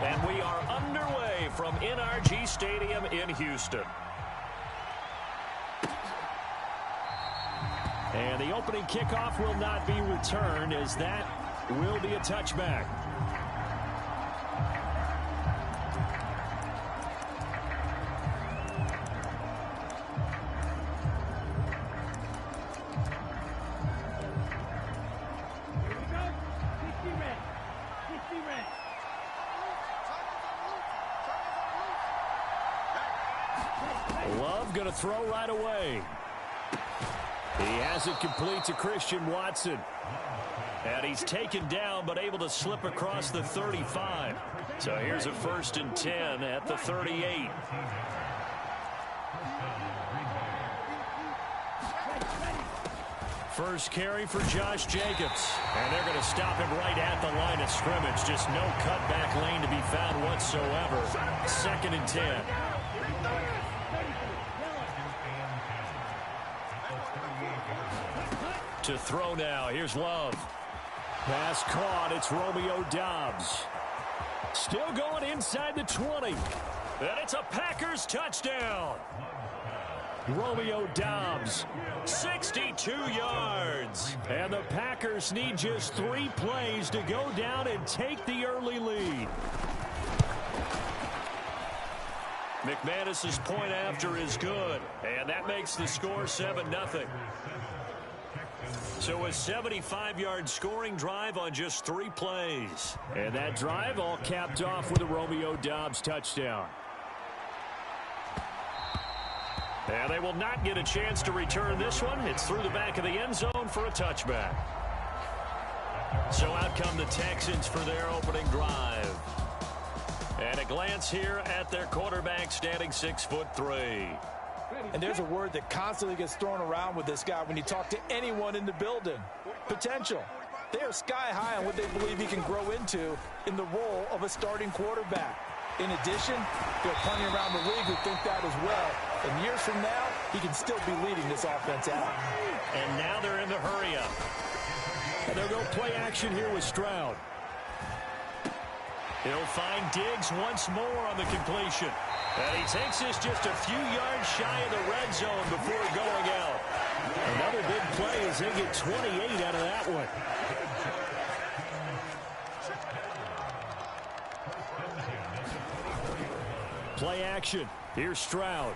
And we are underway from NRG Stadium in Houston. And the opening kickoff will not be returned, as that will be a touchback. Love going to throw right away. He has it complete to Christian Watson. And he's taken down but able to slip across the 35. So here's a 1st and 10 at the 38. First carry for Josh Jacobs. And they're going to stop him right at the line of scrimmage. Just no cutback lane to be found whatsoever. 2nd and 10. To throw now. Here's Love. Pass caught. It's Romeo Doubs. Still going inside the 20. And it's a Packers touchdown. Romeo Doubs, 62 yards. And the Packers need just 3 plays to go down and take the early lead. McManus's point after is good. And that makes the score 7-0. So a 75-yard scoring drive on just 3 plays. And that drive all capped off with a Romeo Doubs touchdown. And they will not get a chance to return this one. It's through the back of the end zone for a touchback. So out come the Texans for their opening drive. And a glance here at their quarterback, standing 6'3". And there's a word that constantly gets thrown around with this guy when you talk to anyone in the building. Potential. They are sky high on what they believe he can grow into in the role of a starting quarterback. In addition, there are plenty around the league who think that as well. And years from now, he can still be leading this offense out. And now they're in the hurry-up. And they'll go play action here with Stroud. He'll find Diggs once more on the completion. And he takes this just a few yards shy of the red zone before going out. Another big play as they get 28 out of that one. Play action. Here's Stroud.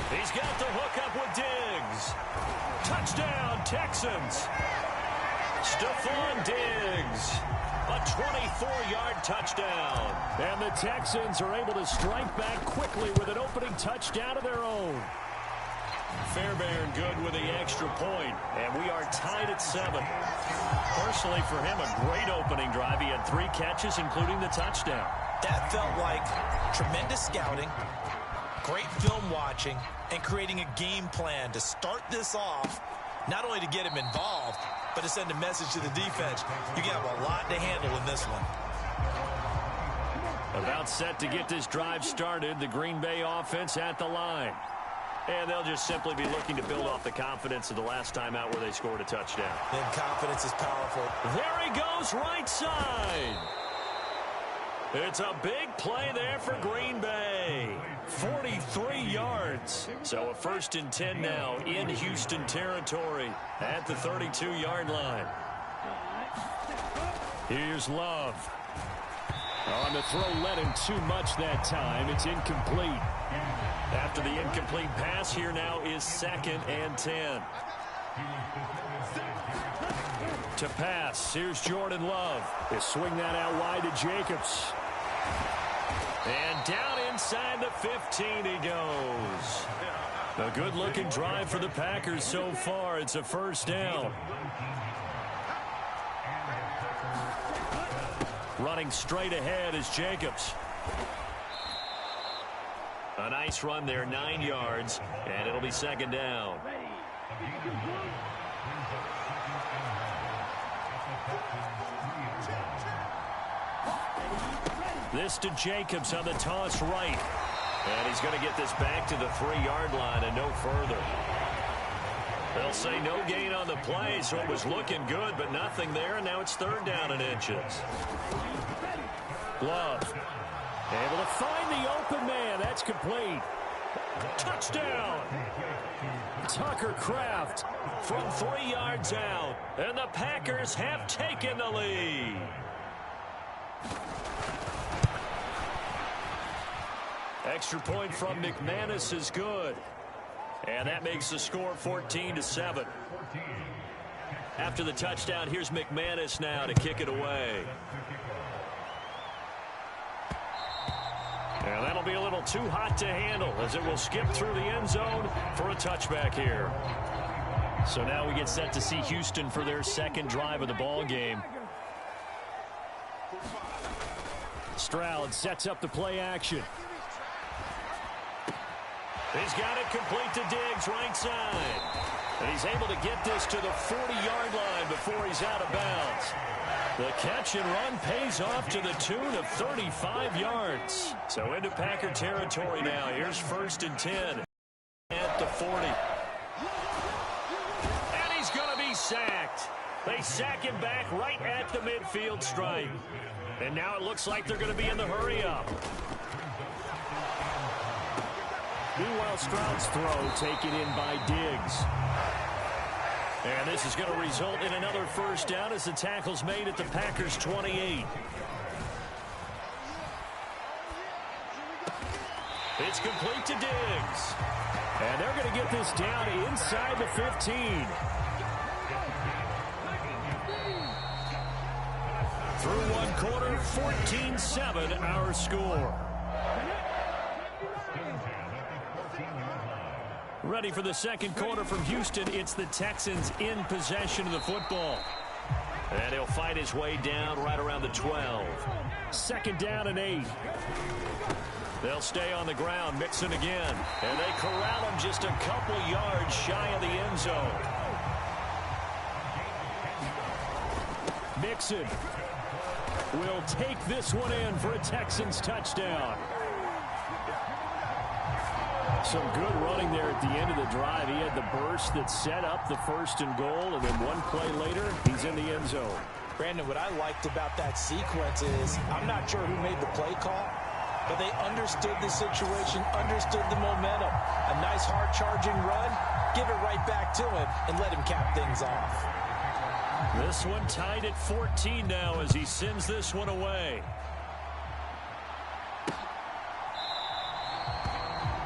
He's got the hook up with Diggs. Touchdown, Texans. Stephon Diggs. A 24-yard touchdown. And the Texans are able to strike back quickly with an opening touchdown of their own. Fairbairn good with the extra point. And we are tied at 7. Personally, for him, a great opening drive. He had 3 catches, including the touchdown. That felt like tremendous scouting, great film watching, and creating a game plan to start this off, not only to get him involved, but to send a message to the defense. You have a lot to handle in this one. About set to get this drive started, the Green Bay offense at the line. And they'll just simply be looking to build off the confidence of the last time out where they scored a touchdown. And confidence is powerful. There he goes, right side. It's a big play there for Green Bay. 43 yards. So a 1st and 10 now in Houston territory at the 32-yard line. Here's Love. On the throw, led him too much that time. It's incomplete. After the incomplete pass, here now is 2nd and 10. To pass, here's Jordan Love. They swing that out wide to Jacobs. And down inside the 15 he goes. A good-looking drive for the Packers so far. It's a 1st down. Running straight ahead is Jacobs. A nice run there, 9 yards, and it'll be 2nd down. This to Jacobs on the toss right. And he's going to get this back to the 3-yard line and no further. They'll say no gain on the play, so it was looking good, but nothing there, and now it's 3rd down and inches. Love. Able to find the open man. That's complete. Touchdown! Tucker Kraft from 3 yards out, and the Packers have taken the lead. Extra point from McManus is good. And that makes the score 14-7. After the touchdown, here's McManus now to kick it away. And that'll be a little too hot to handle as it will skip through the end zone for a touchback here. So now we get set to see Houston for their 2nd drive of the ball game. Stroud sets up the play action. He's got it complete to Diggs, right side. And he's able to get this to the 40-yard line before he's out of bounds. The catch and run pays off to the tune of 35 yards. So into Packer territory now. Here's 1st and 10 at the 40. And he's going to be sacked. They sack him back right at the midfield stripe. And now it looks like they're going to be in the hurry-up. Meanwhile, Stroud's throw taken in by Diggs. And this is going to result in another first down as the tackle's made at the Packers' 28. It's complete to Diggs. And they're going to get this down inside the 15. Through one quarter, 14-7 our score. Ready for the second quarter from Houston. It's the Texans in possession of the football. And he'll fight his way down right around the 12. 2nd down and 8. They'll stay on the ground, Mixon again. And they corral him just a couple yards shy of the end zone. Mixon will take this one in for a Texans touchdown. Some good running there at the end of the drive. He had the burst that set up the 1st and goal, and then one play later, he's in the end zone. Brandon, what I liked about that sequence is I'm not sure who made the play call, but they understood the situation, understood the momentum. A nice hard-charging run, give it right back to him, and let him cap things off. This one tied at 14 now as he sends this one away.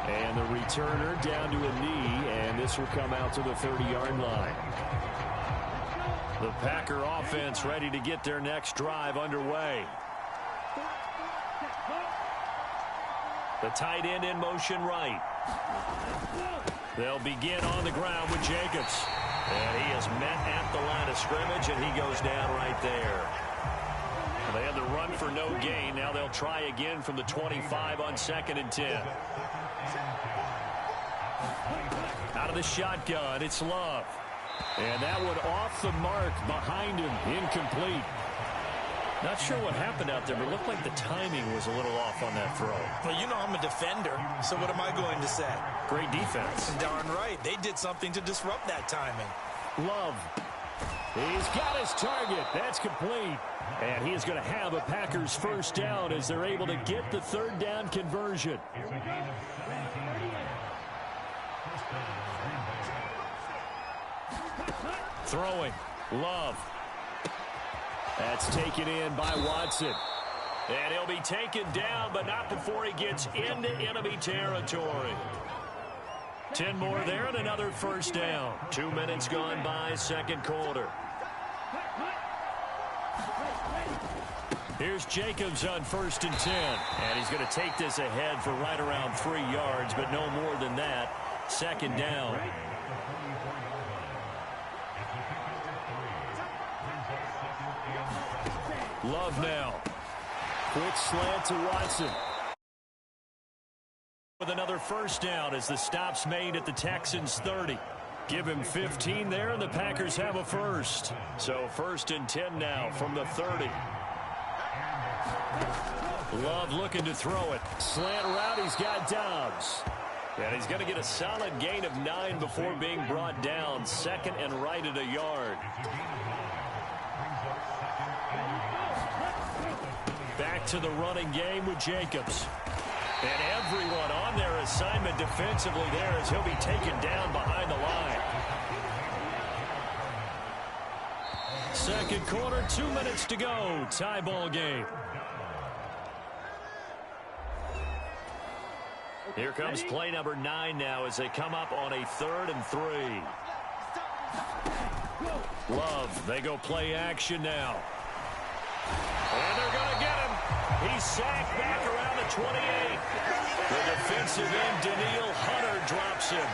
And the returner down to a knee, and this will come out to the 30-yard line. The Packer offense ready to get their next drive underway. The tight end in motion right. They'll begin on the ground with Jacobs. And he is met at the line of scrimmage, and he goes down right there. They had the run for no gain. Now they'll try again from the 25 on 2nd and 10. Out of the shotgun, it's Love. And that one off the mark behind him, incomplete. Not sure what happened out there, but it looked like the timing was a little off on that throw. Well, you know I'm a defender, so what am I going to say? Great defense. Darn right. They did something to disrupt that timing. Love. He's got his target. That's complete. And he is going to have a Packers first down as they're able to get the 3rd down conversion. Throwing. Love. That's taken in by Watson. And he'll be taken down, but not before he gets into enemy territory. 10 more there and another first down. 2 minutes gone by, second quarter. Here's Jacobs on 1st and 10. And he's going to take this ahead for right around 3 yards, but no more than that. Second down. Love now. Quick slant to Watson. With another first down as the stop's made at the Texans' 30. Give him 15 there, and the Packers have a first. So 1st and 10 now from the 30. Love looking to throw it. Slant route, he's got Dobbs. And he's going to get a solid gain of 9 before being brought down. 2nd and right at a yard. Back to the running game with Jacobs. And everyone on their assignment defensively there as he'll be taken down behind the line. Second quarter, 2 minutes to go. Tie ball game. Here comes play number 9 now as they come up on a 3rd and 3. Love, they go play action now. And they're going to get him. He's sacked back around the 28. The defensive end, Daniil Hunter, drops him.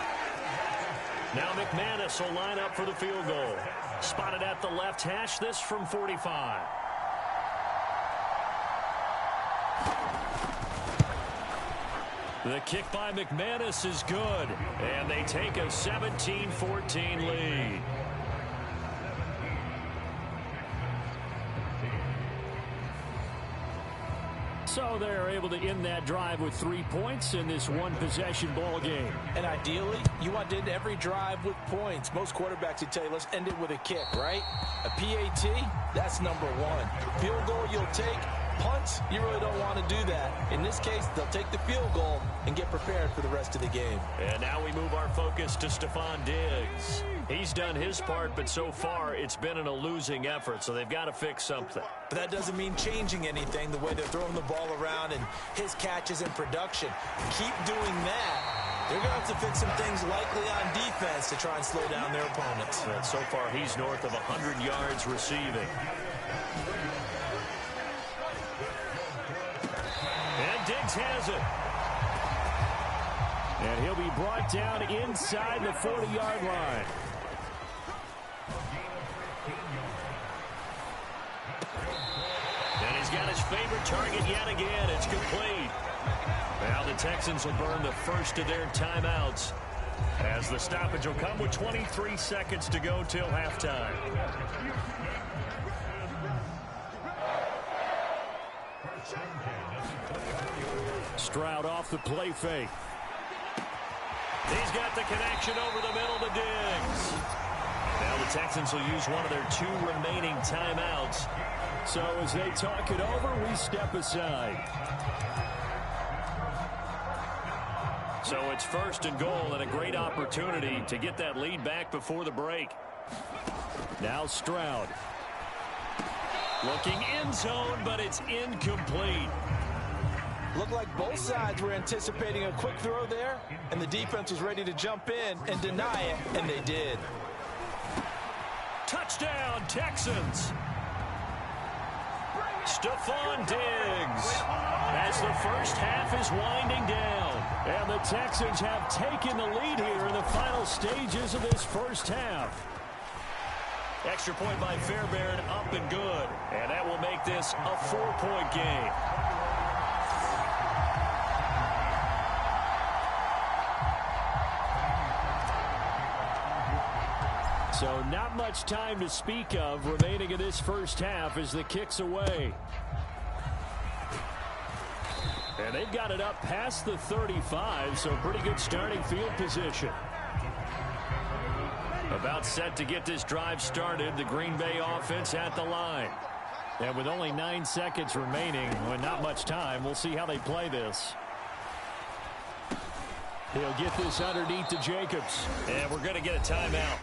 Now McManus will line up for the field goal. Spotted at the left hash, this from 45. The kick by McManus is good, and they take a 17-14 lead. So they're able to end that drive with 3 points in this one-possession ball game. And ideally, you want to end every drive with points. Most quarterbacks would tell you, let's end it with a kick, right? A PAT, that's number one. Field goal you'll take. Punts, you really don't want to do that. In this case, they'll take the field goal and get prepared for the rest of the game. And now we move our focus to Stephon Diggs. He's done his part, but so far it's been in a losing effort, so they've got to fix something. But that doesn't mean changing anything, the way they're throwing the ball around and his catches and production. Keep doing that. They're going to have to fix some things likely on defense to try and slow down their opponents. And so far he's north of 100 yards receiving. And Diggs has it. And he'll be brought down inside the 40-yard line. And he's got his favorite target yet again. It's complete. Now the Texans will burn the first of their timeouts, as the stoppage will come with 23 seconds to go till halftime. Stroud off the play fake. He's got the connection over the middle to Diggs. Now the Texans will use one of their 2 remaining timeouts. So as they talk it over, we step aside. So it's 1st and goal, and a great opportunity to get that lead back before the break. Now Stroud. Looking end zone, but it's incomplete. Looked like both sides were anticipating a quick throw there, and the defense was ready to jump in and deny it, and they did. Touchdown, Texans. Stephon Diggs, as the first half is winding down. And the Texans have taken the lead here in the final stages of this first half. Extra point by Fairbairn, up and good. And that will make this a 4-point game. So not much time to speak of remaining in this first half as the kick's away. And they've got it up past the 35, so pretty good starting field position. About set to get this drive started, the Green Bay offense at the line. And with only 9 seconds remaining, with not much time, we'll see how they play this. He'll get this underneath to Jacobs. And we're going to get a timeout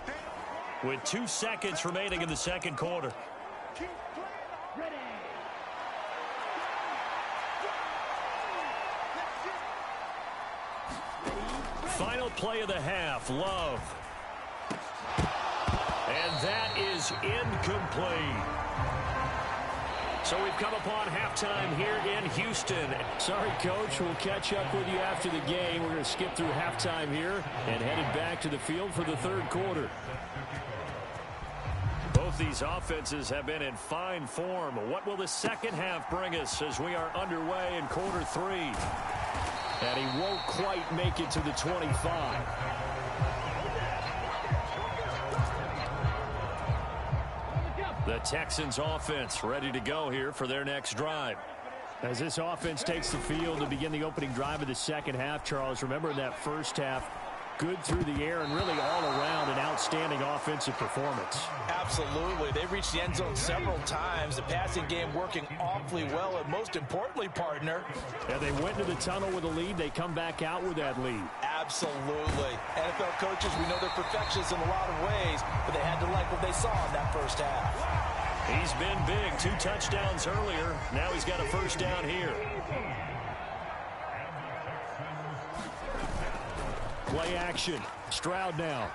with 2 seconds remaining in the second quarter. Final play of the half, Love. And that is incomplete. So we've come upon halftime here in Houston. Sorry, Coach. We'll catch up with you after the game. We're going to skip through halftime here and headed back to the field for the third quarter. Both these offenses have been in fine form. What will the second half bring us as we are underway in quarter 3? And he won't quite make it to the 25. The Texans offense ready to go here for their next drive. As this offense takes the field to begin the opening drive of the second half, Charles, remember in that first half, good through the air and really all around an outstanding offensive performance. Absolutely. They reached the end zone several times. The passing game working awfully well, and most importantly, partner. And they went into the tunnel with a lead. They come back out with that lead. Absolutely. NFL coaches, we know they're perfectionists in a lot of ways, but they had to like what they saw in that first half. He's been big. 2 touchdowns earlier. Now he's got a first down here. Play action. Stroud now.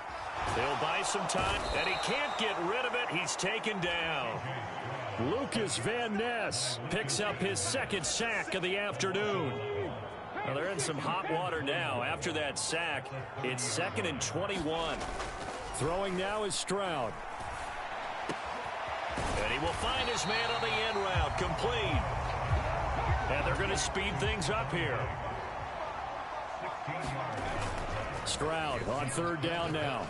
They'll buy some time, and he can't get rid of it. He's taken down. Lucas Van Ness picks up his second sack of the afternoon. Well, they're in some hot water now. After that sack, it's 2nd and 21. Throwing now is Stroud. And he will find his man on the end route, complete. And they're going to speed things up here. Stroud on third down now.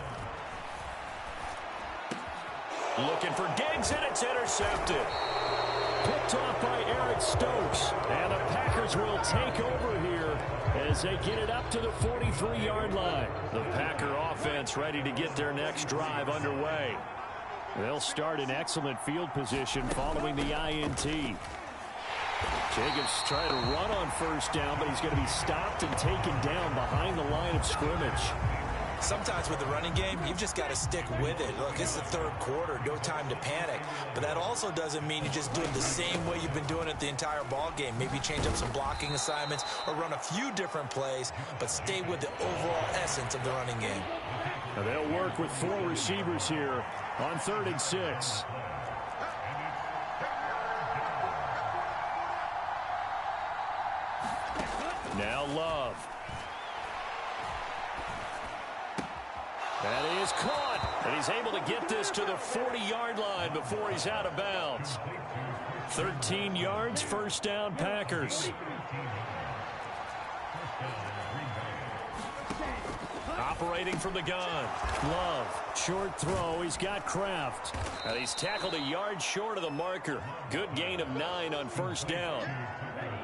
Looking for Diggs, and it's intercepted. Picked off by Eric Stokes. And the Packers will take over here as they get it up to the 43-yard line. The Packer offense ready to get their next drive underway. They'll start in excellent field position following the INT. Jacobs trying to run on first down, but he's going to be stopped and taken down behind the line of scrimmage. Sometimes with the running game, you've just got to stick with it. Look, it's the third quarter, no time to panic. But that also doesn't mean you just do it the same way you've been doing it the entire ball game. Maybe change up some blocking assignments or run a few different plays, but stay with the overall essence of the running game. Now they'll work with 4 receivers here on 3rd and 6. Now Love. That is caught, and he's able to get this to the 40-yard line before he's out of bounds. 13 yards, first down, Packers. Operating from the gun. Love, short throw. He's got Kraft. And he's tackled a yard short of the marker. Good gain of 9 on first down.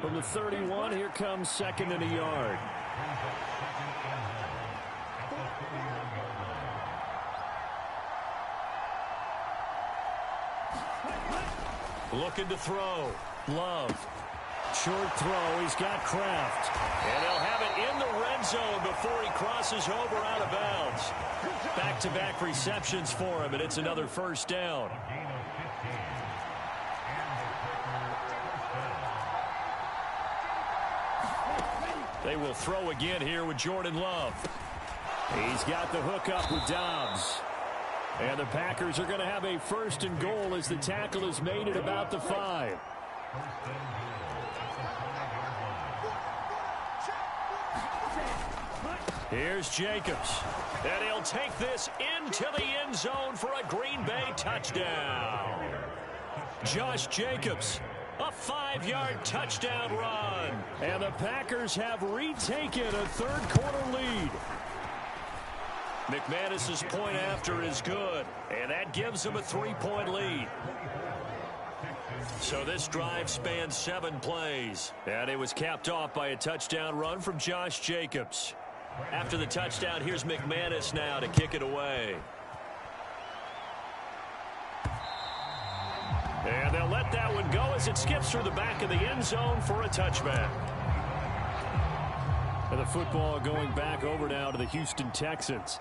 From the 31, here comes 2nd and a yard. Looking to throw. Love. Short throw. He's got Kraft. And they'll have it in the red zone before he crosses over out of bounds. Back-to-back receptions for him, and it's another first down. They will throw again here with Jordan Love. He's got the hook up with Dobbs. And the Packers are going to have a 1st and goal as the tackle is made at about the 5. Here's Jacobs. And he'll take this into the end zone for a Green Bay touchdown. Josh Jacobs, a 5-yard touchdown run. And the Packers have retaken a third-quarter lead. McManus's point after is good, and that gives him a 3-point lead. So this drive spans 7 plays, and it was capped off by a touchdown run from Josh Jacobs. After the touchdown, here's McManus now to kick it away. And they'll let that one go as it skips through the back of the end zone for a touchback. And the football going back over now to the Houston Texans.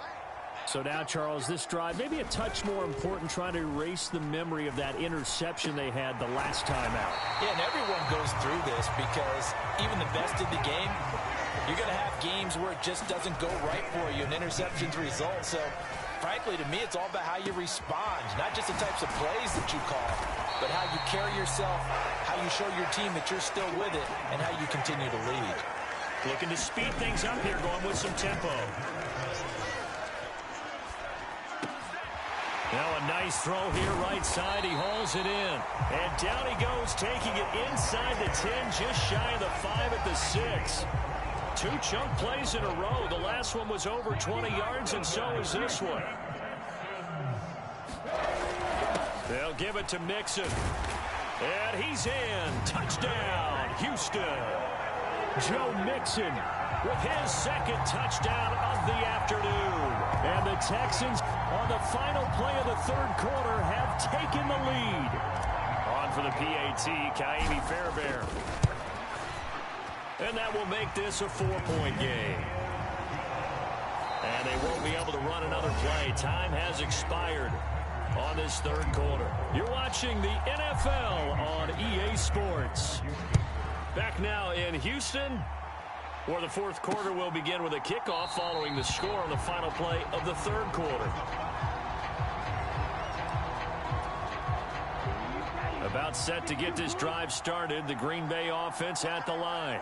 So now, Charles, this drive maybe a touch more important, trying to erase the memory of that interception they had the last time out. Yeah, and everyone goes through this because even the best in the game, you're going to have games where it just doesn't go right for you, and interceptions result. So, frankly, to me, it's all about how you respond, not just the types of plays that you call, but how you carry yourself, how you show your team that you're still with it, and how you continue to lead. Looking to speed things up here, going with some tempo. Now a nice throw here right side. He hauls it in. And down he goes, taking it inside the 10, just shy of the 5 at the 6. 2 chunk plays in a row. The last one was over 20 yards, and so is this one. They'll give it to Mixon. And he's in. Touchdown, Houston. Joe Mixon with his 2nd touchdown of the afternoon. And the Texans, on the final play of the third quarter, have taken the lead. On for the PAT, Kaimi Fairbairn. And that will make this a 4-point game. And they won't be able to run another play. Time has expired on this third quarter. You're watching the NFL on EA Sports. Back now in Houston, where the fourth quarter will begin with a kickoff following the score on the final play of the third quarter. About set to get this drive started, the Green Bay offense at the line.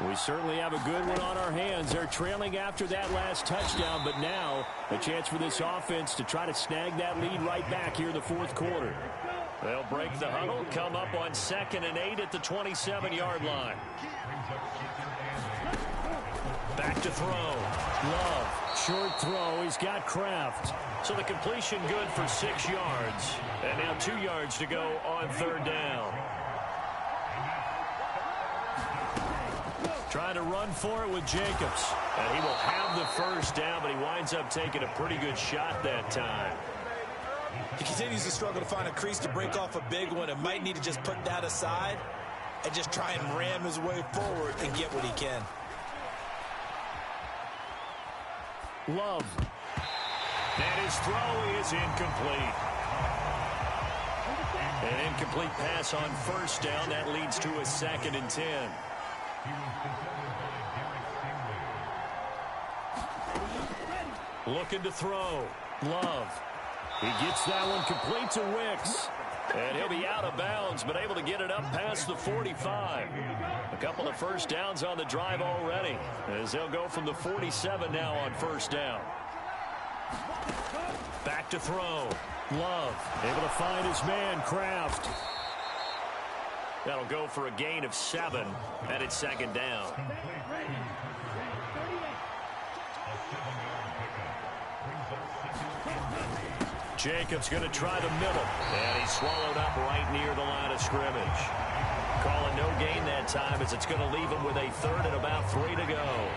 We certainly have a good one on our hands. They're trailing after that last touchdown, but now a chance for this offense to try to snag that lead right back here in the fourth quarter. They'll break the huddle, come up on 2nd and 8 at the 27-yard line. Back to throw. Love. Short throw. He's got Kraft. So the completion good for 6 yards. And now 2 yards to go on 3rd down. Trying to run for it with Jacobs. And he will have the 1st down, but he winds up taking a pretty good shot that time. He continues to struggle to find a crease to break off a big one and might need to just put that aside and just try and ram his way forward and get what he can. Love. And his throw is incomplete. An incomplete pass on 1st down. That leads to a 2nd and 10. Looking to throw. Love. He gets that one complete to Wicks. And he'll be out of bounds, but able to get it up past the 45. A couple of 1st downs on the drive already, as they'll go from the 47 now on 1st down. Back to throw. Love able to find his man, Kraft. That'll go for a gain of 7, and it's 2nd down. Jacobs going to try the middle, and he's swallowed up right near the line of scrimmage. Calling no gain that time, as it's going to leave him with a 3rd and about 3 to go.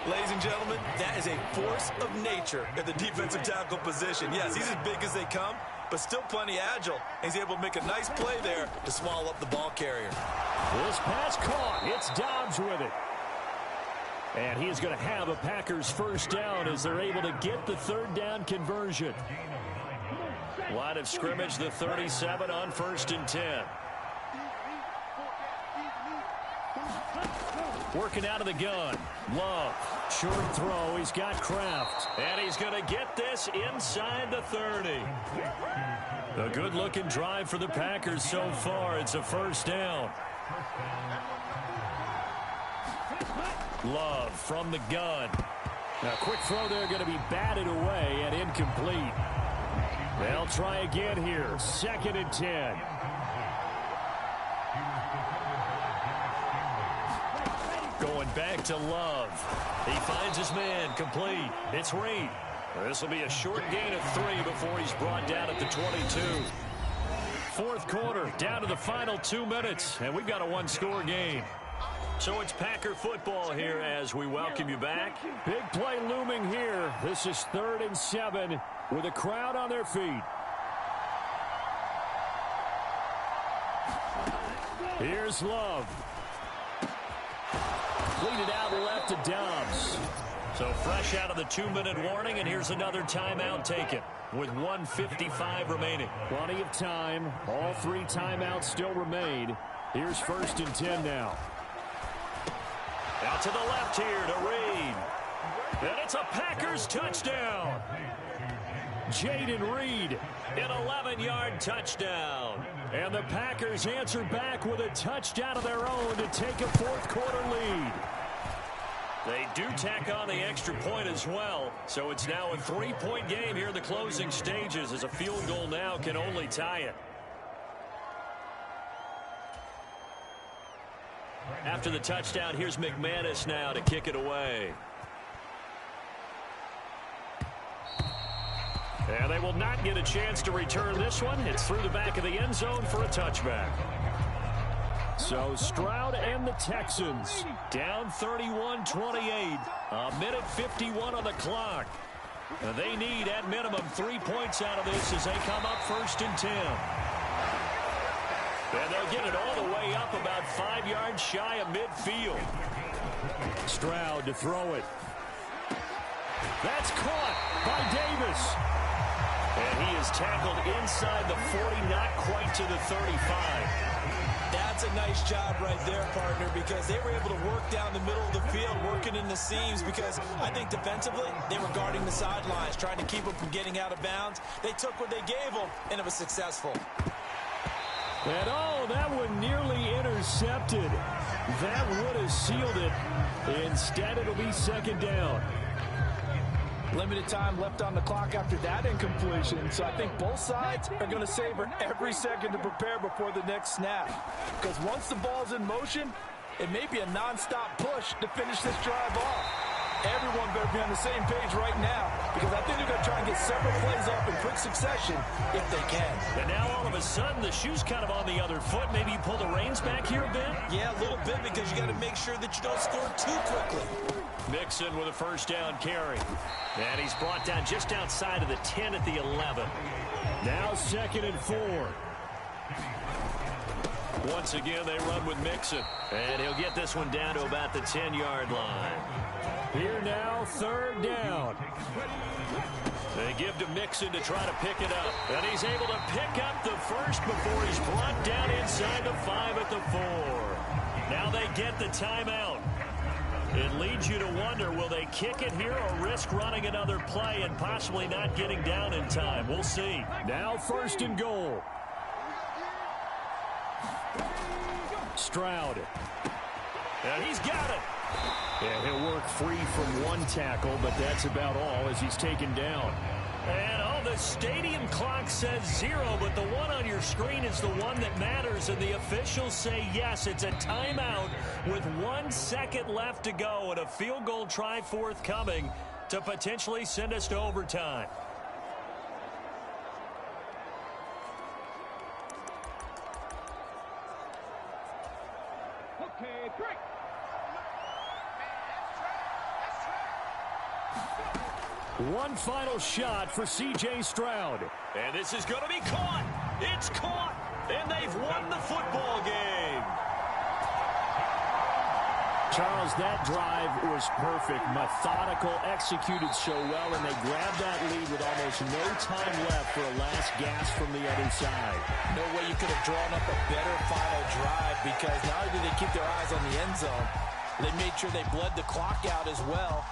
Ladies and gentlemen, that is a force of nature at the defensive tackle position. Yes, he's as big as they come, but still plenty agile. He's able to make a nice play there to swallow up the ball carrier. This pass caught. It's Dobbs with it. And he is going to have a Packers 1st down as they're able to get the 3rd down conversion. Line of scrimmage, the 37 on 1st and 10. Working out of the gun. Love. Short throw. He's got Kraft. And he's going to get this inside the 30. A good-looking drive for the Packers so far. It's a 1st down. Love from the gun. Now, quick throw there going to be batted away and incomplete. They'll try again here. 2nd and 10. Going back to Love. He finds his man complete. It's Reed. This will be a short gain of 3 before he's brought down at the 22. 4th quarter, down to the final 2 minutes, and we've got a 1-score game. So it's Packer football here as we welcome you back. Big play looming here. This is 3rd and 7 with a crowd on their feet. Here's Love. Lead it out left to Dobbs. So fresh out of the 2-minute warning, and here's another timeout taken with 1:55 remaining. Plenty of time. All 3 timeouts still remain. Here's 1st and 10 now. Out to the left here to Reed. And it's a Packers touchdown. Jaden Reed, an 11-yard touchdown. And the Packers answer back with a touchdown of their own to take a 4th quarter lead. They do tack on the extra point as well. So it's now a 3-point game here in the closing stages, as a field goal now can only tie it. After the touchdown, here's McManus now to kick it away. And they will not get a chance to return this one. It's through the back of the end zone for a touchback. So Stroud and the Texans down 31-28. A minute 51 on the clock. They need at minimum 3 points out of this as they come up 1st and 10. And they'll get it all the way up about 5 yards shy of midfield. Stroud to throw it. That's caught by Davis. And he is tackled inside the 40, not quite to the 35. That's a nice job right there, partner, because they were able to work down the middle of the field, working in the seams, because I think defensively they were guarding the sidelines, trying to keep them from getting out of bounds. They took what they gave them, and it was successful. And oh, that one nearly intercepted. That would have sealed it. Instead, it'll be 2nd down. Limited time left on the clock after that incompletion, so I think both sides are going to savor every second to prepare before the next snap. Because once the ball's in motion, It may be a nonstop push to finish this drive off. Everyone better be on the same page right now because I think they're going to try and get several plays off in quick succession if they can. And now all of a sudden the shoe's kind of on the other foot. Maybe you pull the reins back here a bit? Yeah, a little bit because you got to make sure that you don't score too quickly. Mixon with a first down carry. And he's brought down just outside of the 10 at the 11. Now 2nd and 4. Once again, they run with Mixon. And he'll get this one down to about the 10-yard line. Here now, 3rd down. They give to Mixon to try to pick it up. And he's able to pick up the first before he's brought down inside the 5 at the 4. Now they get the timeout. It leads you to wonder, will they kick it here or risk running another play and possibly not getting down in time? We'll see. Now 1st and goal. Stroud. And he's got it. Yeah, he'll work free from one tackle, but that's about all as he's taken down. And the stadium clock says 0, but the one on your screen is the one that matters, and the officials say yes, it's a timeout with 1 second left to go and a field goal try forthcoming to potentially send us to overtime. Okay, break. One final shot for C.J. Stroud. And this is going to be caught. It's caught. And they've won the football game. Charles, that drive was perfect. Methodical, executed so well, and they grabbed that lead with almost no time left for a last gasp from the other side. No way you could have drawn up a better final drive because not only did they keep their eyes on the end zone, they made sure they bled the clock out as well.